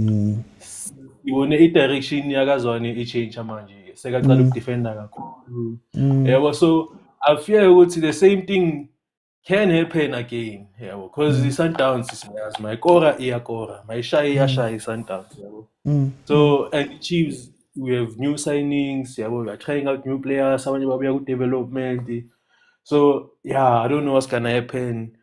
ibone i-direction yakazwane i-change manje. Sekaqala ukudefenda kakhulu. Yabo, so I fear ukuthi the same thing can happen again. Yabo, because i-Sundowns is my kora iyakora, my shaya i-Sundowns. Yabo. So and the Chiefs, we have new signings. Yabo, we are trying out new players. Abanye babuya ku-development. So yeah, I don't know what's gonna happen.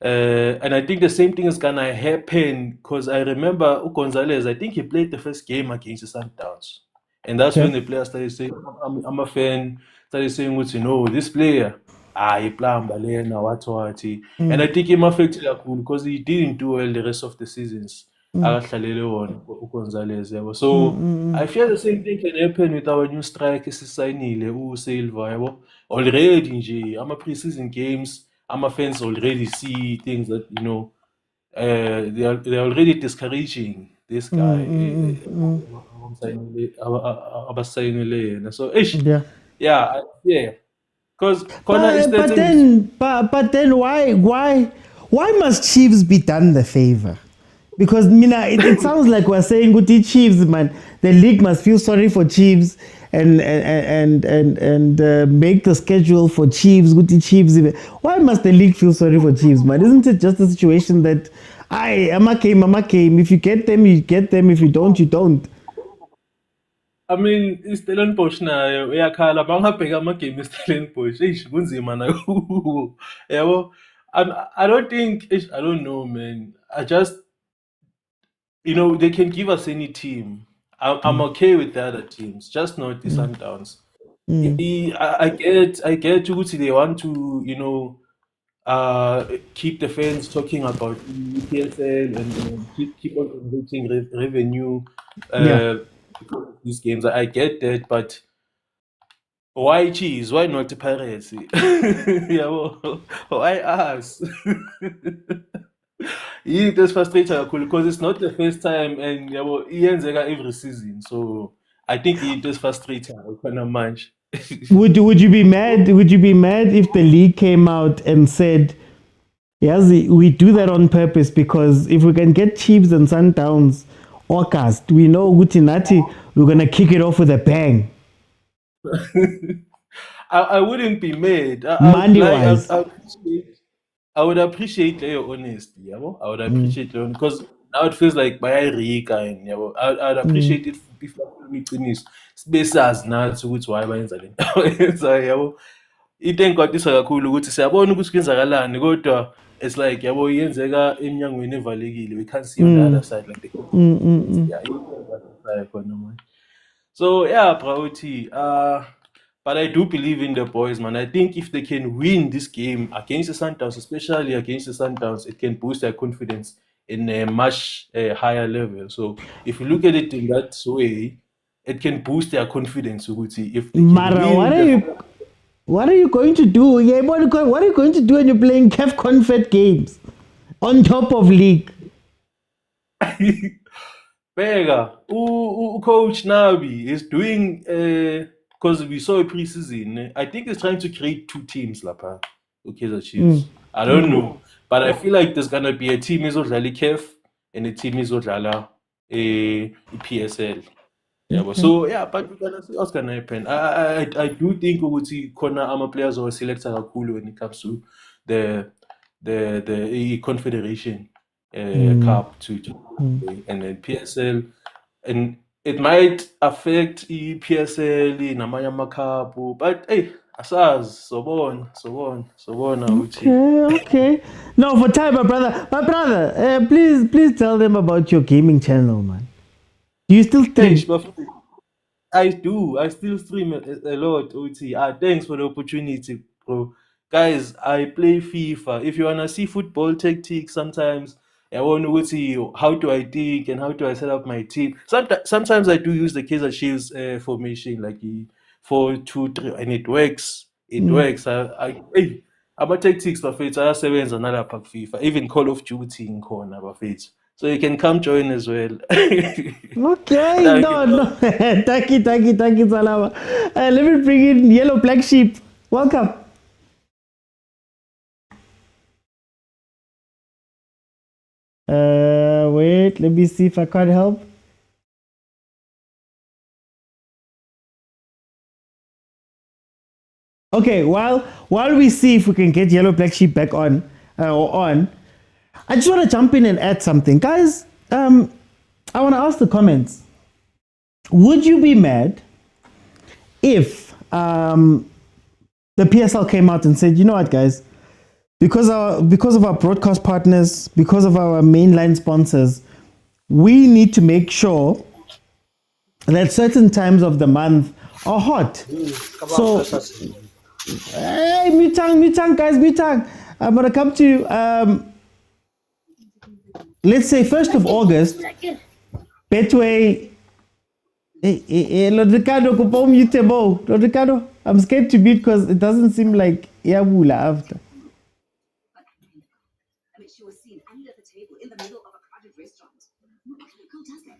And I think the same thing is gonna happen because I remember Gonzalez, I think he played the first game against the Sundowns. And that's when the players started saying, I'm a fan, started saying, you know, this player, he played Balena, what. And I think him affected because he didn't do well the rest of the seasons. Gonzalez. So I feel the same thing can happen with our new striker, Sisainile, Silva. Already, I'm a preseason games. Our fans already see things that, you know, they're already discouraging this guy. So, yeah. Because but then why must Chiefs be done the favor? Because it sounds like we're saying good Chiefs, man. The league must feel sorry for Chiefs and make the schedule for Chiefs, good Chiefs. Why must the league feel sorry for Chiefs, man? Isn't it just a situation that Mama came. If you get them, you get them. If you don't, you don't. I mean, Stellenbosch nayo uyakhala bangabheka amagame eStellenbosch kunzima nayo. Yabo, I don't think, I don't know, man. I just, you know, they can give us any team. I'm okay with the other teams, just not the Sundowns. I get you. They want to, you know, keep the fans talking about PSL and keep on generating revenue. These games, I get that, but why Chiefs? Why not the Pirates? Yeah, well, why us? That's frustrating because it's not the first time, and yeah, well, every season. So I think it is frustrating. Kind of much. Would you be mad? Would you be mad if the league came out and said, "Yes, we do that on purpose because if we can get Chiefs and Sundowns August, we know Gutinati, we're gonna kick it off with a bang." I wouldn't be made. I would appreciate your honesty. Yeah, I would appreciate your because now it feels like my Rika and I would appreciate it if me finish space as not to which why by so yeah, it ain't got this kakhulu ukuthi siyabona ukuthi kwenzakalani kodwa it's like yabo yenzeka eminyangweni evalekile, we can't see on the other side like so yeah, priority. But I do believe in the boys, man. I think if they can win this game against the Sundowns, especially against the Sundowns, it can boost their confidence in a much higher level. So if you look at it in that way, it can boost their confidence. If they can what are you going to do? Yeah, what are you going to do when you're playing CAF Confed games on top of league? Bega, Coach Nabi is doing because we saw a preseason. I think it's trying to create two teams, Lapa. Okay, the Chiefs. I don't know, but I feel like there's gonna be a team is Rally CAF and a team is Rally PSL. Yeah, but so yeah, but we're gonna see what's gonna happen. I do think we would see corner armor players or selector are cool when it comes to the Confederation Cup to and then PSL, and it might affect PSL in Amaya Cup, but hey, asaz so on. Okay. No, for time, my brother, please tell them about your gaming channel, man. Do you still think? I do. I still stream a lot, OT. Thanks for the opportunity, bro. Guys, I play FIFA. If you wanna see football tactics, sometimes I want to see how do I think and how do I set up my team. Sometimes I do use the Kaizer Chiefs formation, like 4-2-3, and it works. It works. Hey, about tactics, bafethu ayasebenza nalapha FIFA. Even Call of Duty ngikhona bafethu. So you can come join as well. Okay, no. Thank you, Salama. Let me bring in Yellow Black Sheep. Welcome. Wait, let me see if I can't help. Okay, while we see if we can get Yellow Black Sheep back on, I just want to jump in and add something. Guys, I want to ask the comments. Would you be mad if the PSL came out and said, you know what, guys, because of our broadcast partners, because of our mainline sponsors, we need to make sure that certain times of the month are hot. So, hey, Motaung, guys, I'm going to come to you. Let's say 1st of August, Betway. Ricardo, I'm scared to beat because it doesn't seem like Yabula after.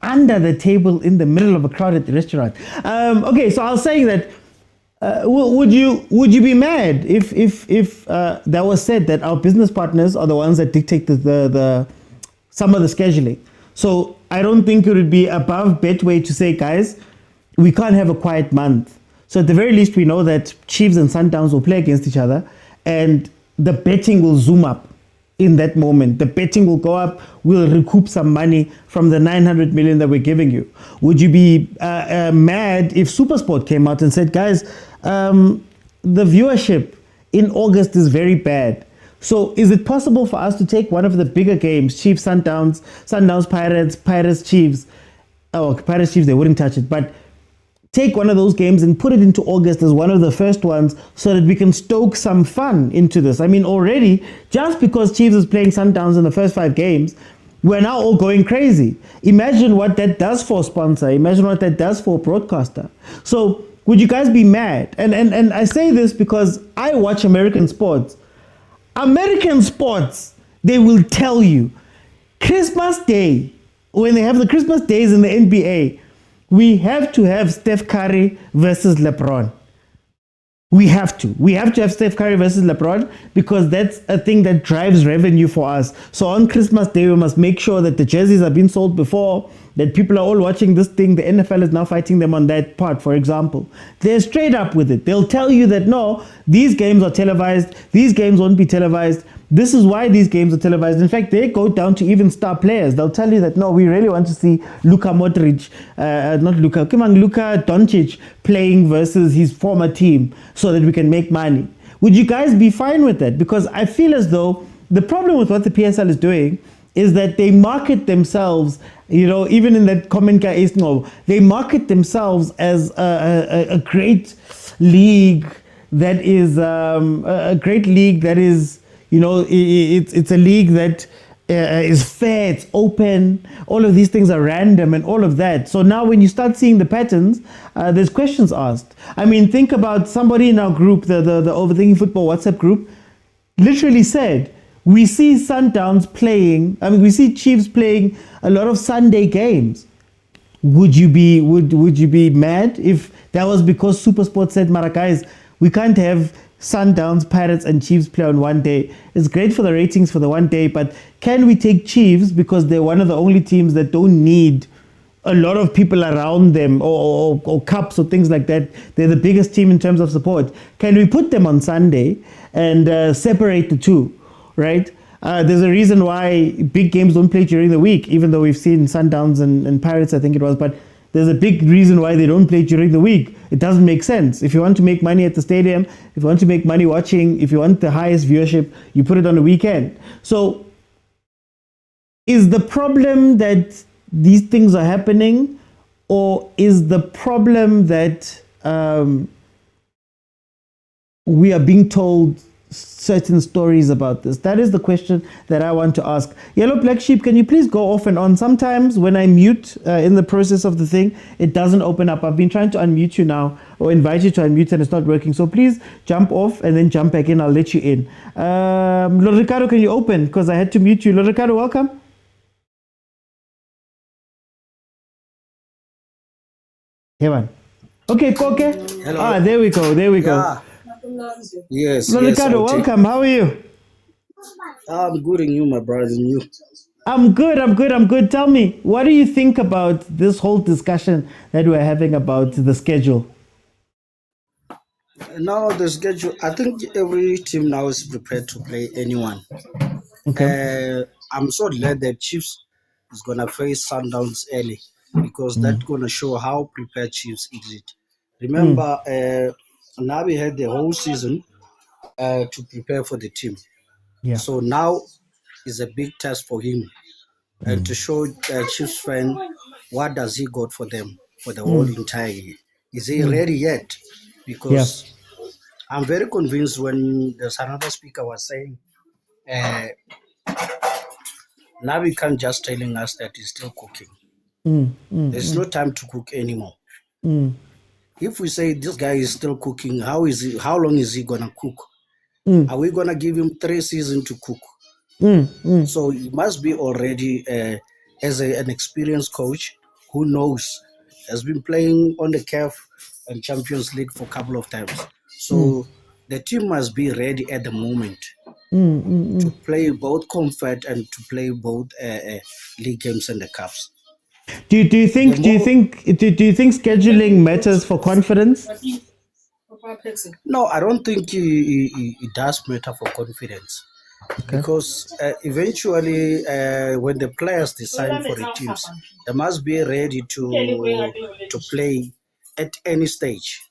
Under the table in the middle of a crowded restaurant. Okay, so I was saying that would you be mad if that was said that our business partners are the ones that dictate the some of the scheduling? So I don't think it would be above Betway to say, guys, we can't have a quiet month. So at the very least, we know that Chiefs and Sundowns will play against each other, and the betting will zoom up in that moment. The betting will go up. We'll recoup some money from the 900 million that we're giving you. Would you be mad if Supersport came out and said, guys, the viewership in August is very bad? So is it possible for us to take one of the bigger games, Chiefs, Sundowns, Pirates, Chiefs? Oh, Pirates, Chiefs, they wouldn't touch it. But take one of those games and put it into August as one of the first ones so that we can stoke some fun into this. I mean, already, just because Chiefs is playing Sundowns in the first 5 games, we're now all going crazy. Imagine what that does for a sponsor. Imagine what that does for a broadcaster. So would you guys be mad? And I say this because I watch American sports. American sports, they will tell you, Christmas Day, when they have the Christmas days in the NBA, we have to have Steph Curry versus LeBron. We have to have Steph Curry versus LeBron because that's a thing that drives revenue for us. So on Christmas Day, we must make sure that the jerseys are being sold before, that people are all watching this thing. The NFL is now fighting them on that part, for example. They're straight up with it. They'll tell you that, no, these games are televised. These games won't be televised. This is why these games are televised. In fact, they go down to even star players. They'll tell you that, no, we really want to see Luka Doncic playing versus his former team so that we can make money. Would you guys be fine with that? Because I feel as though the problem with what the PSL is doing is that they market themselves, you know, even in that comment, they market themselves as a great league that is you know, it's a league that is fair, it's open, all of these things are random and all of that. So now when you start seeing the patterns, there's questions asked. I mean, think about somebody in our group, the Overthinking Football WhatsApp group, literally said, we see Sundowns playing, we see Chiefs playing a lot of Sunday games. would you be mad if that was because SuperSport said, "Mara guys, we can't have Sundowns, Pirates, and Chiefs play on one day. It's great for the ratings for the one day, but can we take Chiefs because they're one of the only teams that don't need a lot of people around them or cups or things like that? They're the biggest team in terms of support. Can we put them on Sunday and separate the two, right?" There's a reason why big games don't play during the week, even though we've seen Sundowns and Pirates, I think it was, but there's a big reason why they don't play during the week. It doesn't make sense. If you want to make money at the stadium, if you want to make money watching, if you want the highest viewership, you put it on the weekend. So is the problem that these things are happening, or is the problem that we are being told certain stories about this? That is the question that I want to ask. Yellow Black Sheep, can you please go off and on? Sometimes when I mute in the process of the thing, it doesn't open up. I've been trying to unmute you now or invite you to unmute and it's not working. So please jump off and then jump back in. I'll let you in. Ricardo, can you open? Because I had to mute you. Ricardo, welcome. Here one. Okay, Poke. Hello. There we go. There we go. Yes. Ricardo, welcome. How are you? I'm good, and you, my brother, and you? I'm good. Tell me, what do you think about this whole discussion that we're having about the schedule? Now, the schedule, I think every team now is prepared to play anyone. Okay. I'm so glad that Chiefs is going to face Sundowns early because that's going to show how prepared Chiefs is. Remember, now we had the whole season to prepare for the team. Yeah. So now is a big test for him and to show Chiefs fan what does he got for them for the whole entire year. Is he ready yet? Because I'm very convinced when there's another speaker was saying, now we can't just telling us that he's still cooking. There's no time to cook anymore. If we say this guy is still cooking, how long is he gonna cook? Are we gonna give him 3 seasons to cook? So he must be already as an experienced coach who knows, has been playing on the CAF and Champions League for a couple of times. So the team must be ready at the moment to play both comfort and to play both league games and the cups. Do you think scheduling matters for confidence? No, I don't think it does matter for confidence. Okay. Because eventually, when the players decide for the teams, they must be ready to play at any stage.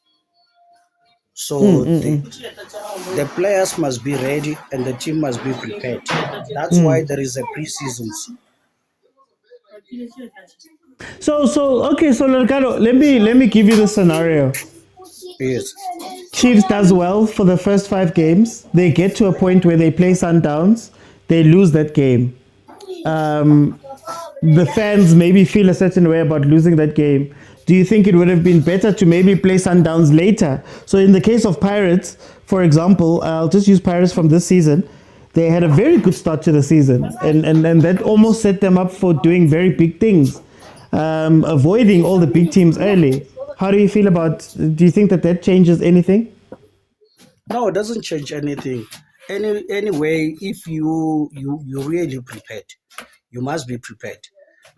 So the players must be ready and the team must be prepared. That's why there is a pre-seasons. So Ricardo, let me give you the scenario. Yes. Chiefs does well for the first 5 games. They get to a point where they play Sundowns. They lose that game. The fans maybe feel a certain way about losing that game. Do you think it would have been better to maybe play Sundowns later? So in the case of Pirates, for example, I'll just use Pirates from this season. They had a very good start to the season, and that almost set them up for doing very big things, avoiding all the big teams early. How do you feel about, do you think that changes anything? No, it doesn't change anything. Anyway, if you really prepared, you must be prepared.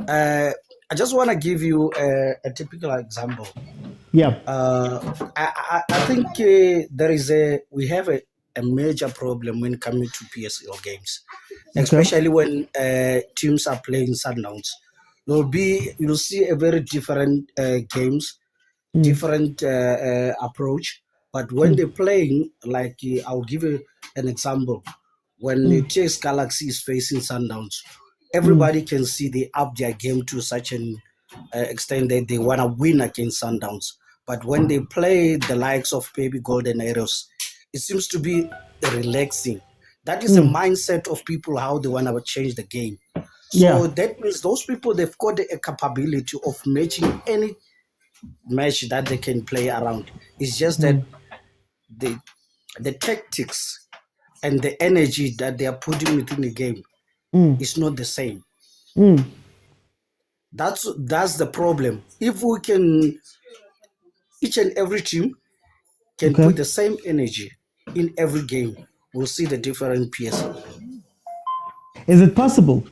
I just want to give you a typical example. Yeah. I think we have a major problem when coming to PSL games, especially when teams are playing Sundowns. You'll see a very different games, different approach. But when they're playing, like I'll give you an example. When the TX Galaxy is facing Sundowns, everybody can see they up their game to such an extent that they want to win against Sundowns. But when they play the likes of Baby Golden Arrows, it seems to be relaxing. That is a mindset of people, how they want to change the game. So that means those people, they've got a capability of matching any match that they can play around. It's just that the tactics and the energy that they are putting within the game is not the same. That's the problem. If we can, each and every team can put the same energy in every game, we'll see the different PSL. Is it possible?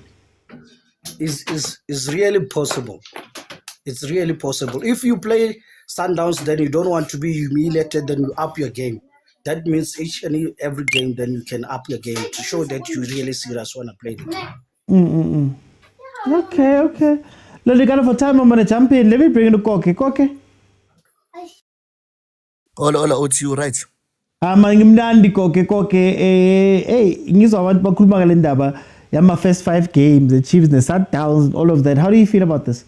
Is really possible. It's really possible. If you play Sundowns, then you don't want to be humiliated, then you up your game. That means each and every game, then you can up your game to show that you really serious want to play the game. Okay. Let me go for time. I'm gonna jump in. Let me bring in the Koke. Hola, OTU, right? Ngimnandi Koke. Hey, ngizwa abantu bakhuluma ngale ndaba yama first 5 games, the Chiefs, the Sundowns, all of that. How do you feel about this?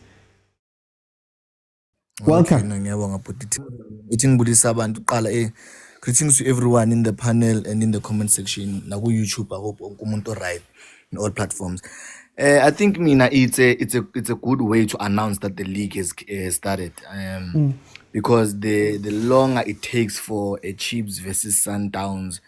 Welcome. Greetings to everyone in the panel and in the comment section. Naku YouTube, I hope umuntu right in all platforms. I think Mina, it's a good way to announce that the league has started. Because the longer it takes for a Chiefs versus Sundowns,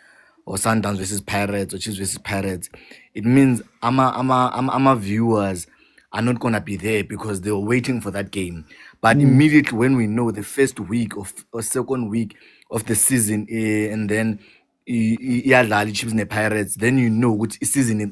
or Sundowns versus Pirates, or Chiefs versus Pirates, it means our viewers are not gonna be there because they were waiting for that game. But immediately when we know the first week or second week of the season, and then Chiefs and the Pirates, then you know which season in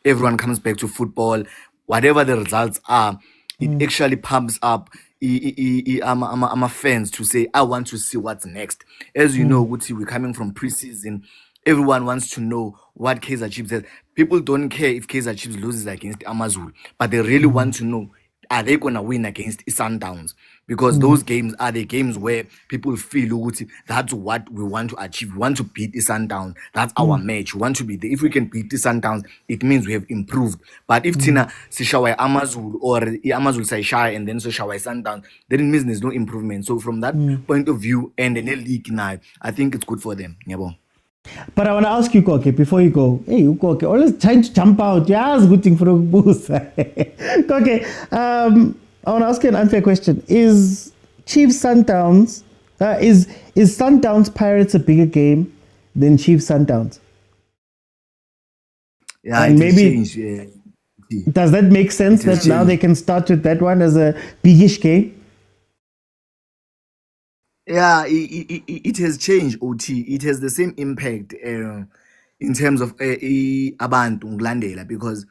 everyone comes back to football. Whatever the results are, it actually pumps up fans to say, I want to see what's next. As you know, we're coming from preseason. Everyone wants to know what Kaizer Chiefs has. People don't care if Kaizer Chiefs loses against Amazulu, but they really want to know, are they going to win against Sundowns? Because those games are the games where people feel that's what we want to achieve. We want to beat Sundowns. That's our match. We want to be there. If we can beat Sundowns, it means we have improved. But if Tina Sishawai Amazulu or Amazulu Saishai and then Sishawai Sundowns, then it means there's no improvement. So from that point of view, and in the league now, I think it's good for them. Yeah, but I want to ask you, Koke, before you go. Hey, Koke, always trying to jump out. Yeah, it's a good thing for a boost. Koke, I want to ask you an unfair question. Is Chiefs Sundowns, is Sundowns Pirates a bigger game than Chiefs Sundowns? Yeah, and maybe changed, yeah. Does that make sense that now they can start with that one as a biggish game? Yeah, it has changed, OT. It has the same impact in terms of abantu ngulandela, because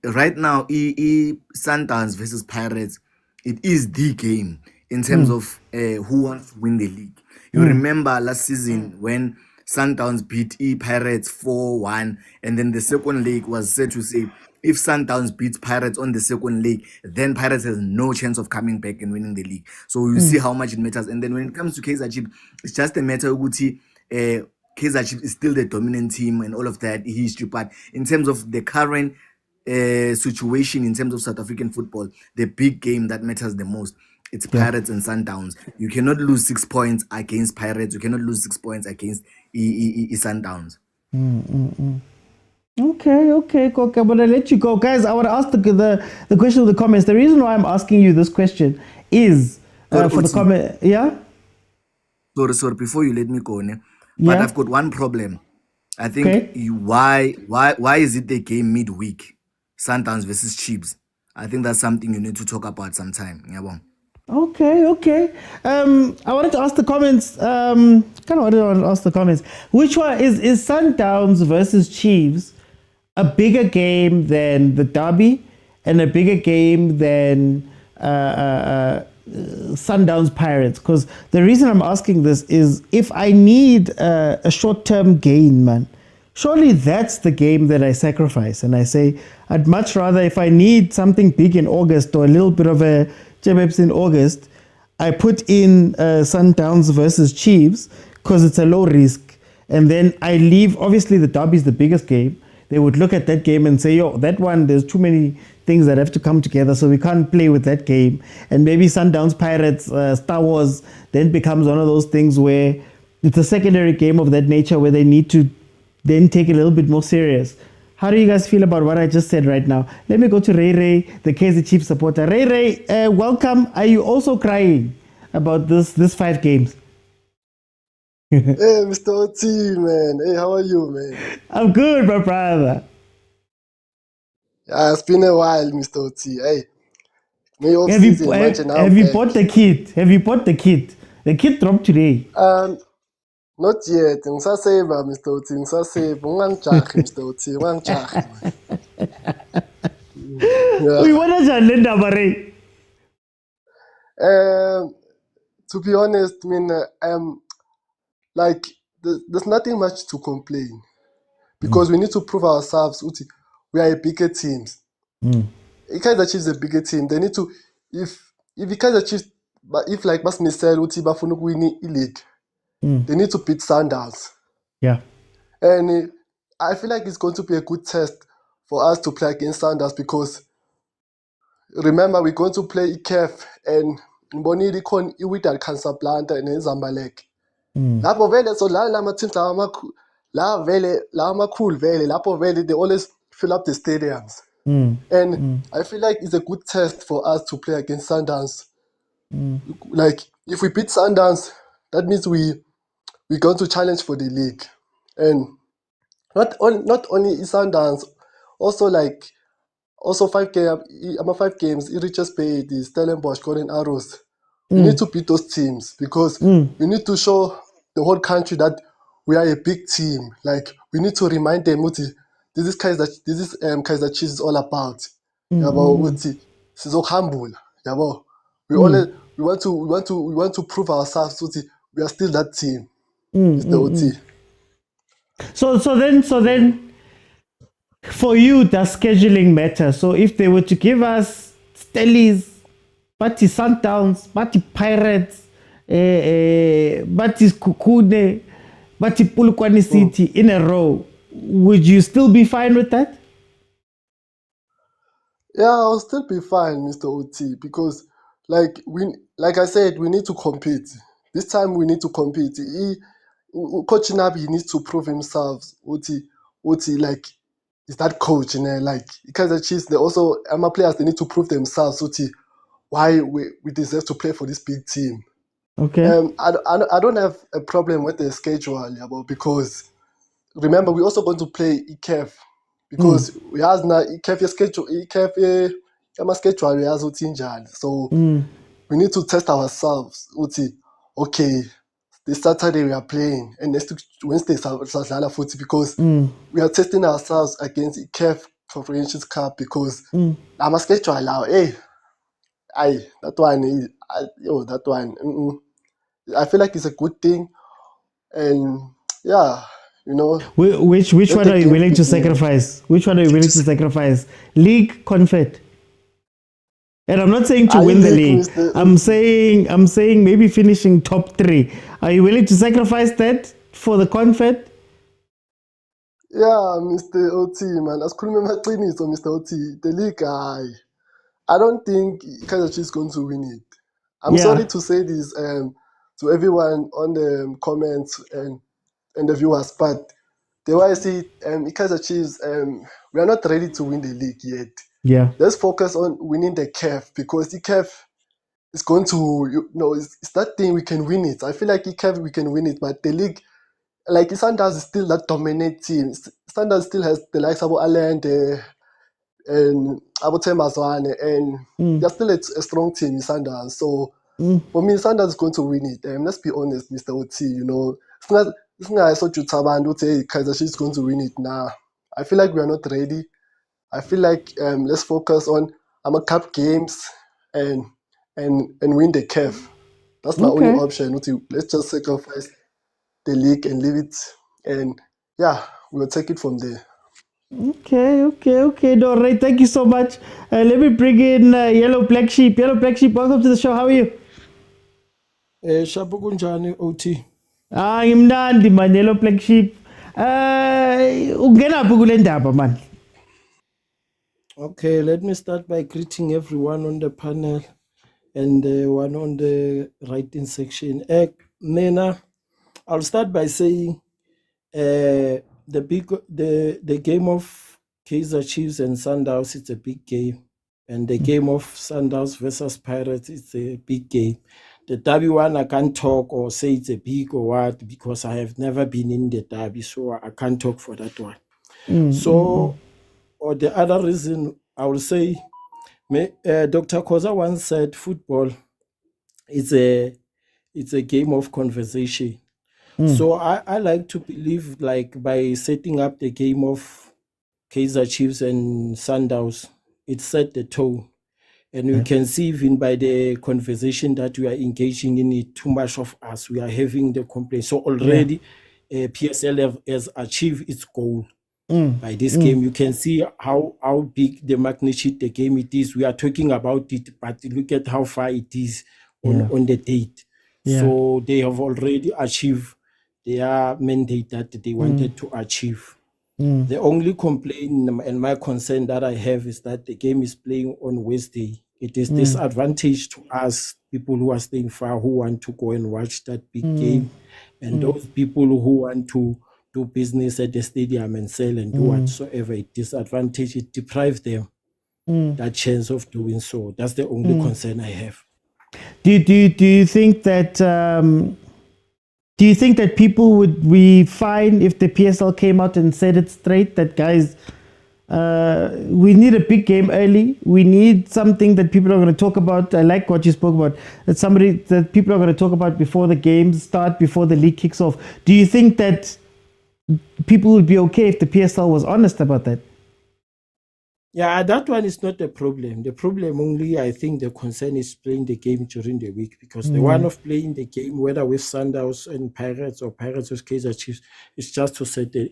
right now Sundowns versus Pirates, it is the game in terms of who wants to win the league. You remember last season when Sundowns beat Pirates 4-1, and then the second leg was said to say, if Sundowns beats Pirates on the second leg, then Pirates has no chance of coming back and winning the league. So you see how much it matters. And then when it comes to Kaizer Chiefs, it's just a matter of Kaizer Chiefs is still the dominant team and all of that history. But in terms of the current situation, in terms of South African football, the big game that matters the most, it's Pirates and Sundowns. You cannot lose 6 points against Pirates. You cannot lose 6 points against Sundowns. Okay, Koke, I'm gonna let you go, guys. I want to ask the question of the comments. The reason why I'm asking you this question is for the comment. Yeah. Sorry. Before you let me go, but I've got one problem. I think why is it the game midweek, Sundowns versus Chiefs? I think that's something you need to talk about sometime. Yeah, Okay. I wanted to ask the comments. Which one is Sundowns versus Chiefs a bigger game than the derby and a bigger game than Sundowns Pirates? Because the reason I'm asking this is if I need a short-term gain, man, surely that's the game that I sacrifice. And I say I'd much rather, if I need something big in August or a little bit of a J-Maps in August, I put in Sundowns versus Chiefs because it's a low risk. And then I leave, obviously the derby is the biggest game. They would look at that game and say, yo, that one, there's too many things that have to come together, so we can't play with that game. And maybe Sundowns Pirates, Star Wars, then becomes one of those things where it's a secondary game of that nature where they need to then take it a little bit more serious. How do you guys feel about what I just said right now? Let me go to Ray, the Kaizer Chiefs supporter. Ray, welcome. Are you also crying about this 5 games? Hey, Mr. OT, man. Hey, how are you, man? I'm good, my brother. Yeah, it's been a while, Mr. OT. Hey, May off Have you season, manje now have I'm you back. bought the kit? Have you bought the kit? The kit dropped today. Not yet. Ngisasave Mr. Oti, ngisasave. Ungangijahi Mr. Oti, ungangijahi man. Yeah. Uyibona njani le ndaba Ray? To be honest, I mean, like there's nothing much to complain because we need to prove ourselves. Uti, we are a bigger teams. Kaizer Chiefs is a bigger team. They need to, if Kaizer Chiefs, but if like Basmi said, Uti bafuna win the league, they need to beat Sundowns. Yeah. And I feel like it's going to be a good test for us to play against Sundowns because remember we're going to play CAF and Mbonidi Kon Iwita Casablanca and Zamalek. Lapho vele so la teams la vele la amakhulu vele lapho vele they always fill up the stadiums. And I feel like it's a good test for us to play against Sundowns. Like if we beat Sundowns, that means we're going to challenge for the league. And not only Sundowns, also 5 games, it reaches pay the Stellenbosch Golden Arrows. We need to beat those teams because we need to show the whole country that we are a big team. Like we need to remind them, Uti, this is Kaizer Chiefs is all about. Yabo, Uti, so humble. Yabo, we want to prove ourselves, Uti. We are still that team. Mr. Oti. So then, for you, does scheduling matter? So if they were to give us Stellies, Bati Sundowns, Bati Pirates, Bati Kukune, Bati Pulukwani City in a row, would you still be fine with that? Yeah, I'll still be fine, Mr. OT, because like I said, we need to compete. This time we need to compete. Coach Nabi needs to prove himself. OT, like is that coach, you know? Like Kaizer Chiefs, they also my players they need to prove themselves. OT, why we deserve to play for this big team. Okay. I don't have a problem with the schedule, because remember we're also going to play ECAF because we have now ECAF schedule, schedule we have utinjani. So we need to test ourselves. Okay, this Saturday we are playing and next Wednesday Sadlala Footy because we are testing ourselves against ECAF Conference Cup because I'm a schedule allow. That one. I feel like it's a good thing, and yeah, Which one are you willing to sacrifice? Which one are you willing to sacrifice? League, Confed. And I'm not saying to win the league. I'm saying maybe finishing top 3. Are you willing to sacrifice that for the Confed? Yeah, Mr. OT, man. As so Mr. OT, the league, I don't think Kaizer Chiefs is going to win it. I'm sorry to say this to everyone on the comments and the viewers, but the way I see it, Kaizer Chiefs, we are not ready to win the league yet. Yeah. Let's focus on winning the CAF because the CAF is going to, it's that thing we can win it. I feel like the CAF we can win it, but the league, like Sundowns is still that dominant team. Sundowns still has the likes of Ahly and Mazembe, and they're still a strong team in Sundowns. So for me, Sundowns is going to win it. Let's be honest, Mr. OT. It's not so Kaizer Chiefs is going to win it now. I feel like we are not ready. I feel like let's focus on cup games and win the CAF. That's my only option. Let's just sacrifice the league and leave it, and yeah, we'll take it from there. Okay. No, right. Thank you so much. Let me bring in Yellow Black Sheep. Yellow Black Sheep, welcome to the show. How are you? Shabu kunjani OT? Ngimnandi man, Yellow Black Sheep. Ungena kule ndaba man. Okay, let me start by greeting everyone on the panel and one on the writing section. Nena, I'll start by saying the game of Kaizer Chiefs and Sundowns, it's a big game. And the game of Sundowns versus Pirates, it's a big game. The derby one, I can't talk or say it's a big or what, because I have never been in the derby, so I can't talk for that one. Or the other reason, I will say Dr. Khoza once said football is a game of conversation. So I like to believe, like, by setting up the game of Kaizer Chiefs and Sundowns, it set the tone. And we can see even by the conversation that we are engaging in it, too much of us, we are having the complaint. So already PSL has achieved its goal by this game. You can see how big the magnitude the game it is. We are talking about it, but look at how far it is on the date. So they have already achieved their mandate that they wanted to achieve. The only complaint and my concern that I have is that the game is playing on Wednesday. It is disadvantage to us, people who are staying far, who want to go and watch that big game, and those people who want to do business at the stadium and sell and do whatsoever. It disadvantage, it deprives them that chance of doing so. That's the only concern I have. Do you think that do you think that people would be fine if the PSL came out and said it straight that, guys, we need a big game early. We need something that people are going to talk about. I like what you spoke about. That people are going to talk about before the games start, before the league kicks off. Do you think that people would be okay if the PSL was honest about that? Yeah, that one is not the problem. The problem only, I think the concern is playing the game during the week, because the one of playing the game, whether with Sundowns and Pirates or Pirates with Kaizer Chiefs, is just to set the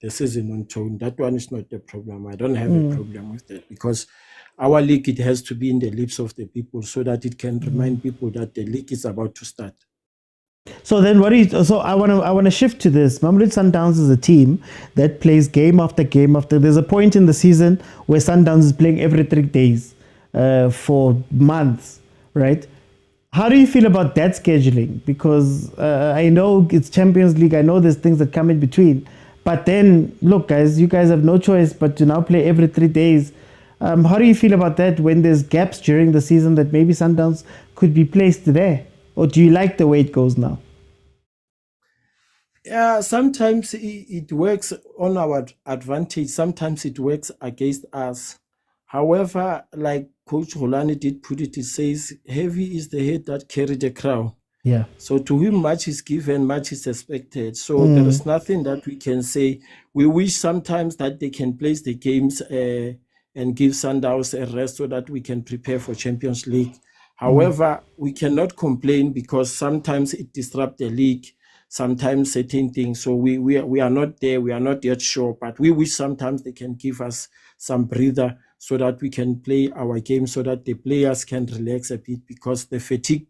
season on tone. That one is not the problem. I don't have a problem with that, because our league, it has to be in the lips of the people so that it can remind people that the league is about to start. So then I want to shift to this. Mamelodi Sundowns is a team that plays game after game after. There's a point in the season where Sundowns is playing every 3 days for months, right? How do you feel about that scheduling? Because I know it's Champions League. I know there's things that come in between. But then, look, guys, you guys have no choice but to now play every 3 days. How do you feel about that when there's gaps during the season that maybe Sundowns could be placed there? Or do you like the way it goes now? Yeah, sometimes it works on our advantage. Sometimes it works against us. However, like Coach Rulani did put it, he says, heavy is the head that carried the crown. Yeah. So to him, much is given, much is expected. So there is nothing that we can say. We wish sometimes that they can place the games and give Sundowns a rest so that we can prepare for Champions League. However, we cannot complain because sometimes it disrupts the league, sometimes certain things. So we are not there, we are not yet sure, but we wish sometimes they can give us some breather so that we can play our game, so that the players can relax a bit, because the fatigue,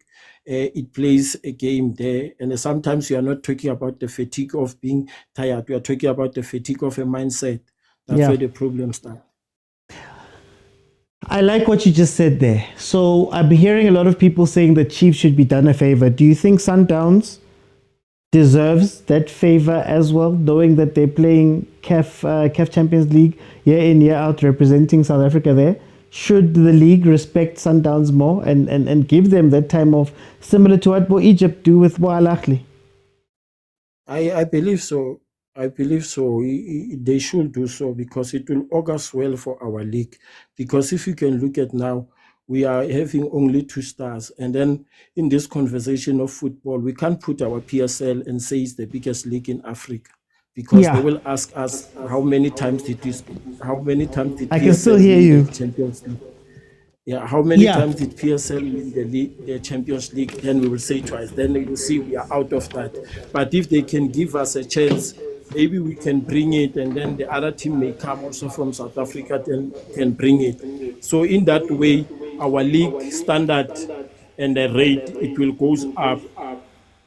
it plays a game there. And sometimes we are not talking about the fatigue of being tired, we are talking about the fatigue of a mindset. That's where the problem starts. I like what you just said there. So I've been hearing a lot of people saying that Chiefs should be done a favor. Do you think Sundowns deserves that favor as well, knowing that they're playing CAF Champions League year in, year out, representing South Africa there? Should the league respect Sundowns more and give them that time off, similar to what Egypt do with Ahly? I believe so. I believe so. They should do so, because it will augurs well for our league. Because if you can look at now, we are having only 2 stars. And then in this conversation of football, we can't put our PSL and say it's the biggest league in Africa. Because they will ask us how many times did I can still hear you. Champions League? Yeah, how many times did PSL win the Champions League? Then we will say twice. Then we will see we are out of that. But if they can give us a chance, maybe we can bring it, and then the other team may come also from South Africa and can bring it. So in that way, our league standard and the rate, it will go up.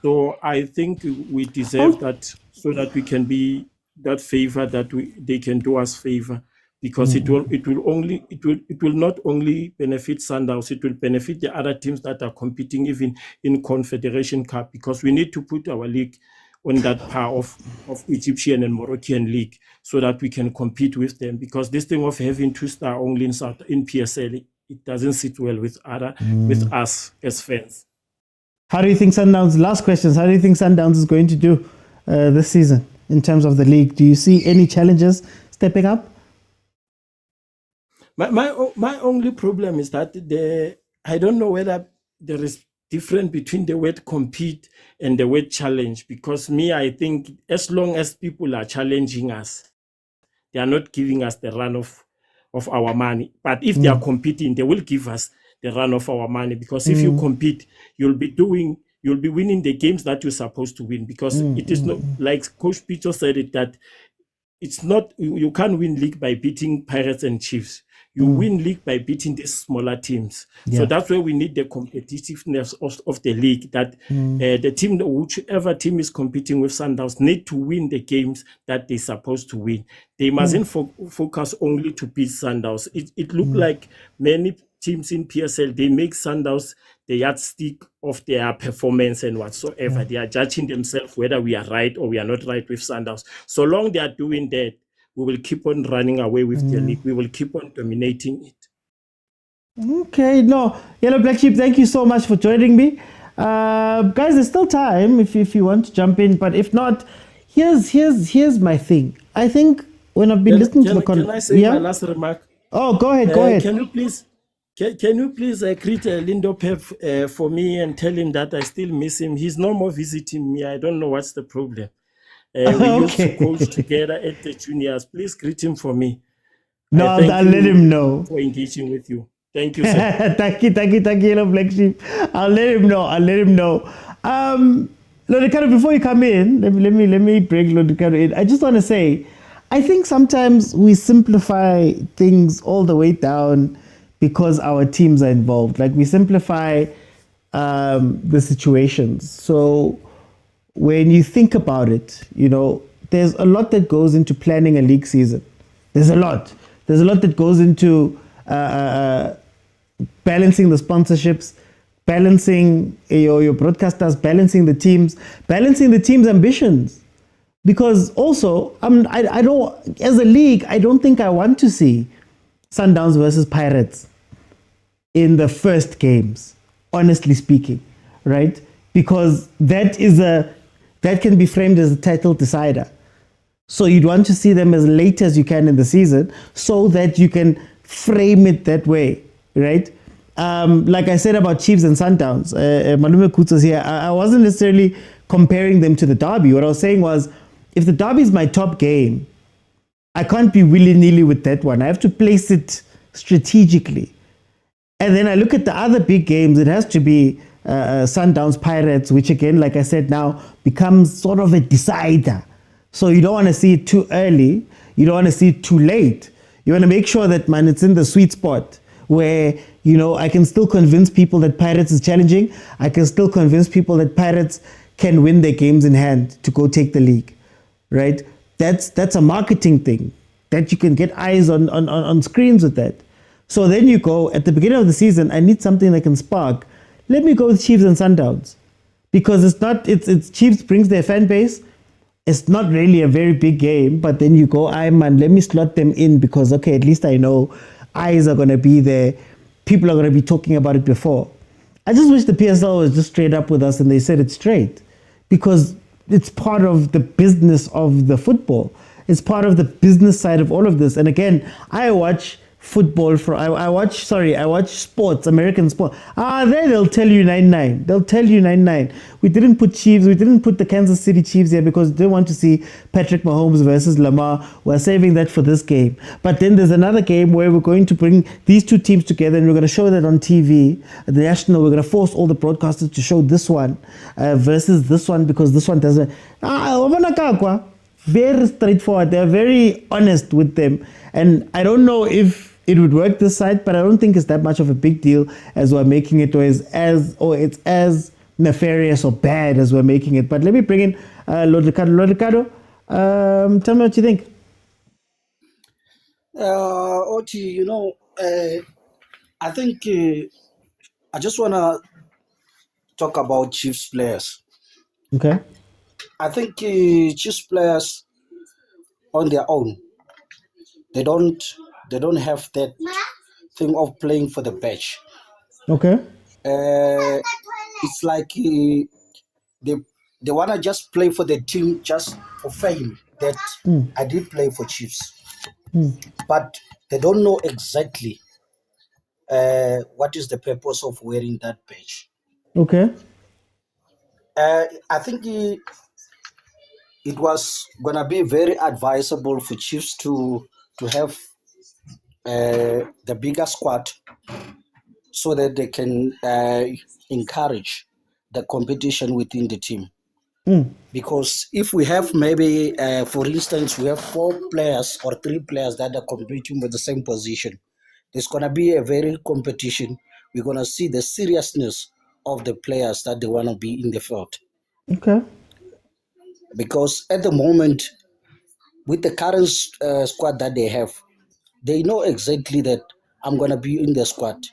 So I think we deserve that, so that we can be that favor, that they can do us favor, because it will not only benefit Sundowns, it will benefit the other teams that are competing even in Confederation Cup, because we need to put our league on that par of Egyptian and Moroccan league, so that we can compete with them. Because this thing of having 2-star only in PSL, it doesn't sit well with us as fans. How do you think Sundowns, last questions, how do you think Sundowns is going to do this season in terms of the league? Do you see any challenges stepping up? My only problem is that I don't know whether there is difference between the word compete and the word challenge, because I think as long as people are challenging us, they are not giving us the run of our money. But if they are competing, they will give us the run of our money, because if you compete, you'll be winning the games that you're supposed to win, because it is not like Coach Pitso said it, that it's not, you can't win league by beating Pirates and Chiefs. You win league by beating these smaller teams. So that's where we need the competitiveness of the league, that the team, whichever team is competing with Sundowns, need to win the games that they're supposed to win. They mustn't focus only to beat Sundowns. It looked like many teams in PSL, they make Sundowns the yardstick of their performance and whatsoever. They are judging themselves whether we are right or we are not right with Sundowns. So long they are doing that, we will keep on running away with the league. We will keep on dominating it. Okay, no, Yellow Black Sheep, thank you so much for joining me. Guys, there's still time if you want to jump in, but if not, here's my thing. I think when I've been listening to the Can I say my last remark? Oh, go ahead. Can you please greet Lindo Pep for me and tell him that I still miss him? He's no more visiting me. I don't know what's the problem. We used to coach together at the juniors. Please greet him for me. No, I'll let him know. For engaging with you. Thank you, sir. thank you, Yellow Black Sheep. I'll let him know. Lodicado, before you come in, let me bring Lodicado in. I just want to say, I think sometimes we simplify things all the way down because our teams are involved. Like, we simplify the situations. So when you think about it, there's a lot that goes into planning a league season. There's a lot that goes into balancing the sponsorships, balancing your broadcasters, balancing the teams ambitions. Because also, I don't, as a league, I don't think I want to see Sundowns versus Pirates in the first games, honestly speaking, right? Because that can be framed as a title decider. So you'd want to see them as late as you can in the season so that you can frame it that way, right? Like I said about Chiefs and Sundowns, Malume Kutsa's here. I wasn't necessarily comparing them to the derby. What I was saying was, if the derby is my top game, I can't be willy-nilly with that one. I have to place it strategically. And then I look at the other big games, it has to be Sundowns Pirates, which again, like I said, now becomes sort of a decider. So you don't want to see it too early. You don't want to see it too late. You want to make sure that, man, it's in the sweet spot where, I can still convince people that Pirates is challenging. I can still convince people that Pirates can win their games in hand to go take the league, right? That's a marketing thing that you can get eyes on screens with that. So then you go, at the beginning of the season, I need something that can spark. Let me go with Chiefs and Sundowns, because it's Chiefs brings their fan base. It's not really a very big game, but then you go, man, let me slot them in because, okay, at least I know eyes are going to be there. People are going to be talking about it before. I just wish the PSL was just straight up with us and they said it straight, because it's part of the business of the football. It's part of the business side of all of this. And again, I watch football I watch sports, American sport. There they'll tell you 9-9. They'll tell you 9-9. We didn't put the Kansas City Chiefs here because we didn't want to see Patrick Mahomes versus Lamar. We're saving that for this game. But then there's another game where we're going to bring these two teams together and we're going to show that on TV. The national, we're going to force all the broadcasters to show this one versus this one, because this one doesn't. Very straightforward. They're very honest with them. And I don't know if it would work this side, but I don't think it's that much of a big deal as we're making it, or it's as nefarious or bad as we're making it. But let me bring in Lord Ricardo. Tell me what you think. Oti, I think I just want to talk about Chiefs players. Okay. I think Chiefs players on their own, they don't have that thing of playing for the badge. Okay. It's like they want to just play for the team just for fame that I did play for Chiefs. But they don't know exactly what is the purpose of wearing that badge. Okay. I think it was gonna be very advisable for Chiefs to have the bigger squad so that they can encourage the competition within the team. Because if we have maybe, for instance, we have 4 players or 3 players that are competing with the same position, there's going to be a very competition. We're going to see the seriousness of the players that they want to be in the field. Okay. Because at the moment, with the current squad that they have, they know exactly that I'm going to be in the squad.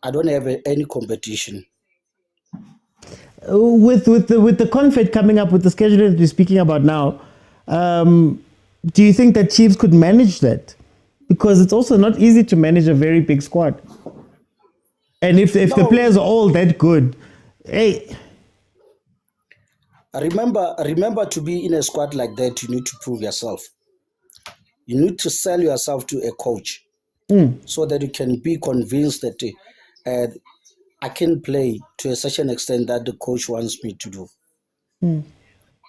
I don't have any competition. With the conflict coming up with the schedule that we're speaking about now, do you think that Chiefs could manage that? Because it's also not easy to manage a very big squad. And if the players are all that good, hey. Remember, to be in a squad like that, you need to prove yourself. You need to sell yourself to a coach so that you can be convinced that I can play to such an extent that the coach wants me to do.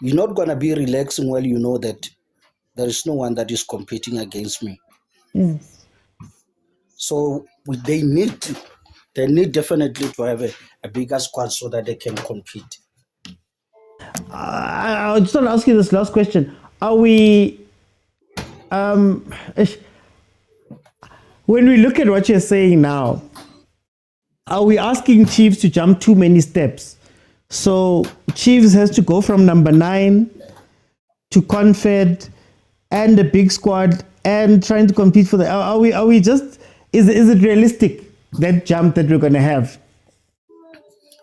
You're not going to be relaxing while you know that there is no one that is competing against me. So they need definitely to have a bigger squad so that they can compete. I just want to ask you this last question. Are we, when we look at what you're saying now, are we asking Chiefs to jump too many steps? So Chiefs has to go from number 9 to Confed and a big squad and trying to compete for the. Are we just? Is it realistic, that jump that we're going to have?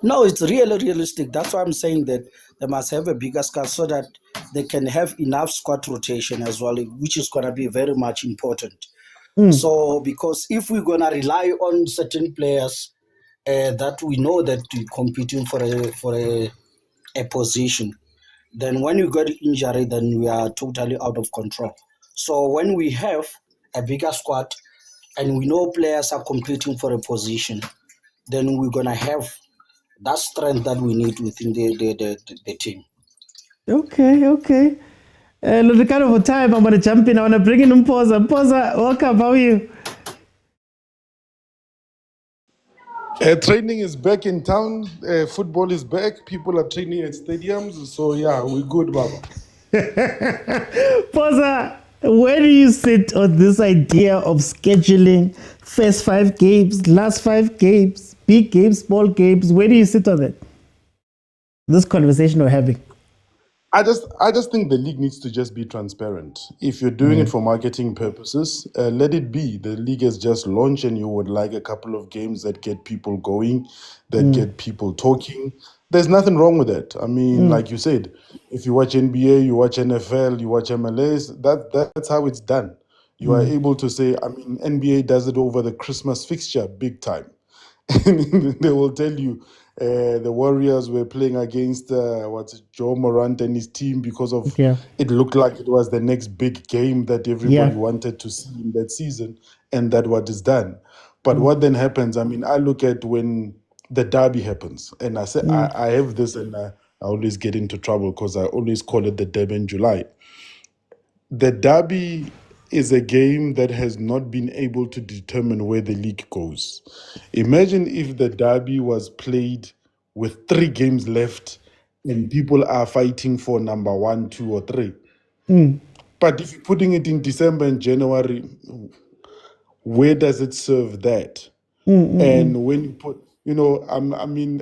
No, it's really realistic. That's why I'm saying that they must have a bigger squad so that they can have enough squad rotation as well, which is going to be very much important. So, because if we're going to rely on certain players that we know that we're competing for a position, then when you get injury, then we are totally out of control. So when we have a bigger squad and we know players are competing for a position, then we're going to have that strength that we need within the team. Okay. Look, kind of time, I'm going to jump in. I want to bring in Khoza. Khoza, welcome. How are you? Training is back in town. Football is back. People are training at stadiums. So, yeah, we're good, Baba. Khoza, where do you sit on this idea of scheduling first 5 games, last 5 games, big games, small games? Where do you sit on it? This conversation we're having. I just think the league needs to just be transparent. If you're doing it for marketing purposes, let it be. The league has just launched and you would like a couple of games that get people going, that get people talking. There's nothing wrong with that. I mean, like you said, if you watch NBA, you watch NFL, you watch MLS, that's how it's done. You are able to say, I mean, NBA does it over the Christmas fixture big time. And they will tell you the Warriors were playing against Joe Morant and his team because of it looked like it was the next big game that everybody wanted to see in that season, and that what is done. But what then happens? I mean, I look at when the derby happens, and I say I have this, and I always get into trouble because I always call it the Durban July. The derby is a game that has not been able to determine where the league goes. Imagine if the derby was played with 3 games left and people are fighting for number 1, 2, or 3. But if you're putting it in December and January, where does it serve that? And when you put, I mean,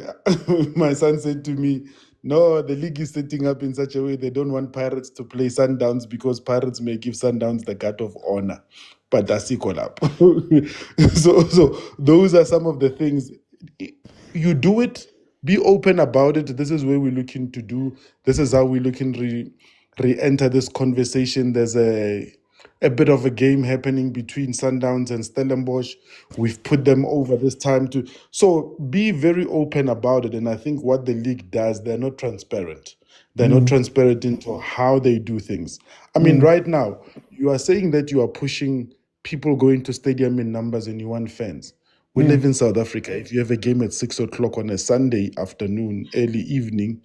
my son said to me, no, the league is setting up in such a way they don't want Pirates to play Sundowns because Pirates may give Sundowns the guard of honor. But that's equal up. So those are some of the things. You do it, be open about it. This is where we're looking to do. This is how we're looking to re-enter this conversation. There's a bit of a game happening between Sundowns and Stellenbosch. We've put them over this time to. So be very open about it. And I think what the league does, they're not transparent. They're not transparent into how they do things. I mean, right now, you are saying that you are pushing people going to stadium in numbers and you want fans. We live in South Africa. If you have a game at 6 o'clock on a Sunday afternoon, early evening,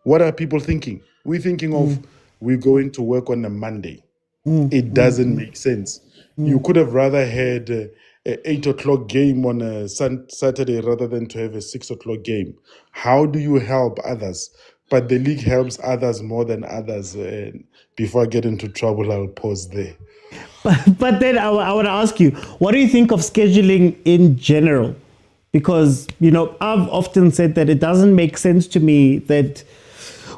what are people thinking? We're thinking of we're going to work on a Monday. It doesn't make sense. You could have rather had a 8 o'clock game on a Saturday rather than to have a 6 o'clock game. How do you help others? But the league helps others more than others. Before I get into trouble, I'll pause there. But then I want to ask you, what do you think of scheduling in general? Because, I've often said that it doesn't make sense to me that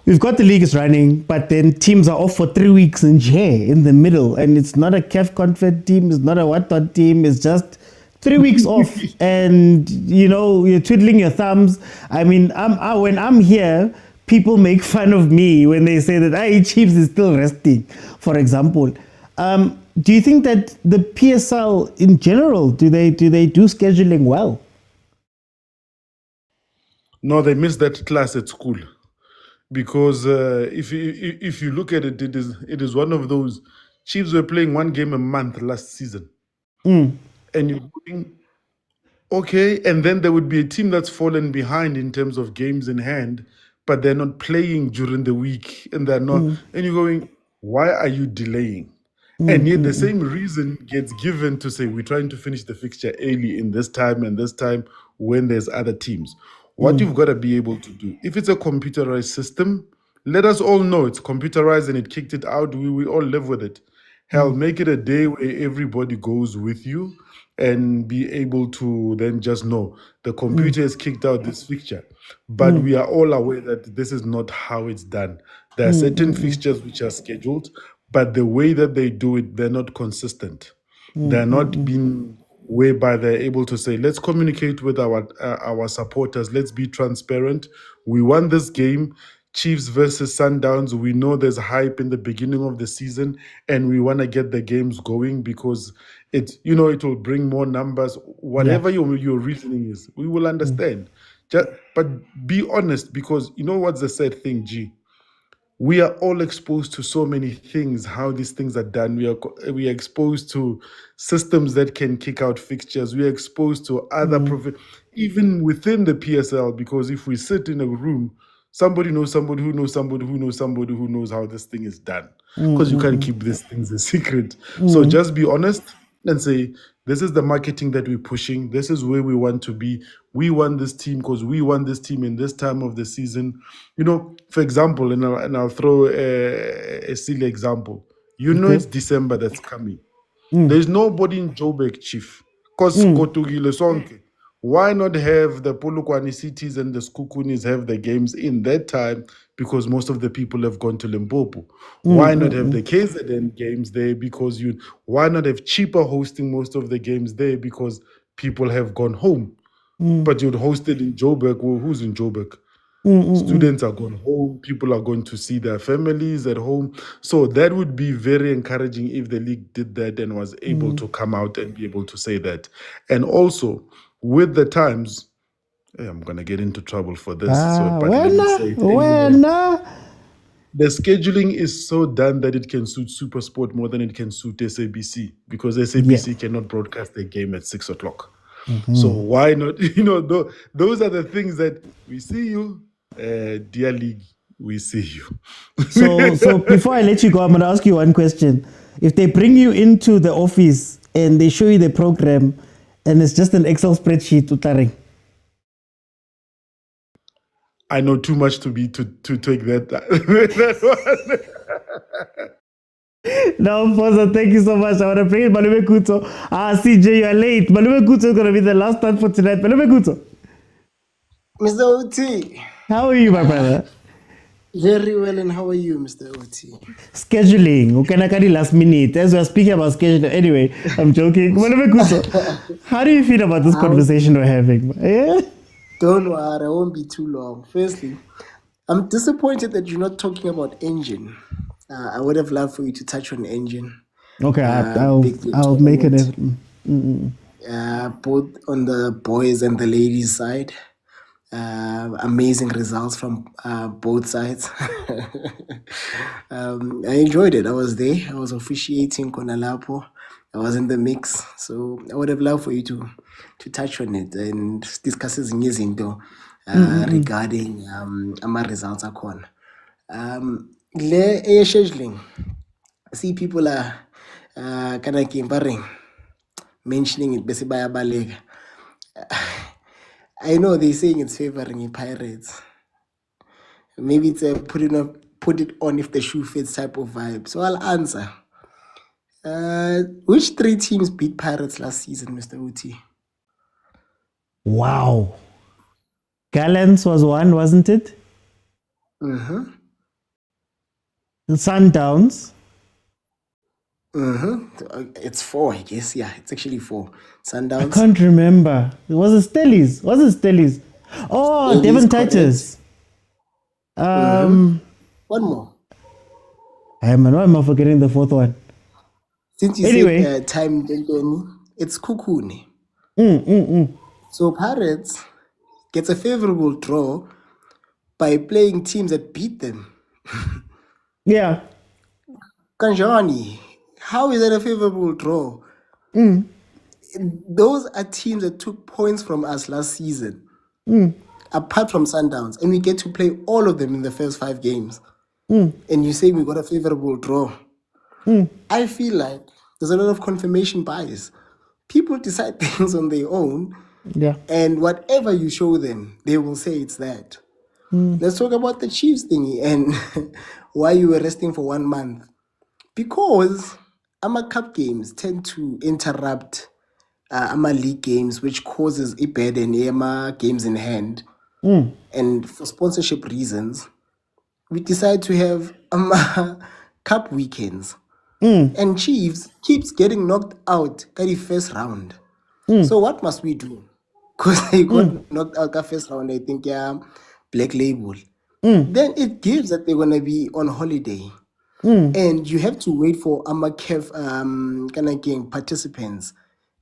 we've got the league is running, but then teams are off for 3 weeks in the middle. And it's not a CAF Confed team, it's not a what team, it's just 3 weeks off. And, you're twiddling your thumbs. I mean, when I'm here, people make fun of me when they say that Chiefs is still resting, for example. Do you think that the PSL in general, do they do scheduling well? No, they missed that class at school. Because if you look at it, it is one of those. Chiefs were playing one game a month last season. And you're going, okay, and then there would be a team that's fallen behind in terms of games in hand, but they're not playing during the week, and they're not. And you're going, why are you delaying? And yet the same reason gets given to say we're trying to finish the fixture early in this time and this time when there's other teams. What you've got to be able to do, if it's a computerized system, let us all know it's computerized and it kicked it out. We all live with it. Hell, make it a day where everybody goes with you and be able to then just know the computer has kicked out this fixture. But we are all aware that this is not how it's done. There are certain fixtures which are scheduled, but the way that they do it, they're not consistent. They're not being whereby they're able to say, let's communicate with our supporters. Let's be transparent. We won this game, Chiefs versus Sundowns. We know there's hype in the beginning of the season, and we want to get the games going because it will bring more numbers. Whatever your reasoning is, we will understand. But be honest, because you know what's the sad thing, G? We are all exposed to so many things, how these things are done. We are exposed to systems that can kick out fixtures. We are exposed to other even within the PSL, because if we sit in a room, somebody knows somebody who knows somebody who knows somebody who knows how this thing is done. Because you can't keep these things a secret. So just be honest and say, this is the marketing that we're pushing. This is where we want to be. We want this team because we want this team in this time of the season. For example, and I'll throw a silly example. It's December that's coming. There's nobody in Joburg, Chief. Because why not have the Polokwane cities and the Skukunis have the games in that time? Because most of the people have gone to Limpopo. Why not have the KZN games there? Because why not have cheaper hosting most of the games there? Because people have gone home. But you'd host it in Joburg. Well, who's in Joburg? Students are going home. People are going to see their families at home. So that would be very encouraging if the league did that and was able to come out and be able to say that. And also, with the times, I'm going to get into trouble for this. The scheduling is so done that it can suit Supersport more than it can suit SABC, because SABC cannot broadcast their game at 6 o'clock. So why not? Those are the things that we see you, dear league, we see you. So before I let you go, I'm going to ask you one question. If they bring you into the office and they show you the program and it's just an Excel spreadsheet, I know too much to take that one. No, Khoza, thank you so much. I want to bring in Malume Kuto. CJ, you are late. Malume Kuto is going to be the last one for tonight. Malume Kuto. Mr. OT. How are you, my brother? Very well, and how are you, Mr. OT? Scheduling. Okay, last minute. As we are speaking about scheduling. Anyway, I'm joking. Malume Kuto, how do you feel about this conversation we're having? Yeah? Don't worry, I won't be too long. Firstly, I'm disappointed that you're not talking about engine. I would have loved for you to touch on engine. Okay, I'll make an effort. Both on the boys and the ladies side. Amazing results from both sides. I enjoyed it. I was there. I was officiating Konalapo. I was in the mix. So I would have loved for you to touch on it and discuss izinto regarding ama results akhona. Le scheduling. See, people are kind of comparing, mentioning it bese bayabaleka. I know they're saying it's favoring Pirates. Maybe it's a put it on if the shoe fits type of vibe. So I'll answer. Which 3 teams beat Pirates last season, Mr. Uti? Wow. Gallants was one, wasn't it? Mm-hmm. The Sundowns. Mm-hmm. It's 4, I guess. Yeah, it's actually 4. Sundowns. I can't remember. Was it Stellies? Oh, Stellies, Devon correct. Titans. One more. Hey man, why am I forgetting the 4th one? Since you Anyway. said time, it's Kukuni. So Pirates gets a favorable draw by playing teams that beat them. Yeah. Kanjani, how is that a favorable draw? Those are teams that took points from us last season, apart from Sundowns, and we get to play all of them in the first 5 games. And you say we got a favorable draw. I feel like there's a lot of confirmation bias. People decide things on their own, Yeah. and whatever you show them, they will say it's that. Let's talk about the Chiefs thingy and why you were resting for 1 month. Because AMA Cup games tend to interrupt AMA League games, which causes a burden in AMA games in hand. And for sponsorship reasons, we decide to have AMA Cup weekends. And Chiefs keeps getting knocked out at the first round. So what must we do? Because they got knocked out at first round, I think, Black Label. Then it gives that they're going to be on holiday. And you have to wait for AMA CAF kind of game participants.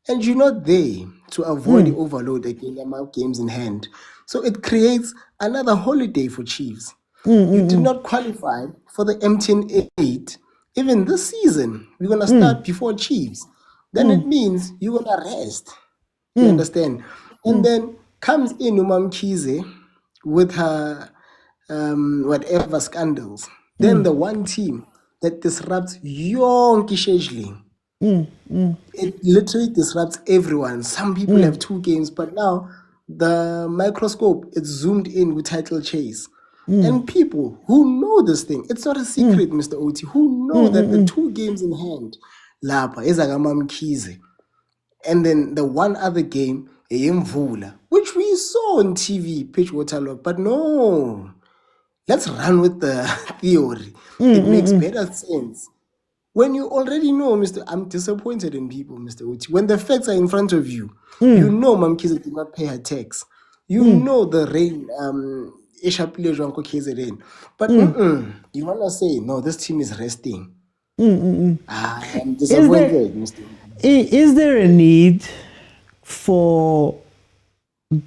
And you're not there to avoid the overload again, AMA games in hand. So it creates another holiday for Chiefs. You did not qualify for the MTN 8. Even this season, we're going to start before Chiefs. Then it means you're going to rest. You understand? And then comes in Umam Kize with her whatever scandals. Then the one team that disrupts yonke scheduling. It literally disrupts everyone. Some people have 2 games, but now the microscope is zoomed in with title chase. And people who know this thing, it's not a secret, Mr. Oti, who know that the 2 games in hand, Lapa, is Agamam Kize. And then the one other game, Mvula, which we saw on TV, pitch waterlock, but no. Let's run with the theory. It makes better sense. When you already know, I'm disappointed in people, Mr. Uti. When the facts are in front of you, you know Mam Kiza did not pay her tax. You know the rain, but you want to say, no, this team is resting. I'm disappointed, Mr. Uti. Is there a need for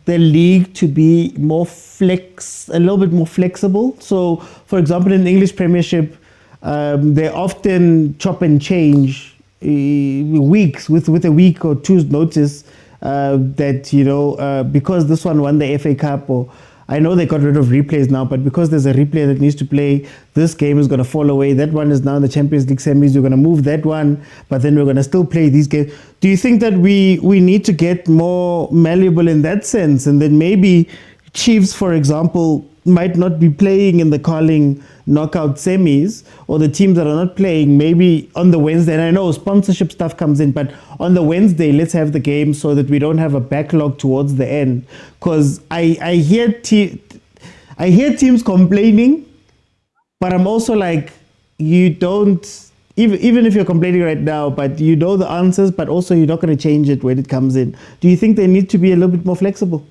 the league to be a little bit more flexible? So, for example, in the English Premiership, they often chop and change weeks with a week or two's notice that, because this one won the FA Cup, or I know they got rid of replays now, but because there's a replay that needs to play, this game is going to fall away. That one is now in the Champions League semis. You're going to move that one, but then we're going to still play these games. Do you think that we need to get more malleable in that sense? And then maybe Chiefs, for example, might not be playing in the Carling knockout semis, or the teams that are not playing maybe on the Wednesday. And I know sponsorship stuff comes in, but on the Wednesday, let's have the game so that we don't have a backlog towards the end. Because I hear teams complaining, but I'm also like, you don't, even if you're complaining right now, but you know the answers, but also you're not going to change it when it comes in. Do you think they need to be a little bit more flexible?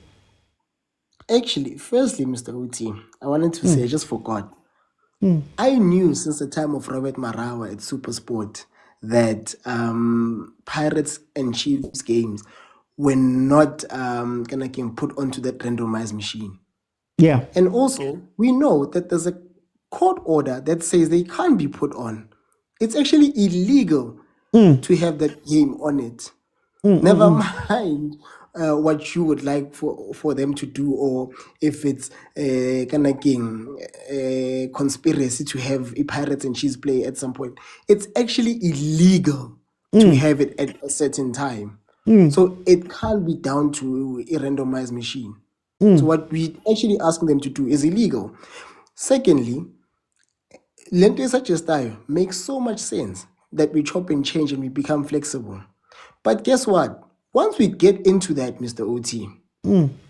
Actually, firstly, Mr. Uti, I wanted to say, I just forgot. I knew since the time of Robert Marawa at Supersport that Pirates and Chiefs games were not gonna get put onto that randomized machine. Yeah. And also, we know that there's a court order that says they can't be put on. It's actually illegal to have that game on it. Never mind what you would like for them to do, or if it's kind of conspiracy to have a Pirates and Chiefs play at some point. It's actually illegal to have it at a certain time. So it can't be down to a randomized machine. So what we actually asking them to do is illegal. Secondly, lento esugestayo makes so much sense that we chop and change and we become flexible. But guess what? Once we get into that, Mr. OT,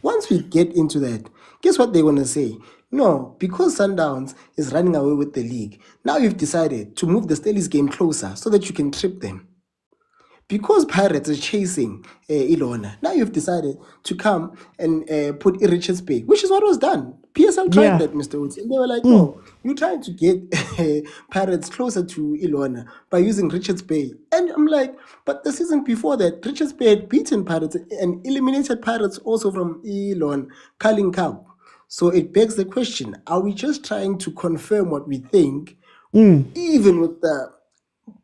once we get into that, guess what they're going to say? No, because Sundowns is running away with the league, now you've decided to move the Stellies game closer so that you can trip them. Because Pirates are chasing Ilona, now you've decided to come and put Richards Bay, which is what was done. PSL tried that, Mr. Woods, and they were like, no, you're trying to get Pirates closer to Ilona by using Richards Bay. And I'm like, but the season before that, Richards Bay had beaten Pirates and eliminated Pirates also from Ilona, Carling Cup. So it begs the question, are we just trying to confirm what we think, even with the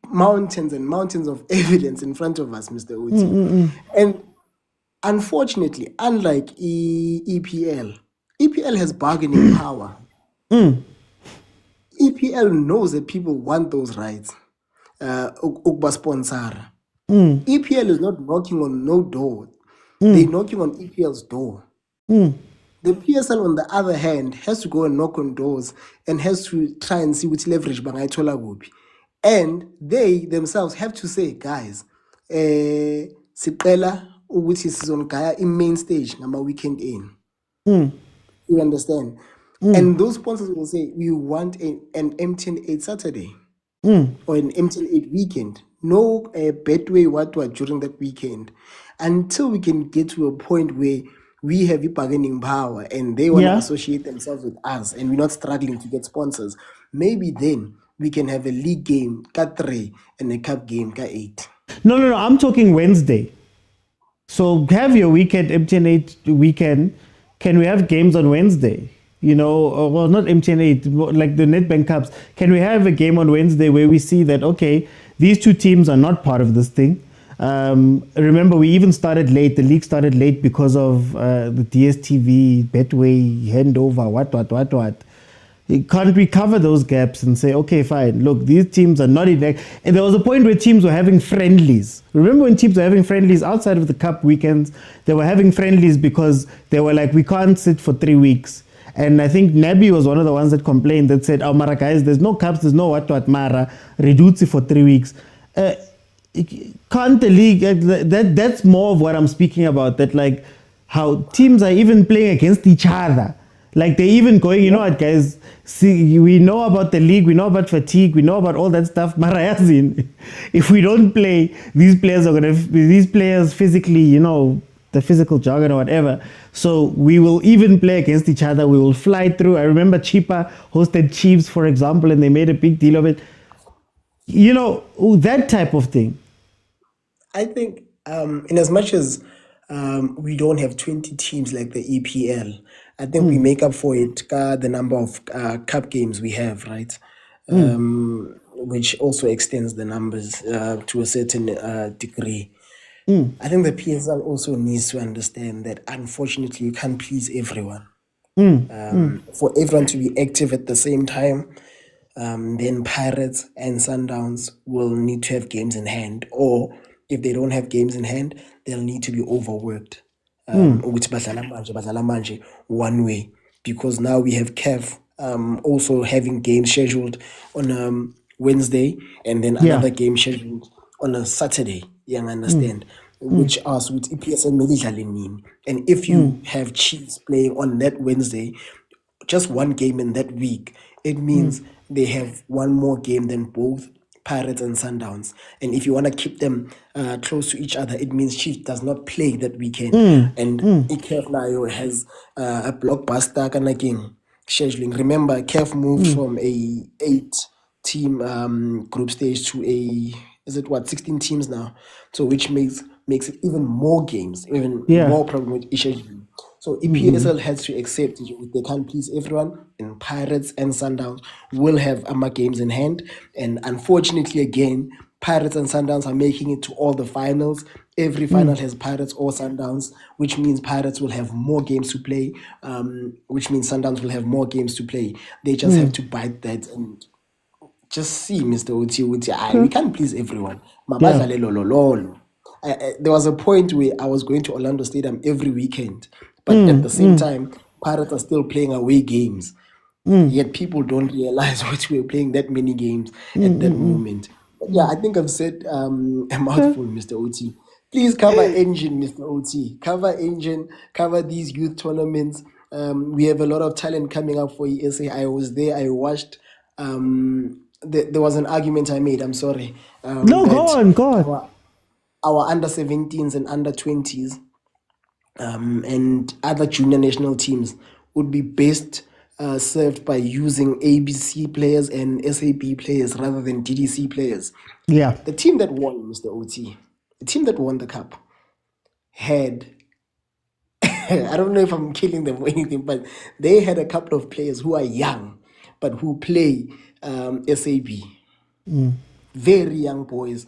mountains and mountains of evidence in front of us, Mr. Uti? And unfortunately, unlike EPL has bargaining power. EPL knows that people want those rights. Ugba sponsor. EPL is not knocking on no door. They're knocking on EPL's door. The PSL, on the other hand, has to go and knock on doors and has to try and see which leverage bangayithola kuphi. And they themselves have to say, guys, sicela ukuthi sizongaya in main stage ngama weekend in. You understand? And those sponsors will say, we want an MTN 8 Saturday or an MTN 8 weekend. No Betway what during that weekend, until we can get to a point where we have a bargaining power and they want to associate themselves with us and we're not struggling to get sponsors. Maybe then we can have a league game, K3, and a cup game, K8. No. I'm talking Wednesday. So have your weekend, MTN 8 weekend. Can we have games on Wednesday? You know, well, not MTN 8, like the Nedbank Cups. Can we have a game on Wednesday where we see that, okay, these two teams are not part of this thing? Remember, we even started late. The league started late because of the DSTV, Betway, handover, what. Can't we cover those gaps and say, okay, fine, look, these teams are not in there. And there was a point where teams were having friendlies. Remember when teams were having friendlies outside of the cup weekends? They were having friendlies because they were like, we can't sit for 3 weeks. And I think Nabi was one of the ones that complained, that said, oh, Mara, guys, there's no cups, there's no what, Mara, reduce it for 3 weeks. Can't the league, that's more of what I'm speaking about, that like how teams are even playing against each other. Like they're even going, you know what, guys, see, we know about the league, we know about fatigue, we know about all that stuff. Marayazin, if we don't play, these players physically, you know, the physical jargon or whatever. So we will even play against each other. We will fly through. I remember Chipa hosted Chiefs, for example, and they made a big deal of it. You know, that type of thing. I think in as much as we don't have 20 teams like the EPL, I think we make up for it the number of cup games we have, right? Which also extends the numbers to a certain degree. I think the PSL also needs to understand that unfortunately you can't please everyone. For everyone to be active at the same time, then Pirates and Sundowns will need to have games in hand, or if they don't have games in hand, they'll need to be overworked. Which badlala manje one way, because now we have CAF also having games scheduled on Wednesday and then another game scheduled on a Saturday. You understand? Which us with EPSL Medidlalenini. And if you have Chiefs playing on that Wednesday, just one game in that week, it means they have one more game than both Pirates and Sundowns. And if you want to keep them close to each other, it means Chiefs does not play that weekend. And CAF now has a blockbuster kind of game scheduling. Remember, CAF moved from a 8-team group stage to 16 teams now? So which makes it even more games, even more problem with scheduling. So EPSL has to accept it. They can't please everyone, and Pirates and Sundowns will have games in hand. And unfortunately, again, Pirates and Sundowns are making it to all the finals. Every final has Pirates or Sundowns, which means Pirates will have more games to play, which means Sundowns will have more games to play. They just have to bite that and just see, Mr. Oti. We can't please everyone. Mabadlale lolo lolo. There was a point where I was going to Orlando Stadium every weekend, but at the same time, Pirates are still playing away games. Yet people don't realize what we're playing that many games at that moment. But yeah, I think I've said a mouthful, Mr. Oti. Please cover engine, Mr. Oti. Cover engine, cover these youth tournaments. We have a lot of talent coming up for ESA. I was there, I watched. There was an argument I made, I'm sorry. No, go on. Our under 17s and under 20s and other junior national teams would be best served by using ABC players and SAB players rather than DDC players. Yeah. The team that won, Mr. OT, the team that won the cup had, I don't know if I'm killing them or anything, but they had a couple of players who are young, but who play SAB. Very young boys.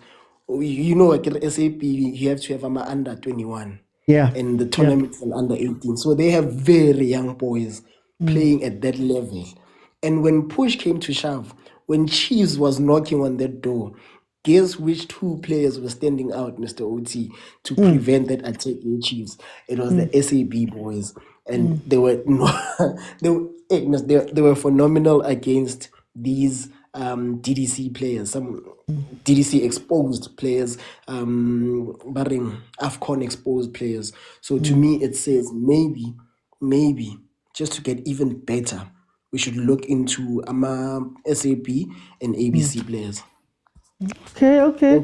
You know, like SAB, you have to have under 21. Yeah. And the tournaments are under 18. So they have very young boys playing at that level. And when push came to shove, when Chiefs was knocking on that door, guess which two players were standing out, Mr. OT, to prevent that attack in Chiefs? It was the SAB boys. And they were they were phenomenal against these DDC players, some DDC exposed players, barring AFCON exposed players. So to me, it says maybe, just to get even better, we should look into SAB and ABC players. Okay.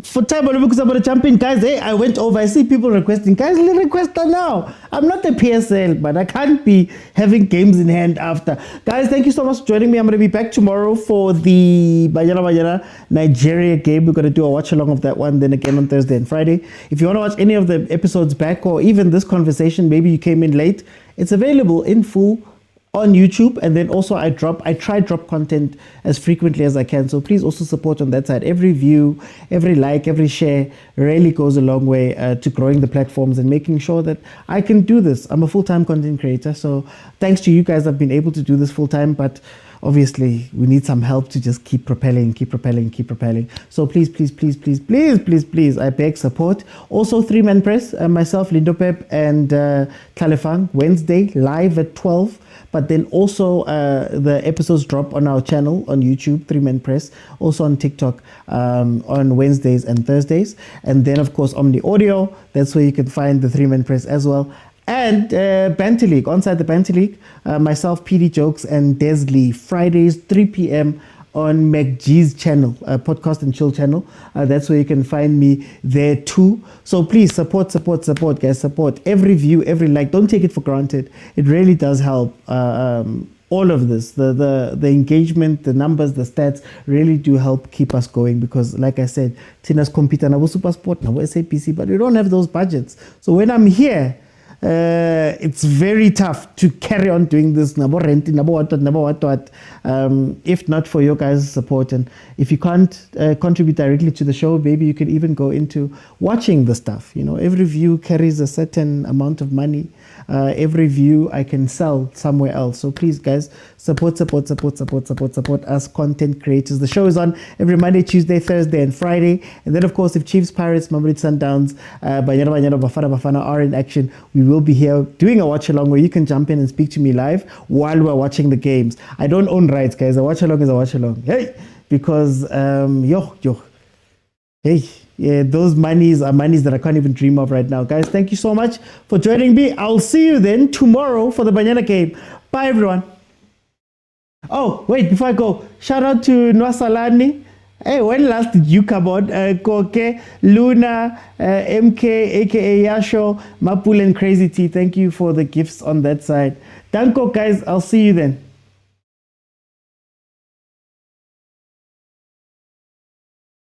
For time on because about the champion, guys. Hey, I went over. I see people requesting. Guys, let's request that now. I'm not a PSL, but I can't be having games in hand after. Guys, thank you so much for joining me. I'm going to be back tomorrow for the Banyana Nigeria game. We're going to do a watch along of that one. Then again on Thursday and Friday. If you want to watch any of the episodes back or even this conversation, maybe you came in late. It's available in full on YouTube, and then also I try drop content as frequently as I can, so please also support on that side. Every view, every like, every share really goes a long way to growing the platforms and making sure that I can do this. I'm a full-time content creator, so thanks to you guys I've been able to do this full-time, but obviously we need some help to just keep propelling. So please, I beg support. Also 3-man press, myself, Lindo Pep and Kalefang, Wednesday live at 12. But then also the episodes drop on our channel on YouTube, 3-Man Press, also on TikTok on Wednesdays and Thursdays. And then, of course, Omni Audio, that's where you can find the 3-Man Press as well. And Banter League, onside the Banter League, myself, PD Jokes, and Desley, Fridays, 3 p.m. on MacG's channel, Podcast and Chill channel. That's where you can find me there too. So please support, guys. Support every view, every like. Don't take it for granted. It really does help. All of this, the engagement, the numbers, the stats really do help keep us going because, like I said, Tina's compete na supersport, na SAPC, but we don't have those budgets. So when I'm here, it's very tough to carry on doing this. If not for your guys' support, and if you can't contribute directly to the show, maybe you can even go into watching the stuff. You know, every view carries a certain amount of money. Every view I can sell somewhere else. So please, guys, support us content creators. The show is on every Monday, Tuesday, Thursday, and Friday. And then, of course, if Chiefs, Pirates, Mamelodi Sundowns, Banyana, Bafana are in action, we will be here doing a watch along where you can jump in and speak to me live while we're watching the games. I don't own rights, guys. A watch along is a watch along. Hey, because those monies are monies that I can't even dream of right now. Guys, thank you so much for joining me. I'll see you then tomorrow for the Banyana game. Bye, everyone. Oh, wait, before I go, shout out to Nwasalani. Hey, when last did you come on? Koke, Luna, MK, aka Yasho, Mapul, and Crazy T. Thank you for the gifts on that side. Danko, guys. I'll see you then.